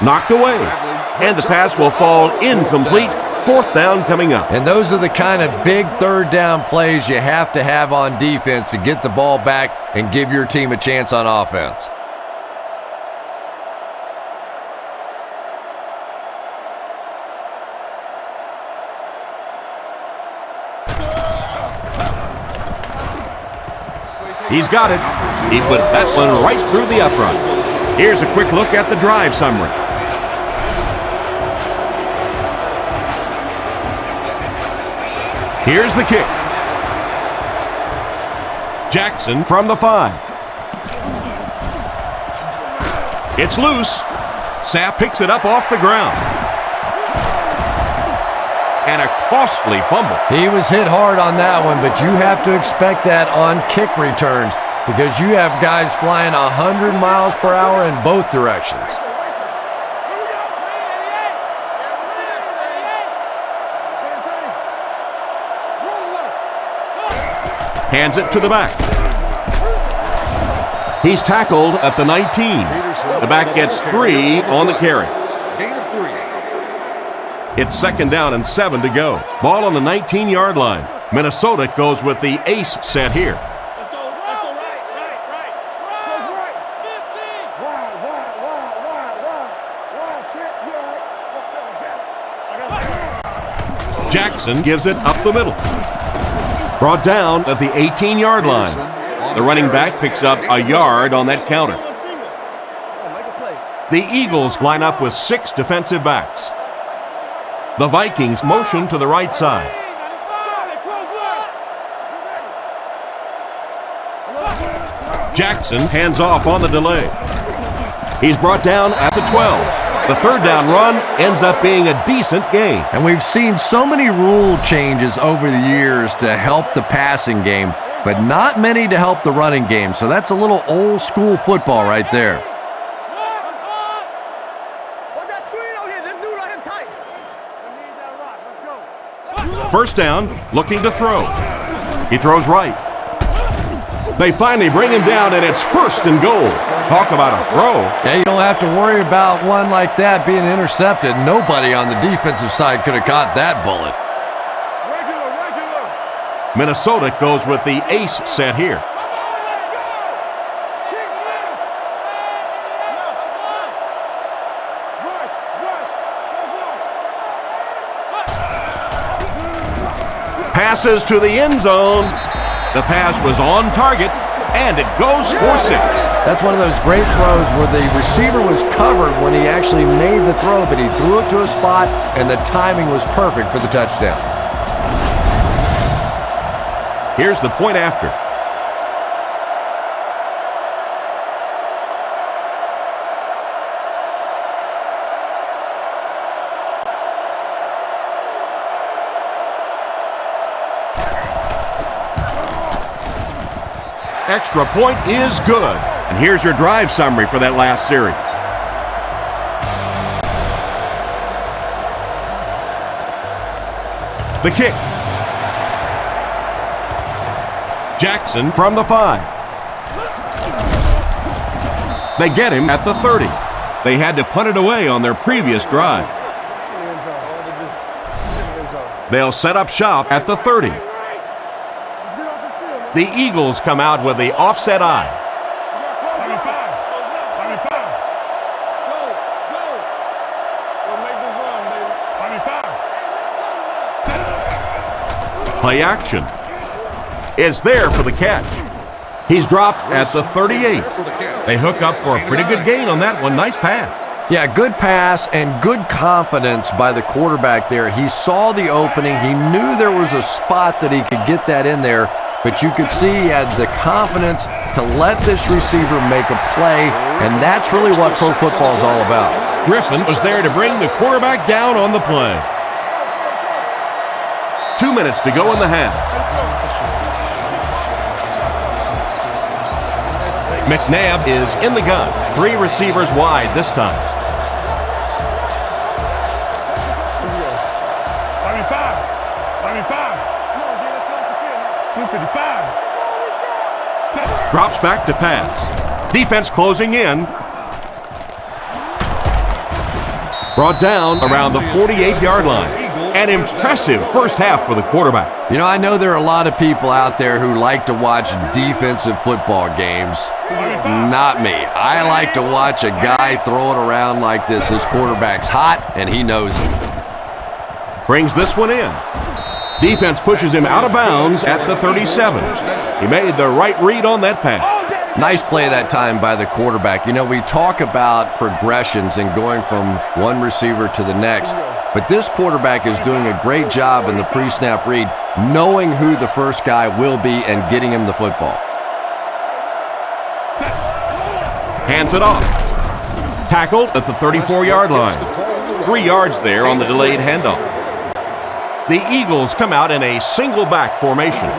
Knocked away. And the pass will fall incomplete. 4th down coming up. And those are the kind of big third down plays you have to have on defense to get the ball back and give your team a chance on offense. He's got it. He put that one right through the upright. Here's a quick look at the drive summary. Here's the kick. Jackson from the 5. It's loose. Sapp picks it up off the ground. And a costly fumble. He was hit hard on that one, but you have to expect that on kick returns because you have guys flying 100 miles per hour in both directions. Hands it to the back. He's tackled at the 19. The back gets 3 on the carry. Gain of 3. It's 2nd down and 7 to go. Ball on the 19-yard line. Minnesota goes with the ace set here. Let's go right. Goes right. 15. Wide. Jackson gives it up the middle. Brought down at the 18-yard line. The running back picks up a yard on that counter. The Eagles line up with 6 defensive backs. The Vikings motion to the right side. Jackson hands off on the delay. He's brought down at the 12. The 3rd down run ends up being a decent gain. And we've seen so many rule changes over the years to help the passing game, but not many to help the running game. So that's a little old school football right there. First down, looking to throw. He throws right. They finally bring him down, and it's 1st and goal. Talk about a throw. Yeah, you don't have to worry about one like that being intercepted. Nobody on the defensive side could have caught that bullet. Minnesota goes with the ace set here. Passes to the end zone. The pass was on target, and it goes for 6. That's one of those great throws where the receiver was covered when he actually made the throw, but he threw it to a spot, and the timing was perfect for the touchdown. Here's the point after. Extra point is good. And here's your drive summary for that last series. The kick. Jackson from the 5. They get him at the 30. They had to punt it away on their previous drive. They'll set up shop at the 30. The Eagles come out with the offset eye. Play action is there for the catch. He's dropped at the 38. They hook up for a pretty good gain on that one. Nice pass. Yeah, good pass and good confidence by the quarterback there. He saw the opening. He knew there was a spot that he could get that in there, but you could see he had the confidence to let this receiver make a play, and that's really what pro football is all about. Griffin was there to bring the quarterback down on the play. 2 minutes to go in the half. McNabb is in the gun. 3 receivers wide this time. 255. Drops back to pass. Defense closing in. Brought down around the 48-yard line. An impressive first half for the quarterback. You know, I know there are a lot of people out there who like to watch defensive football games. Not me. I like to watch a guy throw it around like this. His quarterback's hot, and he knows it. Brings this one in. Defense pushes him out of bounds at the 37. He made the right read on that pass. Nice play that time by the quarterback. You know, we talk about progressions and going from one receiver to the next, but this quarterback is doing a great job in the pre-snap read, knowing who the first guy will be and getting him the football. Hands it off. Tackled at the 34-yard line. 3 yards there on the delayed handoff. The Eagles come out in a single back formation.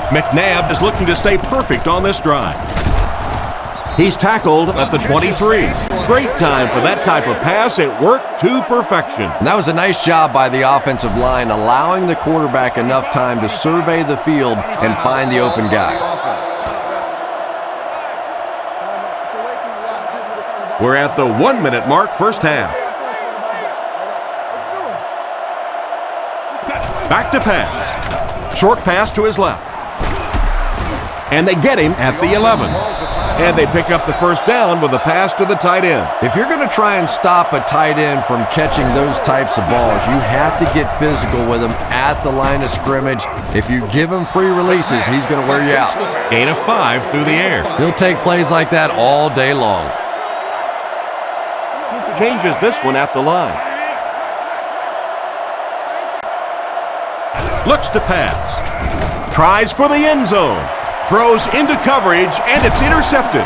McNabb is looking to stay perfect on this drive. He's tackled at the 23. Great time for that type of pass. It worked to perfection. And that was a nice job by the offensive line, allowing the quarterback enough time to survey the field and find the open guy. We're at the 1-minute mark, first half. Back to pass. Short pass to his left. And they get him at the 11. And they pick up the first down with a pass to the tight end. If you're going to try and stop a tight end from catching those types of balls, you have to get physical with him at the line of scrimmage. If you give him free releases, he's going to wear you out. Gain of 5 through the air. He'll take plays like that all day long. Changes this one at the line. Looks to pass. Tries for the end zone. Throws into coverage, and it's intercepted.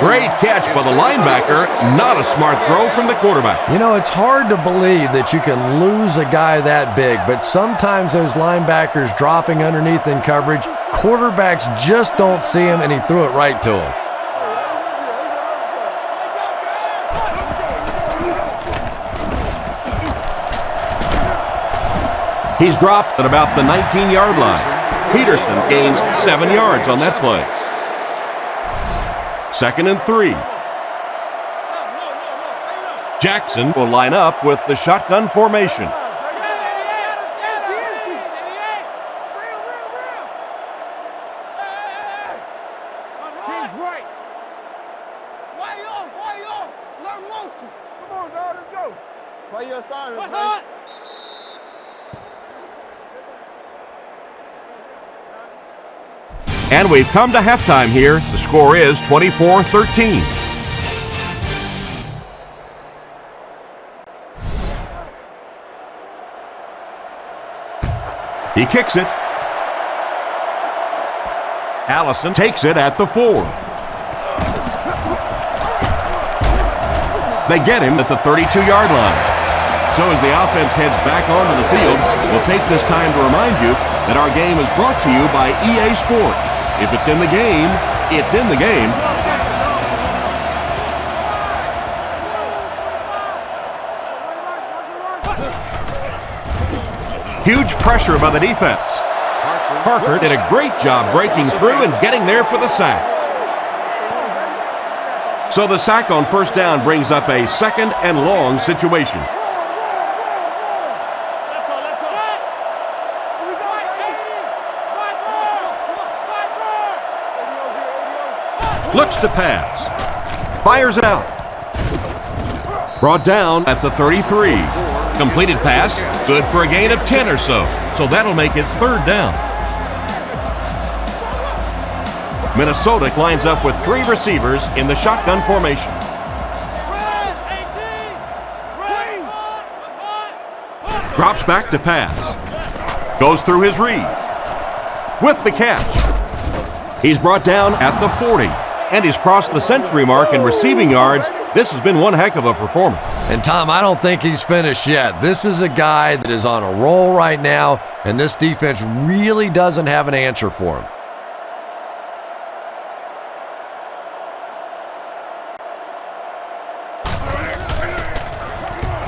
Great catch by the linebacker. Not a smart throw from the quarterback. You know, it's hard to believe that you can lose a guy that big, but sometimes those linebackers dropping underneath in coverage, quarterbacks just don't see him, and he threw it right to him. He's dropped at about the 19-yard line. Peterson gains 7 yards on that play. 2nd and 3. Jackson will line up with the shotgun formation. And we've come to halftime here. The score is 24-13. He kicks it. Allison takes it at the 4. They get him at the 32-yard line. So as the offense heads back onto the field, we'll take this time to remind you that our game is brought to you by EA Sports. If it's in the game, it's in the game. Huge pressure by the defense. Parker did a great job breaking through and getting there for the sack. So the sack on first down brings up a 2nd and long situation. Looks to pass. Fires it out. Brought down at the 33. Completed pass. Good for a gain of 10 or so. So that'll make it 3rd down. Minnesota lines up with 3 receivers in the shotgun formation. Drops back to pass. Goes through his read. With the catch. He's brought down at the 40. And he's crossed the century mark in receiving yards. This has been one heck of a performance. And Tom, I don't think he's finished yet. This is a guy that is on a roll right now, and this defense really doesn't have an answer for him.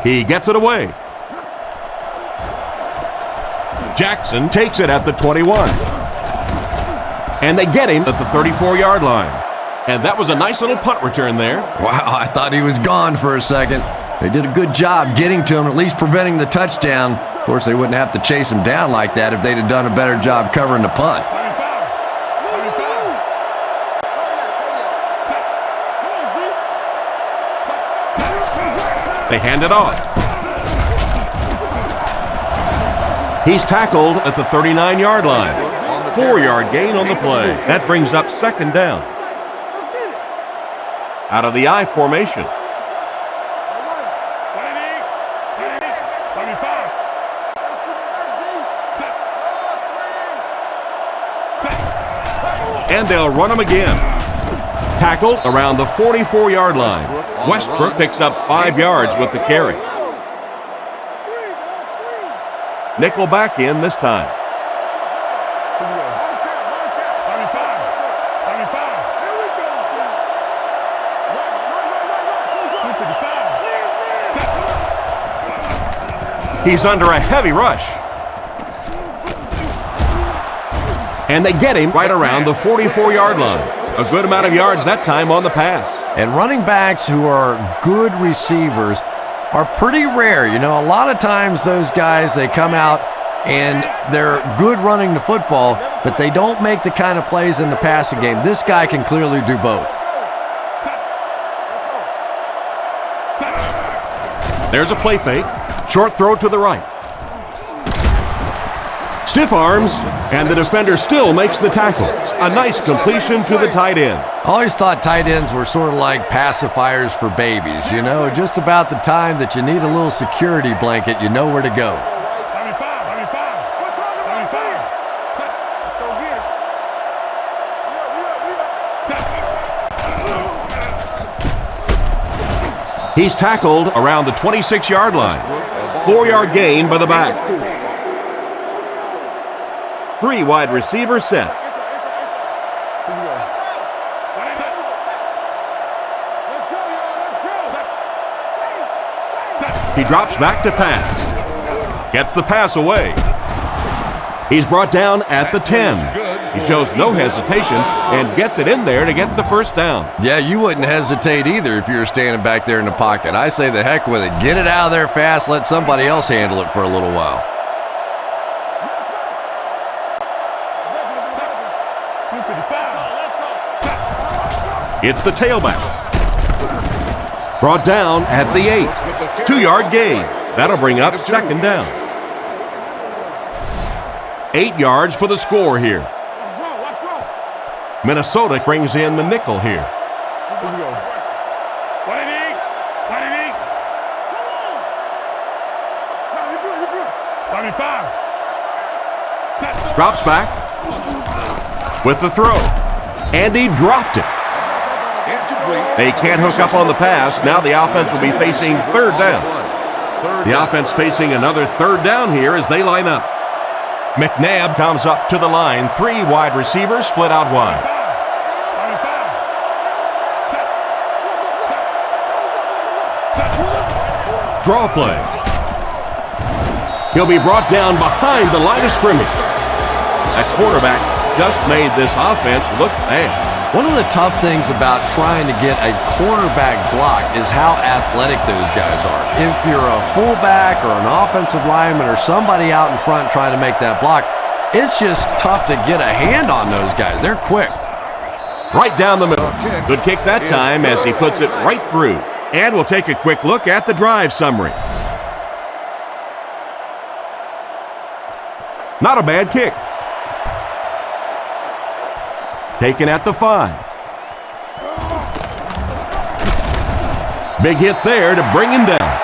He gets it away. Jackson takes it at the 21. And they get him at the 34-yard line. And that was a nice little punt return there. Wow, I thought he was gone for a second. They did a good job getting to him, at least preventing the touchdown. Of course, they wouldn't have to chase him down like that if they'd have done a better job covering the punt. They hand it off. He's tackled at the 39-yard line. 4-yard gain on the play. That brings up second down. Out of the I formation. And they'll run him again. Tackled around the 44-yard line. Westbrook picks up 5 yards with the carry. Nickel back in this time. He's under a heavy rush. And they get him right around the 44-yard line. A good amount of yards that time on the pass. And running backs who are good receivers are pretty rare. You know, a lot of times those guys, they come out and they're good running the football, but they don't make the kind of plays in the passing game. This guy can clearly do both. There's a play fake. Short throw to the right. Stiff arms, and the defender still makes the tackle. A nice completion to the tight end. I always thought tight ends were sort of like pacifiers for babies. You know, just about the time that you need a little security blanket, you know where to go. He's tackled around the 26-yard line. 4-yard gain by the back. 3 wide receivers set. He drops back to pass. Gets the pass away. He's brought down at the 10. He shows no hesitation and gets it in there to get the first down. Yeah, you wouldn't hesitate either if you were standing back there in the pocket. I say the heck with it. Get it out of there fast. Let somebody else handle it for a little while. It's the tailback. Brought down at the 8. 2-yard gain. That'll bring up second down. 8 yards for the score here. Minnesota brings in the nickel here. Drops back with the throw. And he dropped it. They can't hook up on the pass. Now the offense will be facing third down. The offense facing another third down here as they line up. McNabb comes up to the line. 3 wide receivers split out wide. Draw play. He'll be brought down behind the line of scrimmage. That quarterback just made this offense look bad. One of the tough things about trying to get a quarterback block is how athletic those guys are. If you're a fullback or an offensive lineman or somebody out in front trying to make that block, it's just tough to get a hand on those guys. They're quick. Right down the middle. Good kick that time as he puts it right through. And we'll take a quick look at the drive summary. Not a bad kick. Taken at the 5. Big hit there to bring him down.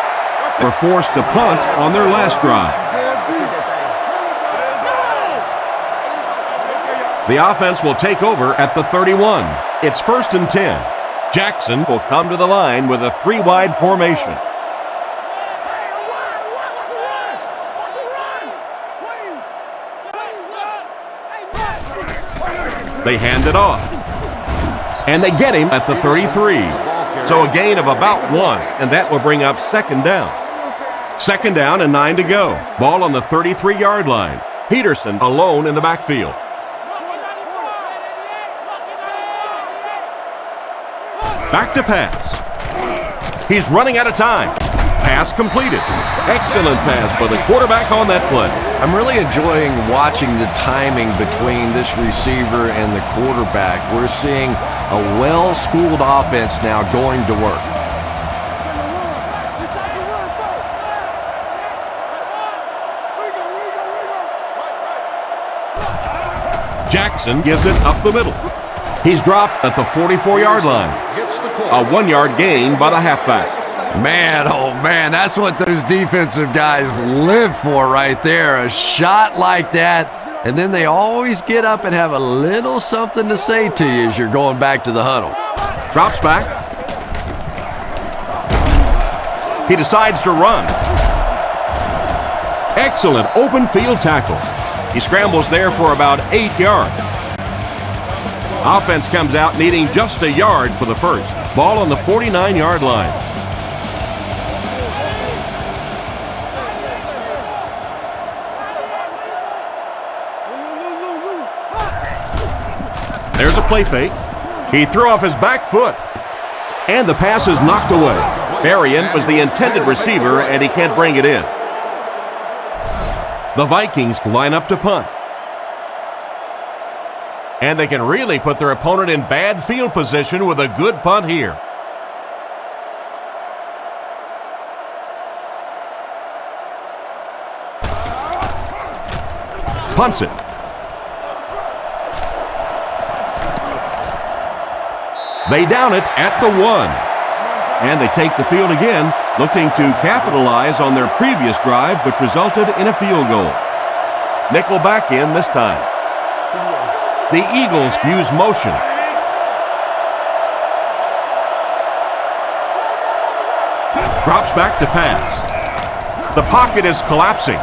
They're forced to punt on their last drive. The offense will take over at the 31. It's 1st and 10. Jackson will come to the line with a 3-wide formation. They hand it off. And they get him at the 33. So a gain of about 1, and that will bring up second down. Second down and 9 to go. Ball on the 33-yard line. Peterson alone in the backfield. Back to pass. He's running out of time. Pass completed. Excellent pass by the quarterback on that play. I'm really enjoying watching the timing between this receiver and the quarterback. We're seeing a well-schooled offense now going to work. Jackson gives it up the middle. He's dropped at the 44-yard line. A 1-yard gain by the halfback. Man, oh man, that's what those defensive guys live for right there. A shot like that, and then they always get up and have a little something to say to you as you're going back to the huddle. Drops back. He decides to run. Excellent open field tackle. He scrambles there for about 8 yards. Offense comes out needing just a yard for the first. Ball on the 49-yard line. There's a play fake. He threw off his back foot. And the pass is knocked away. Berrien was the intended receiver, and he can't bring it in. The Vikings line up to punt. And they can really put their opponent in bad field position with a good punt here. Punts it. They down it at the 1. And they take the field again, looking to capitalize on their previous drive, which resulted in a field goal. Nickel back in this time. The Eagles use motion. Drops back to pass. The pocket is collapsing.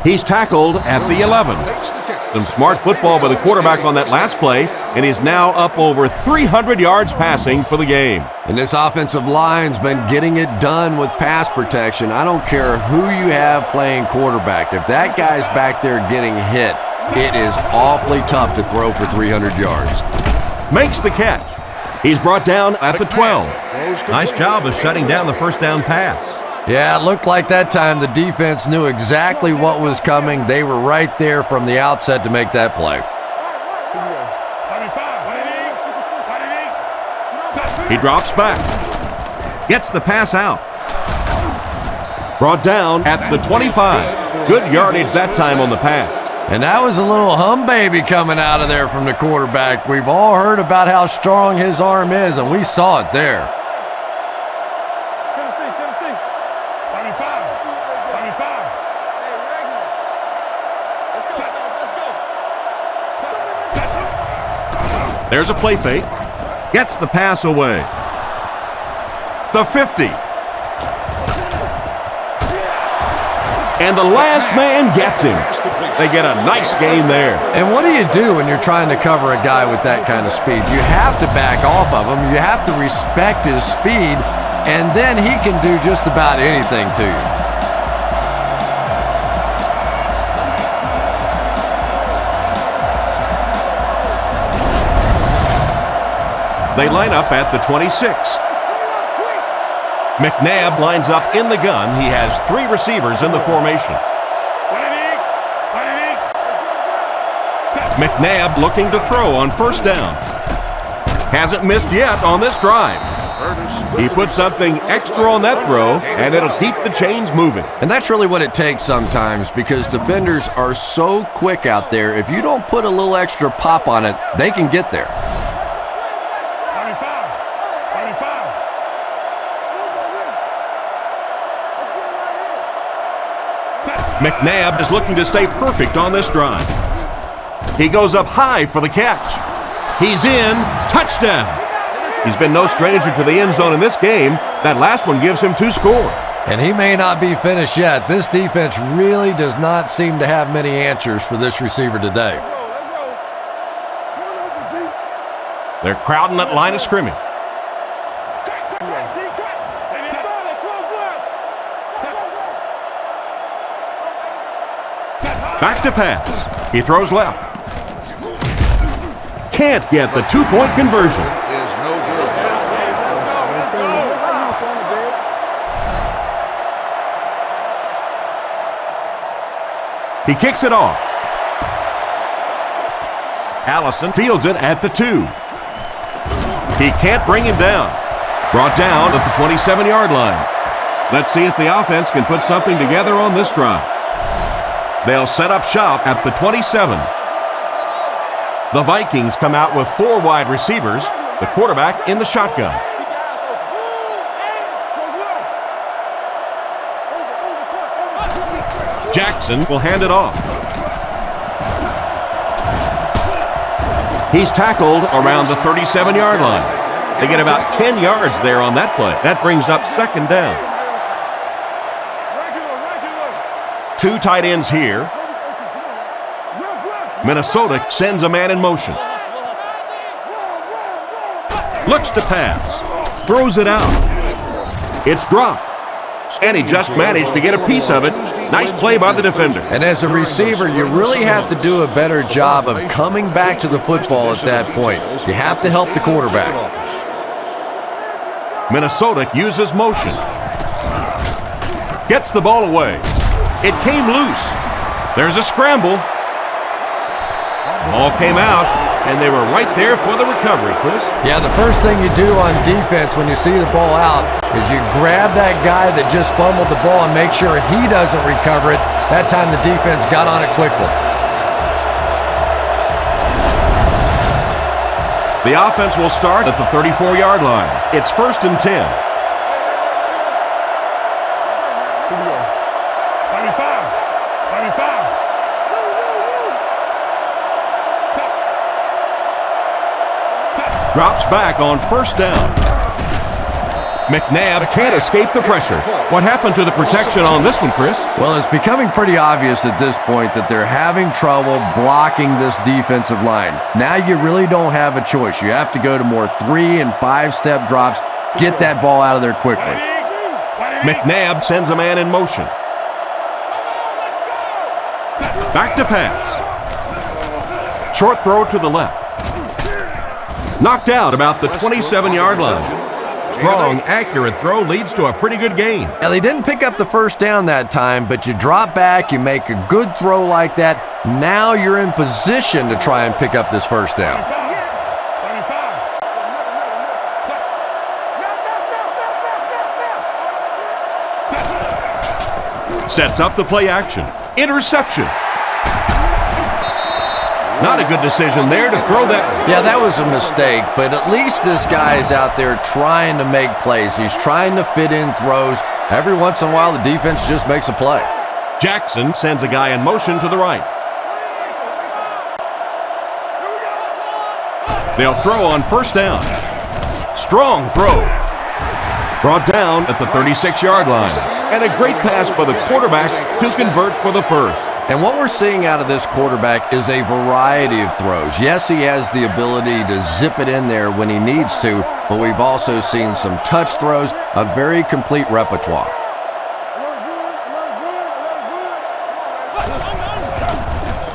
He's tackled at the 11. Some smart football by the quarterback on that last play, and he's now up over 300 yards passing for the game. And this offensive line's been getting it done with pass protection. I don't care who you have playing quarterback. If that guy's back there getting hit, it is awfully tough to throw for 300 yards. Makes the catch. He's brought down at the 12. Nice job of shutting down the first down pass. Yeah, it looked like that time the defense knew exactly what was coming. They were right there from the outset to make that play. He drops back. Gets the pass out. Brought down at the 25. Good yardage that time on the pass. And that was a little hum baby coming out of there from the quarterback. We've all heard about how strong his arm is, and we saw it there. There's a play fake. Gets the pass away. The 50. And the last man gets him. They get a nice gain there. And what do you do when you're trying to cover a guy with that kind of speed? You have to back off of him. You have to respect his speed, and then he can do just about anything to you. They line up at the 26. McNabb lines up in the gun. He has 3 receivers in the formation. McNabb looking to throw on first down. Hasn't missed yet on this drive. He put something extra on that throw, and it'll keep the chains moving. And that's really what it takes sometimes, because defenders are so quick out there. If you don't put a little extra pop on it, they can get there. McNabb is looking to stay perfect on this drive. He goes up high for the catch. He's in. Touchdown. He's been no stranger to the end zone in this game. That last one gives him 2 scores. And he may not be finished yet. This defense really does not seem to have many answers for this receiver today. They're crowding that line of scrimmage. Back to pass. He throws left. Can't get the 2-point conversion. Is no good. He kicks it off. Allison fields it at the 2. He can't bring him down. Brought down at the 27-yard line. Let's see if the offense can put something together on this drive. They'll set up shop at the 27. The Vikings come out with 4 wide receivers, the quarterback in the shotgun. Jackson will hand it off. He's tackled around the 37-yard line. They get about 10 yards there on that play. That brings up second down. 2 tight ends here. Minnesota sends a man in motion. Looks to pass. Throws it out. It's dropped. And he just managed to get a piece of it. Nice play by the defender. And as a receiver, you really have to do a better job of coming back to the football at that point. You have to help the quarterback. Minnesota uses motion. Gets the ball away. It came loose. There's a scramble. Ball came out, and they were right there for the recovery, Chris. Yeah, the first thing you do on defense when you see the ball out is you grab that guy that just fumbled the ball and make sure he doesn't recover it. That time the defense got on it quickly. The offense will start at the 34-yard line. It's 1st and 10. Drops back on 1st down. McNabb can't escape the pressure. What happened to the protection on this one, Chris? Well, it's becoming pretty obvious at this point that they're having trouble blocking this defensive line. Now you really don't have a choice. You have to go to more 3- and 5-step drops. Get that ball out of there quickly. McNabb sends a man in motion. Back to pass. Short throw to the left. Knocked out about the 27-yard line. Strong, accurate throw leads to a pretty good gain. Now, they didn't pick up the first down that time, but you drop back, you make a good throw like that. Now you're in position to try and pick up this first down. Sets up the play action. Interception. Not a good decision there to throw that. Yeah, that was a mistake, but at least this guy is out there trying to make plays. He's trying to fit in throws. Every once in a while, the defense just makes a play. Jackson sends a guy in motion to the right. They'll throw on 1st down. Strong throw. Brought down at the 36-yard line. And a great pass by the quarterback to convert for the first. And what we're seeing out of this quarterback is a variety of throws. Yes, he has the ability to zip it in there when he needs to, but we've also seen some touch throws, a very complete repertoire.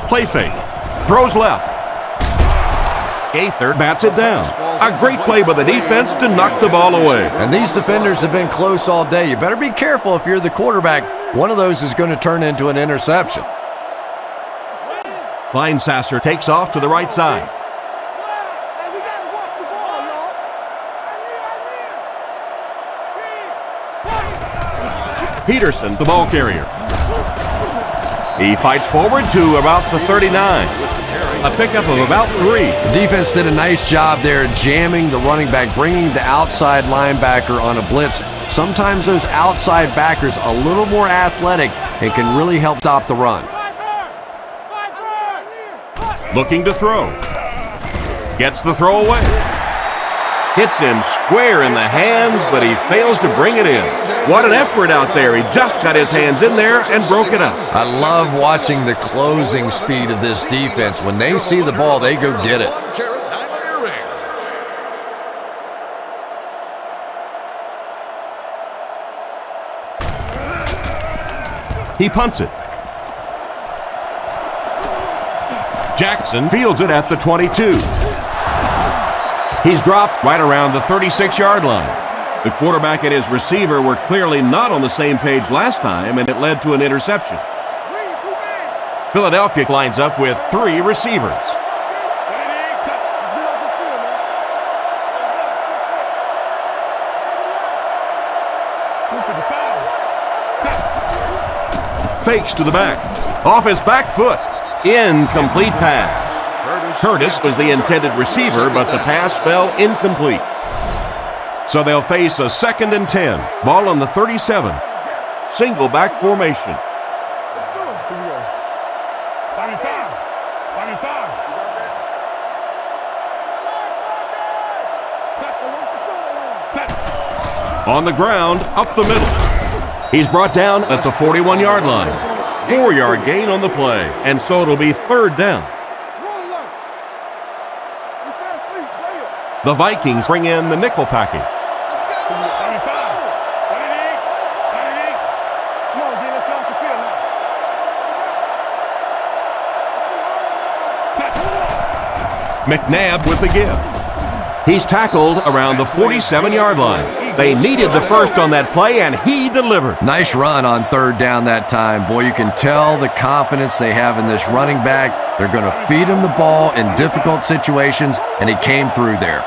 Play fake. Throws left. Gaither bats it down. A great play by the defense to knock the ball away. And these defenders have been close all day. You better be careful if you're the quarterback. One of those is going to turn into an interception. Kleinsasser takes off to the right side. Peterson, the ball carrier. He fights forward to about the 39. A pickup of about 3. The defense did a nice job there jamming the running back, bringing the outside linebacker on a blitz. Sometimes those outside backers a little more athletic and can really help stop the run. Looking to throw. Gets the throw away. Hits him square in the hands, but he fails to bring it in. What an effort out there. He just got his hands in there and broke it up. I love watching the closing speed of this defense. When they see the ball, they go get it. He punts it. Jackson fields it at the 22. He's dropped right around the 36-yard line. The quarterback and his receiver were clearly not on the same page last time, and it led to an interception. Philadelphia lines up with 3 receivers. Fakes to the back. Off his back foot. Incomplete pass. Curtis was the intended receiver, but the pass fell incomplete. So they'll face a 2nd and 10. Ball on the 37. Single back formation. On the ground, up the middle. He's brought down at the 41-yard line. 4-yard gain on the play, and so it'll be 3rd down. The Vikings bring in the nickel package. McNabb with the give. He's tackled around the 47-yard line. They needed the first on that play, and he delivered. Nice run on 3rd down that time. Boy, you can tell the confidence they have in this running back. They're going to feed him the ball in difficult situations, and he came through there.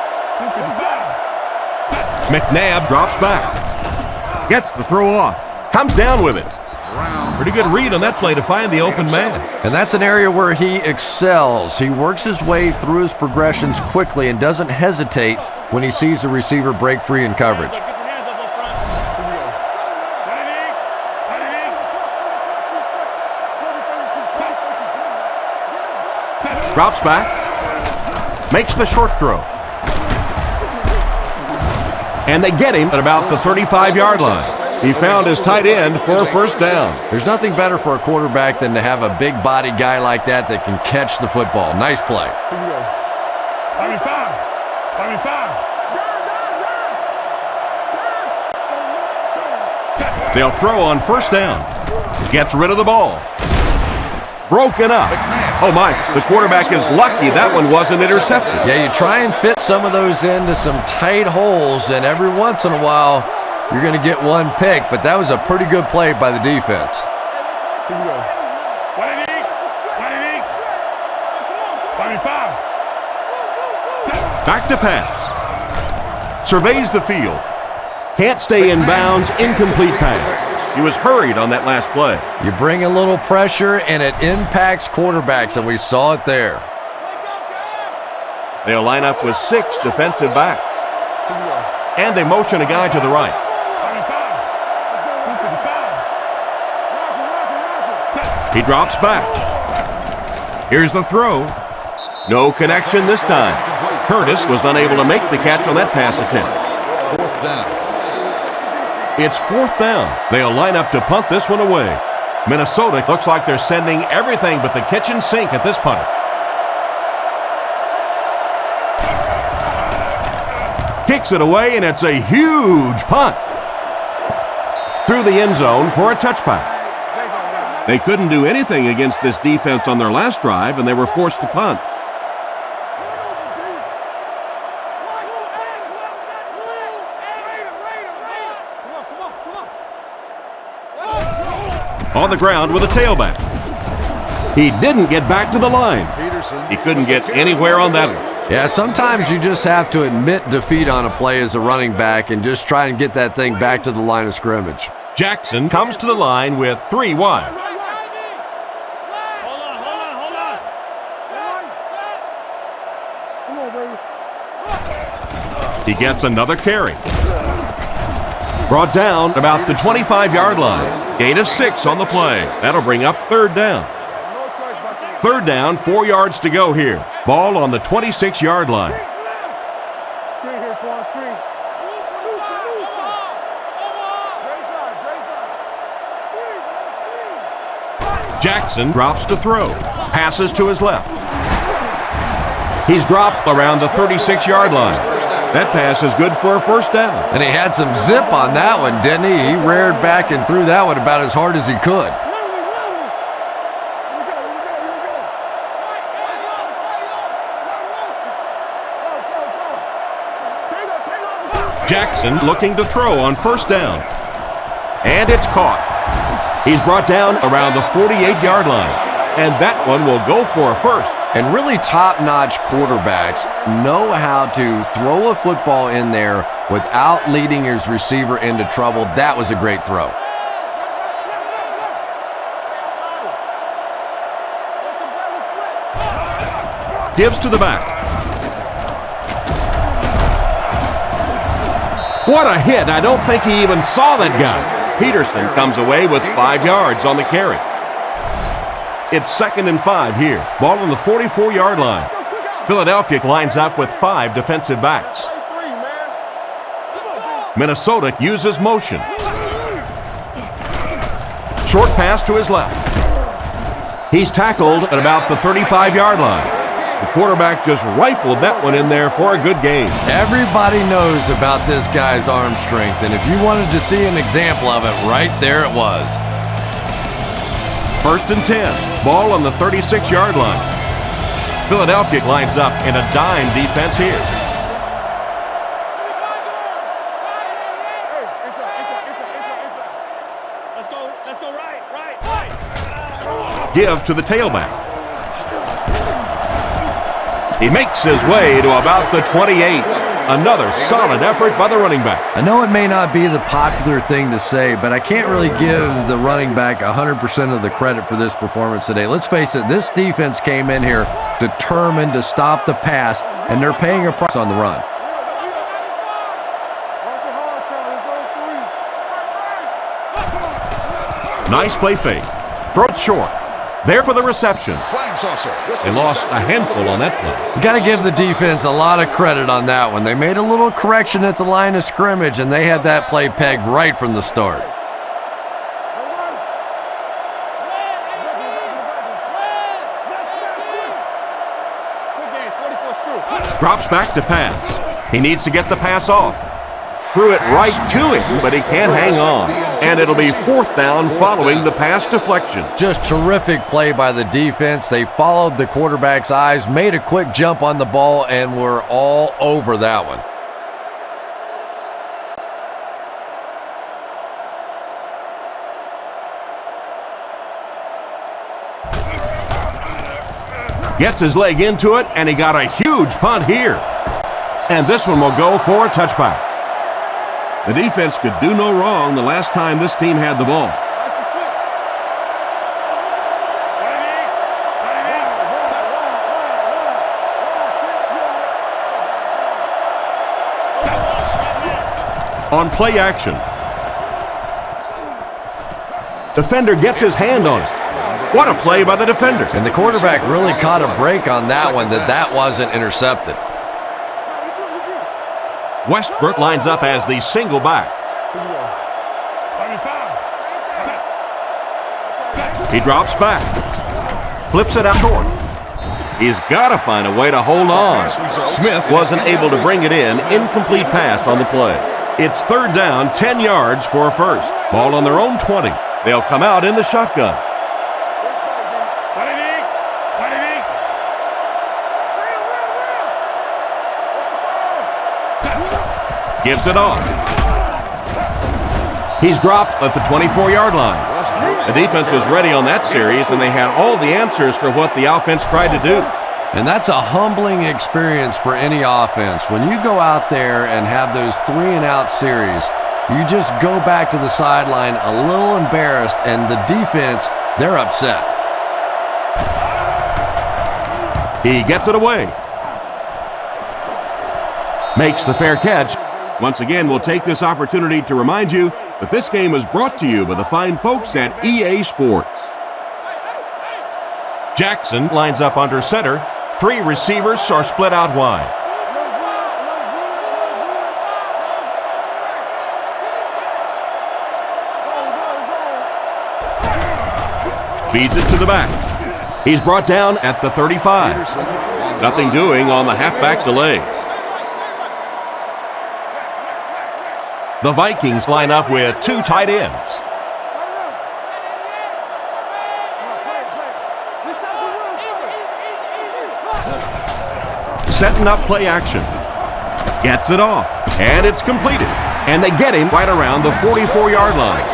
McNabb drops back. Gets the throw off. Comes down with it. Pretty good read on that play to find the open man. And that's an area where he excels. He works his way through his progressions quickly and doesn't hesitate when he sees the receiver break free in coverage. Drops back. Makes the short throw. And they get him at about the 35-yard line. He found his tight end for a 1st down. There's nothing better for a quarterback than to have a big body guy like that can catch the football. Nice play. They'll throw on 1st down. Gets rid of the ball. Broken up. Oh my, the quarterback is lucky that one wasn't intercepted. Yeah, you try and fit some of those into some tight holes, and every once in a while, you're going to get one pick, but that was a pretty good play by the defense. Back to pass. Surveys the field. Can't stay in bounds. Incomplete pass. He was hurried on that last play. You bring a little pressure, and it impacts quarterbacks, and we saw it there. They'll line up with 6 defensive backs. And they motion a guy to the right. He drops back. Here's the throw. No connection this time. Curtis was unable to make the catch on that pass attempt. 4th down. It's 4th down. They'll line up to punt this one away. Minnesota looks like they're sending everything but the kitchen sink at this punter. Kicks it away, and it's a huge punt. Through the end zone for a touchback. They couldn't do anything against this defense on their last drive, and they were forced to punt. On the ground with a tailback. He didn't get back to the line. He couldn't get anywhere on that one. Yeah, sometimes you just have to admit defeat on a play as a running back and just try and get that thing back to the line of scrimmage. Jackson comes to the line with 3 wide. He gets another carry. Brought down about the 25-yard line. Gain of 6 on the play. That'll bring up 3rd down. 3rd down, 4 yards to go here. Ball on the 26-yard line. Jackson drops to throw. Passes to his left. He's dropped around the 36-yard line. That pass is good for a 1st down. And he had some zip on that one, didn't he? He reared back and threw that one about as hard as he could. Jackson looking to throw on 1st down. And it's caught. He's brought down around the 48-yard line. And that one will go for a 1st. And really top-notch quarterbacks know how to throw a football in there without leading his receiver into trouble. That was a great throw. Gives to the back. What a hit. I don't think he even saw that guy. Peterson comes away with 5 yards on the carry. It's 2nd and 5 here. Ball on the 44-yard line. Philadelphia lines up with 5 defensive backs. Minnesota uses motion. Short pass to his left. He's tackled at about the 35-yard line. The quarterback just rifled that one in there for a good game. Everybody knows about this guy's arm strength, and if you wanted to see an example of it, right there it was. 1st and 10. Ball on the 36-yard line. Philadelphia lines up in a dime defense here. Let's go right. Give to the tailback. He makes his way to about the 28. Another solid effort by the running back. I know it may not be the popular thing to say, but I can't really give the running back 100% of the credit for this performance today. Let's face it, this defense came in here determined to stop the pass, and they're paying a price on the run. Nice play fake. Throw it short. There for the reception. They lost a handful on that play. You got to give the defense a lot of credit on that one. They made a little correction at the line of scrimmage, and they had that play pegged right from the start. Drops back to pass. He needs to get the pass off. Threw it right to him, but he can't hang on. And it'll be 4th down following the pass deflection. Just terrific play by the defense. They followed the quarterback's eyes, made a quick jump on the ball, and were all over that one. Gets his leg into it, and he got a huge punt here. And this one will go for a touchback. The defense could do no wrong the last time this team had the ball. On play action. Defender gets his hand on it. What a play by the defender. And the quarterback really caught a break on that one, that wasn't intercepted. Westbrook lines up as the single back. He drops back. Flips it out short. He's got to find a way to hold on. Smith wasn't able to bring it in. Incomplete pass on the play. It's 3rd down, 10 yards for a first. Ball on their own 20. They'll come out in the shotgun. Gives it off. He's dropped at the 24-yard line. The defense was ready on that series, and they had all the answers for what the offense tried to do. And that's a humbling experience for any offense. When you go out there and have those 3-and-out series, you just go back to the sideline a little embarrassed, and the defense, they're upset. He gets it away. Makes the fair catch. Once again, we'll take this opportunity to remind you that this game is brought to you by the fine folks at EA Sports. Jackson lines up under center. 3 receivers are split out wide. Feeds it to the back. He's brought down at the 35. Nothing doing on the halfback delay. The Vikings line up with 2 tight ends. Setting up play action. Gets it off, and it's completed. And they get him right around the 44-yard line.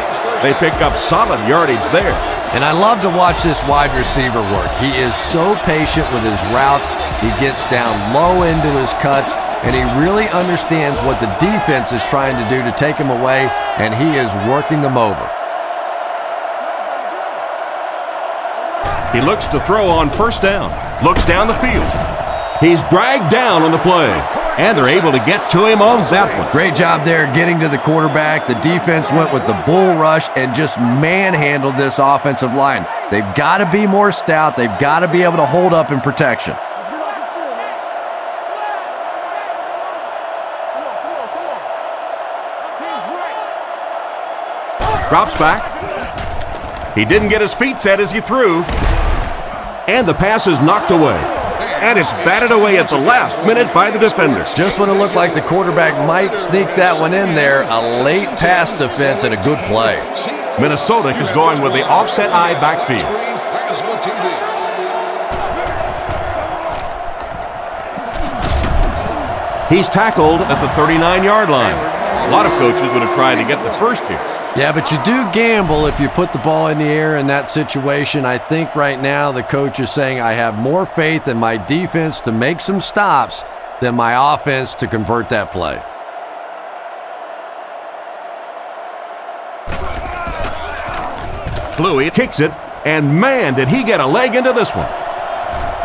They pick up solid yardage there. And I love to watch this wide receiver work. He is so patient with his routes. He gets down low into his cuts, and he really understands what the defense is trying to do to take him away, and he is working them over. He looks to throw on 1st down. Looks down the field. He's dragged down on the play, and they're able to get to him on that one. Great job there getting to the quarterback. The defense went with the bull rush and just manhandled this offensive line. They've got to be more stout. They've got to be able to hold up in protection. Drops back. He didn't get his feet set as he threw. And the pass is knocked away. And it's batted away at the last minute by the defenders. Just when it looked like the quarterback might sneak that one in there, a late pass defense and a good play. Minnesota is going with the offset eye backfield. He's tackled at the 39-yard line. A lot of coaches would have tried to get the first here. Yeah, but you do gamble if you put the ball in the air in that situation. I think right now the coach is saying I have more faith in my defense to make some stops than my offense to convert that play. Bluey kicks it, and man, did he get a leg into this one.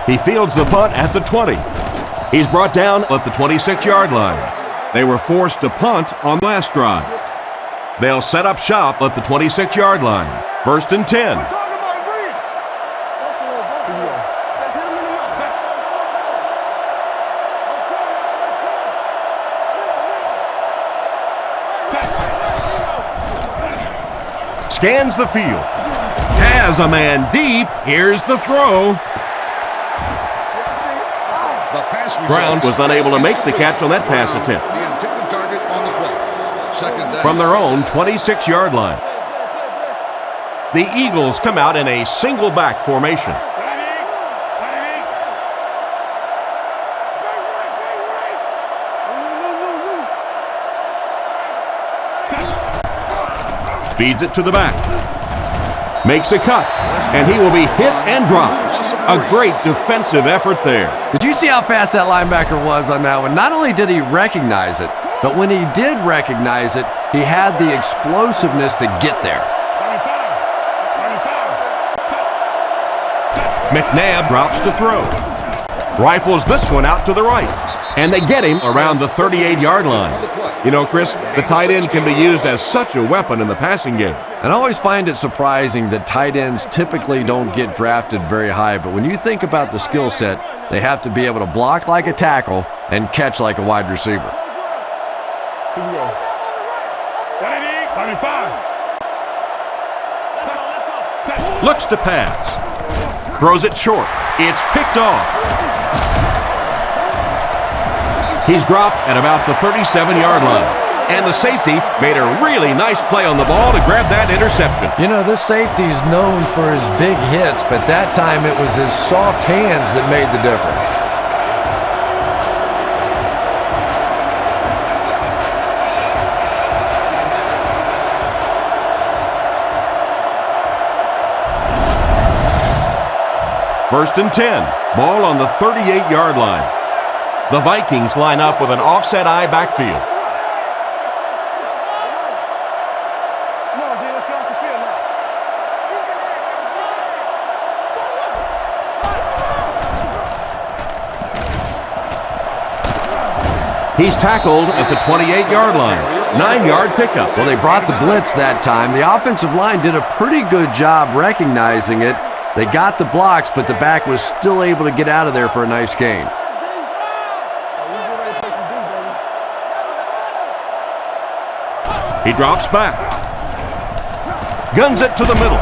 He fields the punt at the 20. He's brought down at the 26-yard line. They were forced to punt on last drive. They'll set up shop at the 26-yard line. 1st and 10. Scans the field. Has a man deep. Here's the throw. Brown was unable to make the catch on that pass attempt. From their own 26-yard line. The Eagles come out in a single back formation. Feeds it to the back. Makes a cut, and he will be hit and dropped. A great defensive effort there. Did you see how fast that linebacker was on that one? Not only did he recognize it, but when he did recognize it, he had the explosiveness to get there. McNabb drops to throw. Rifles this one out to the right. And they get him around the 38-yard line. You know, Chris, the tight end can be used as such a weapon in the passing game. And I always find it surprising that tight ends typically don't get drafted very high, but when you think about the skill set, they have to be able to block like a tackle and catch like a wide receiver. Looks to pass. Throws it short. It's picked off. He's dropped at about the 37-yard line. And the safety made a really nice play on the ball to grab that interception. You know, this safety is known for his big hits, but that time it was his soft hands that made the difference. First and 10. Ball on the 38-yard line. The Vikings line up with an offset eye backfield. He's tackled at the 28-yard line. 9-yard pickup. Well, they brought the blitz that time. The offensive line did a pretty good job recognizing it. They got the blocks, but the back was still able to get out of there for a nice gain. He drops back. Guns it to the middle.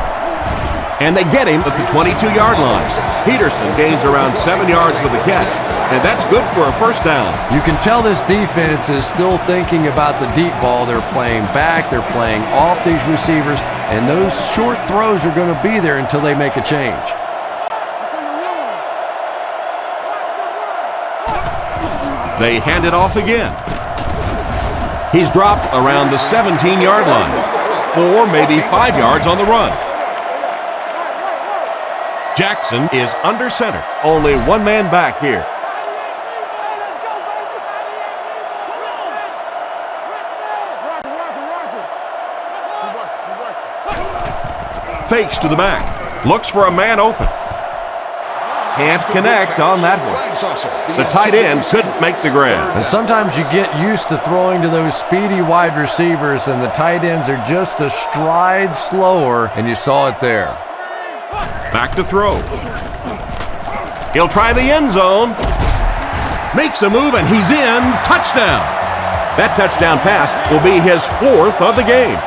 And they get him at the 22-yard line. Peterson gains around 7 yards with the catch. And that's good for a first down. You can tell this defense is still thinking about the deep ball. They're playing back. They're playing off these receivers. And those short throws are going to be there until they make a change. They hand it off again. He's dropped around the 17-yard line. 4, maybe 5 yards on the run. Jackson is under center. Only one man back here. Fakes to the back. Looks for a man open. Can't connect on that one. The tight end couldn't make the grab. And sometimes you get used to throwing to those speedy wide receivers, and the tight ends are just a stride slower, and you saw it there. Back to throw. He'll try the end zone. Makes a move, and he's in. Touchdown. That touchdown pass will be his 4th of the game.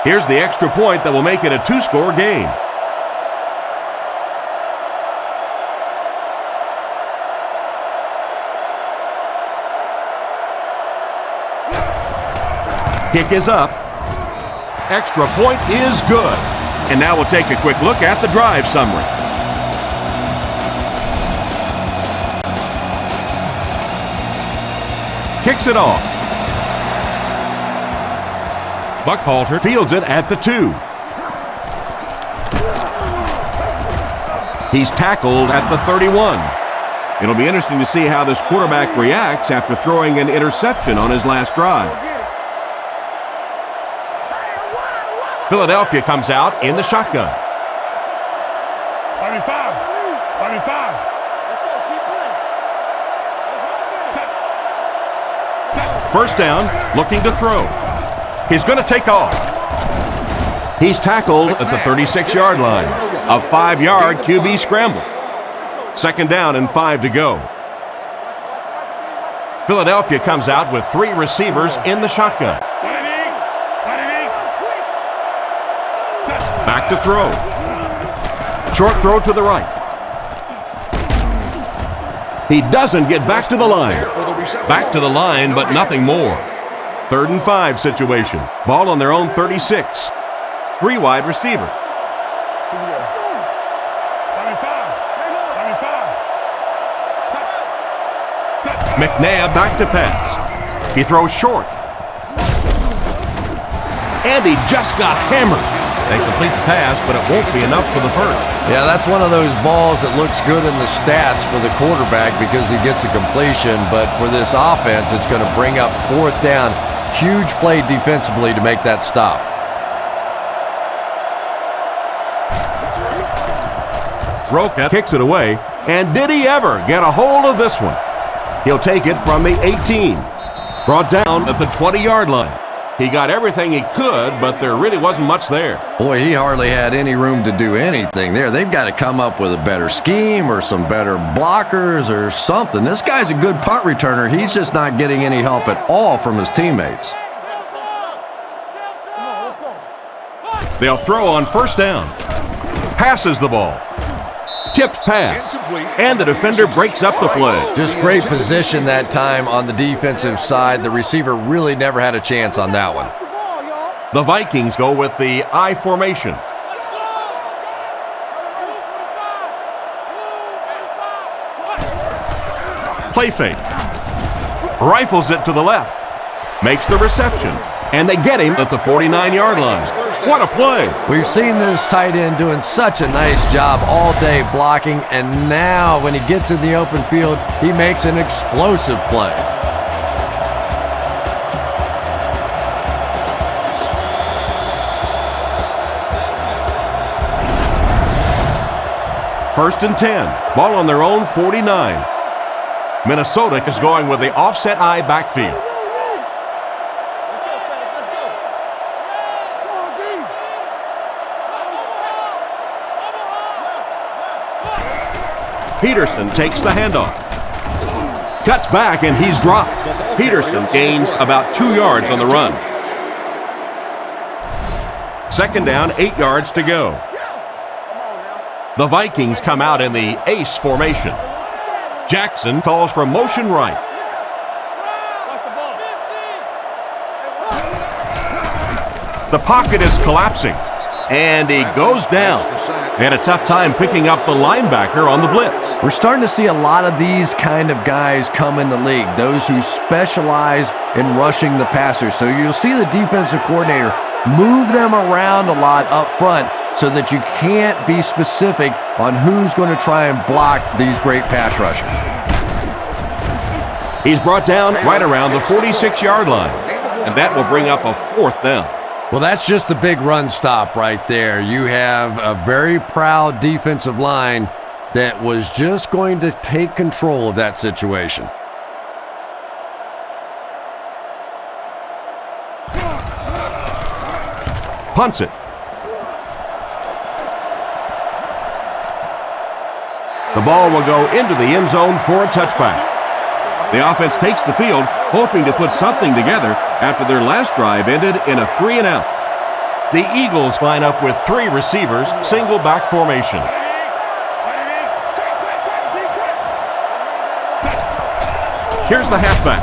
Here's the extra point that will make it a 2-score game. Kick is up. Extra point is good. And now we'll take a quick look at the drive summary. Kicks it off. Buckhalter fields it at the 2. He's tackled at the 31. It'll be interesting to see how this quarterback reacts after throwing an interception on his last drive. Philadelphia comes out in the shotgun. 35. First down, looking to throw. He's going to take off. He's tackled at the 36-yard line. A 5-yard QB scramble. Second down and 5 to go. Philadelphia comes out with 3 receivers in the shotgun. Back to throw. Short throw to the right. He doesn't get back to the line. Back to the line, but nothing more. 3rd and 5 situation. Ball on their own 36. 3 wide receiver. McNabb back to pass. He throws short. And he just got hammered. They complete the pass, but it won't be enough for the first. Yeah, that's one of those balls that looks good in the stats for the quarterback because he gets a completion, but for this offense, it's going to bring up 4th down. Huge play defensively to make that stop. Roca kicks it away, and did he ever get a hold of this one? He'll take it from the 18. Brought down at the 20-yard line. He got everything he could, but there really wasn't much there. Boy, he hardly had any room to do anything there. They've got to come up with a better scheme or some better blockers or something. This guy's a good punt returner. He's just not getting any help at all from his teammates. They'll throw on first down. Passes the ball. Tipped pass. And the defender breaks up the play. Just great position that time on the defensive side. The receiver really never had a chance on that one. The Vikings go with the I formation. Play fake. Rifles it to the left. Makes the reception. And they get him at the 49-yard line. What a play. We've seen this tight end doing such a nice job all day blocking, and now when he gets in the open field, he makes an explosive play. First and 10. Ball on their own 49. Minnesota is going with the offset I backfield. Peterson takes the handoff. Cuts back and he's dropped. Peterson gains about 2 yards on the run. Second down, 8 yards to go. The Vikings come out in the ace formation. Jackson calls for motion right. The pocket is collapsing, and he goes down. They had a tough time picking up the linebacker on the blitz. We're starting to see a lot of these kind of guys come in the league, those who specialize in rushing the passer. So you'll see the defensive coordinator move them around a lot up front so that you can't be specific on who's going to try and block these great pass rushers. He's brought down right around the 46-yard line, and that will bring up a 4th down. Well, that's just a big run stop right there. You have a very proud defensive line that was just going to take control of that situation. Punts it. The ball will go into the end zone for a touchback. The offense takes the field, hoping to put something together after their last drive ended in a 3-and-out. The Eagles line up with 3 receivers, single back formation. Here's the halfback.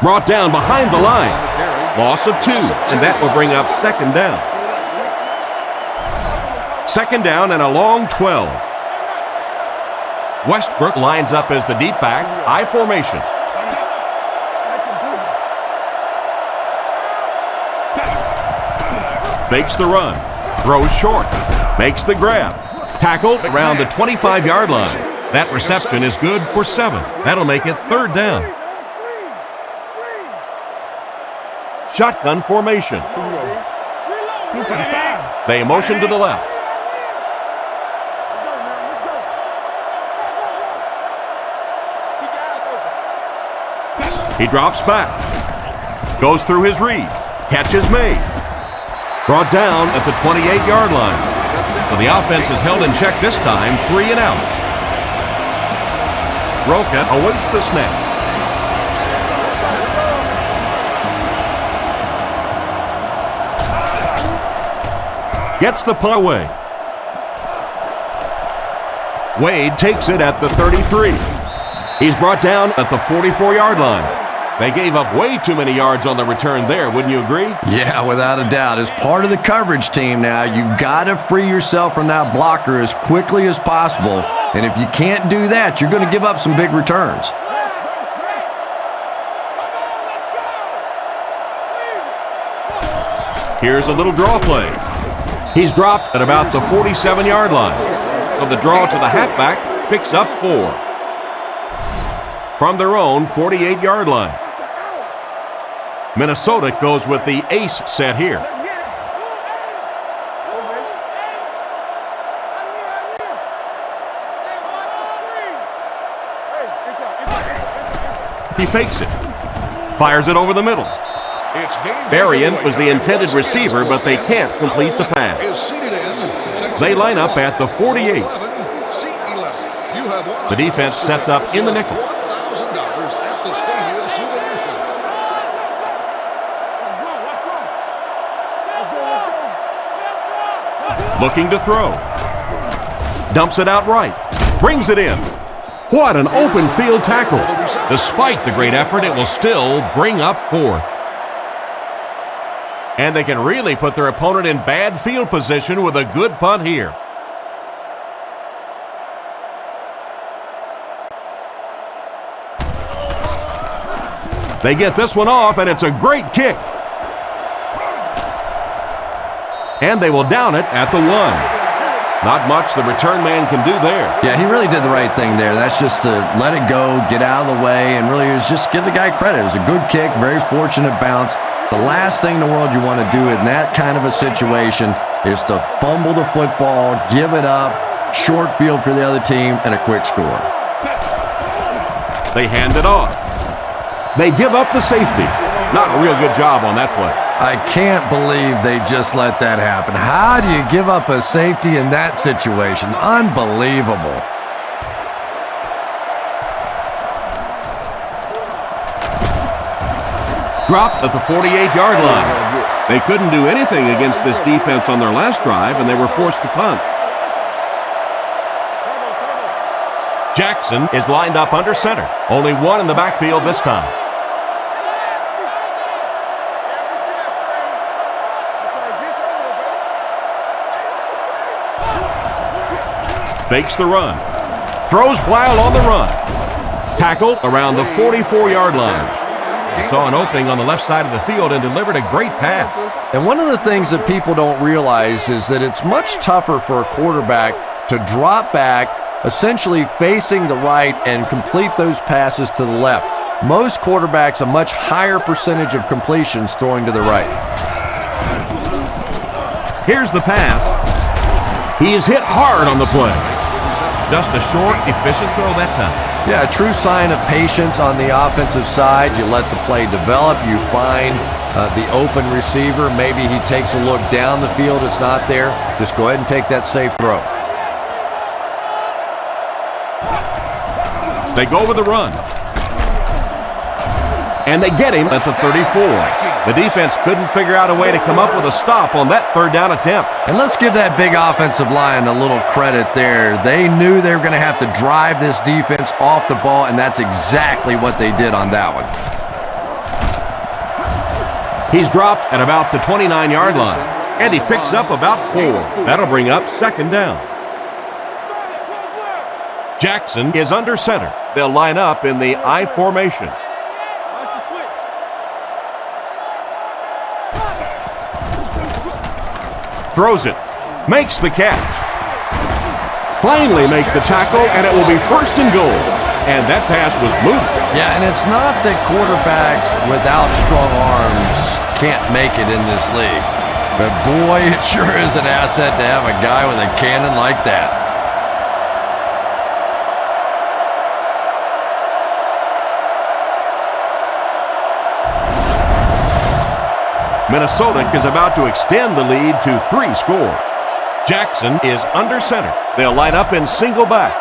Brought down behind the line. Loss of 2, and that will bring up 2nd down. 2nd down and a long 12. Westbrook lines up as the deep back, I formation. Fakes the run, throws short, makes the grab. Tackled around the 25-yard line. That reception is good for 7. That'll make it 3rd down. Shotgun formation. They motion to the left. He drops back. Goes through his read. Catch is made. Brought down at the 28-yard line. So the offense is held in check this time, 3 and outs. Roca awaits the snap. Gets the punt away. Wade takes it at the 33. He's brought down at the 44-yard line. They gave up way too many yards on the return there, wouldn't you agree? Yeah, without a doubt. As part of the coverage team now, you've got to free yourself from that blocker as quickly as possible. And if you can't do that, you're going to give up some big returns. Here's a little draw play. He's dropped at about the 47-yard line. So the draw to the halfback picks up 4. From their own 48-yard line. Minnesota goes with the ace set here. He fakes it. Fires it over the middle. Berrien was the intended receiver, but they can't complete the pass. They line up at the 48. The defense sets up in the nickel. Looking to throw. Dumps it out right. Brings it in. What an open field tackle. Despite the great effort, it will still bring up 4th. And they can really put their opponent in bad field position with a good punt here. They get this one off, and it's a great kick. And they will down it at the 1. Not much the return man can do there. Yeah, he really did the right thing there. That's just to let it go, get out of the way, and really just give the guy credit. It was a good kick, very fortunate bounce. The last thing in the world you want to do in that kind of a situation is to fumble the football, give it up, short field for the other team, and a quick score. They hand it off. They give up the safety. Not a real good job on that play. I can't believe they just let that happen. How do you give up a safety in that situation? Unbelievable. Dropped at the 48-yard line. They couldn't do anything against this defense on their last drive, and they were forced to punt. Jackson is lined up under center. Only one in the backfield this time. Fakes the run. Throws while on the run. Tackled around the 44-yard line. He saw an opening on the left side of the field and delivered a great pass. And one of the things that people don't realize is that it's much tougher for a quarterback to drop back, essentially facing the right, and complete those passes to the left. most quarterbacks a much higher percentage of completions throwing to the right. Here's the pass. He is hit hard on the play. Just a short, efficient throw that time. Yeah, a true sign of patience on the offensive side. You let the play develop. You find the open receiver. Maybe he takes a look down the field. It's not there. Just go ahead and take that safe throw. They go with the run. And they get him at the 34. The defense couldn't figure out a way to come up with a stop on that third down attempt. And let's give that big offensive line a little credit there. They knew they were going to have to drive this defense off the ball, and that's exactly what they did on that one. He's dropped at about the 29-yard line, and he picks up about 4. That'll bring up second down. Jackson is under center. They'll line up in the I formation. Throws it, makes the catch. Finally make the tackle, and it will be first and goal. And that pass was moved. Yeah, and it's not that quarterbacks without strong arms can't make it in this league. But boy, it sure is an asset to have a guy with a cannon like that. Minnesota is about to extend the lead to 3 scores. Jackson is under center. They'll line up in single back.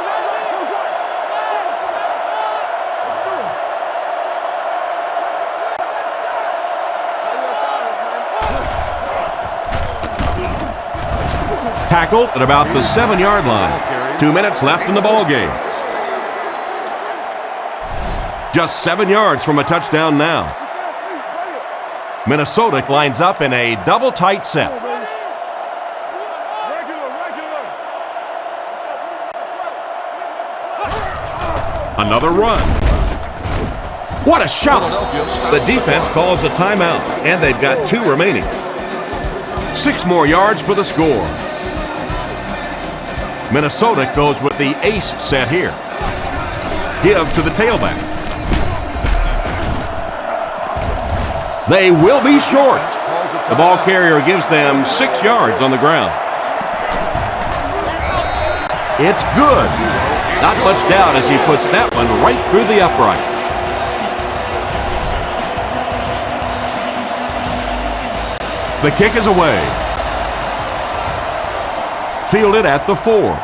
Tackled at about the 7-yard line. 2 minutes left in the ball game. Just 7 yards from a touchdown now. Minnesota lines up in a double tight set. Another run. What a shot! The defense calls a timeout, and they've got 2 remaining. 6 more yards for the score. Minnesota goes with the ace set here. Give to the tailback. They will be short. The ball carrier gives them 6 yards on the ground. It's good. Not much doubt as he puts that one right through the uprights. The kick is away. Fielded at the 4.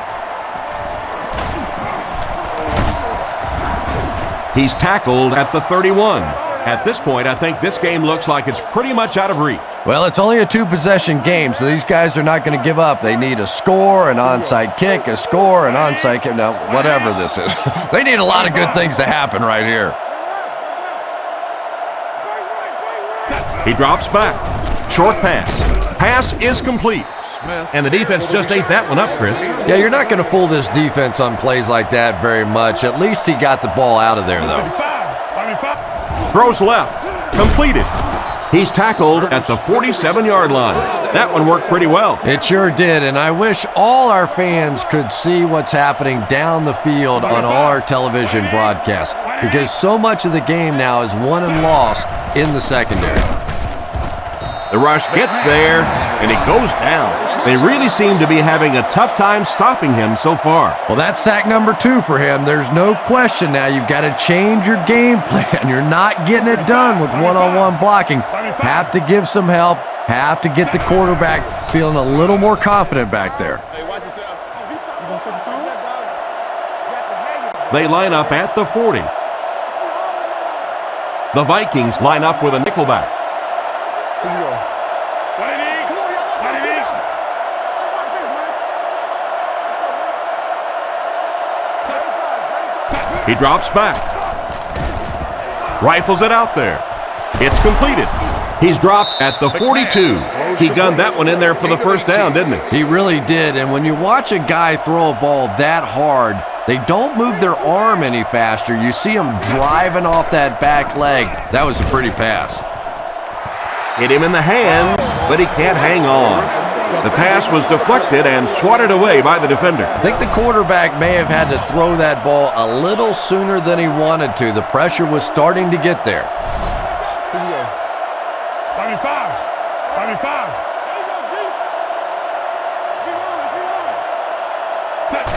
He's tackled at the 31. At this point, I think this game looks like it's pretty much out of reach. Well, it's only a 2-possession game, so these guys are not going to give up. They need a score, an onside kick, a score, an onside kick. Now, whatever this is. They need a lot of good things to happen right here. He drops back. Short pass. Pass is complete. And the defense just ate that one up, Chris. Yeah, you're not going to fool this defense on plays like that very much. At least he got the ball out of there, though. Throws left. Completed. He's tackled at the 47-yard line. That one worked pretty well. It sure did, and I wish all our fans could see what's happening down the field on all our television broadcasts, because so much of the game now is won and lost in the secondary. The rush gets there, and he goes down. They really seem to be having a tough time stopping him so far. Well, that's sack number 2 for him. There's no question now. You've got to change your game plan. You're not getting it done with one-on-one blocking. Have to give some help. Have to get the quarterback feeling a little more confident back there. They line up at the 40. The Vikings line up with a nickelback. He drops back. Rifles it out there. It's completed. He's dropped at the 42. He gunned that one in there for the first down, didn't he? He really did. And when you watch a guy throw a ball that hard, they don't move their arm any faster. You see him driving off that back leg. That was a pretty pass. Hit him in the hands, but he can't hang on. The pass was deflected and swatted away by the defender. I think the quarterback may have had to throw that ball a little sooner than he wanted to. The pressure was starting to get there. 95.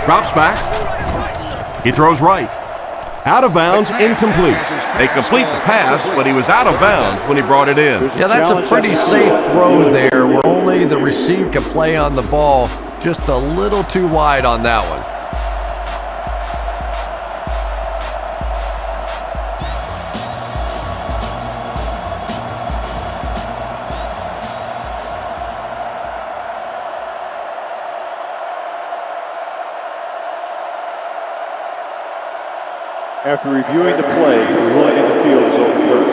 Drops back. He throws right. Out of bounds, incomplete. They complete the pass, but he was out of bounds when he brought it in. Yeah, that's a pretty safe throw there where only the receiver can play on the ball. Just a little too wide on that one. After reviewing the play, the ruling in the field is overturned.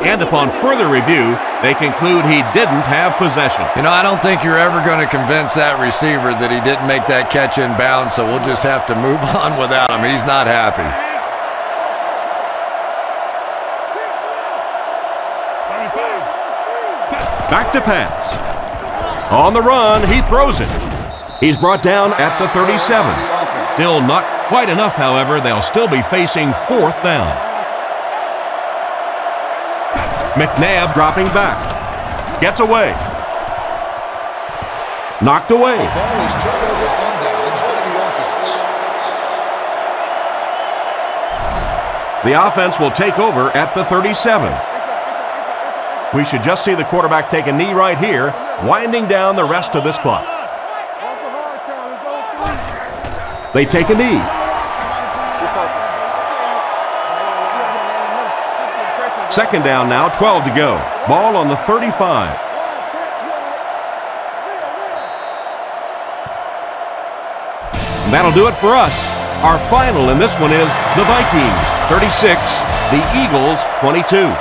And upon further review, they conclude he didn't have possession. You know, I don't think you're ever going to convince that receiver that he didn't make that catch in bounds, so we'll just have to move on without him. He's not happy. Back to pass. On the run, he throws it. He's brought down at the 37. Still not quite enough, however. They'll still be facing fourth down. McNabb dropping back. Gets away. Knocked away. The ball is turned over on downs by the offense. The offense will take over at the 37. We should just see the quarterback take a knee right here, winding down the rest of this clock. They take a knee. Second down now, 12 to go. Ball on the 35. That'll do it for us. Our final in this one is the Vikings 36, the Eagles 22.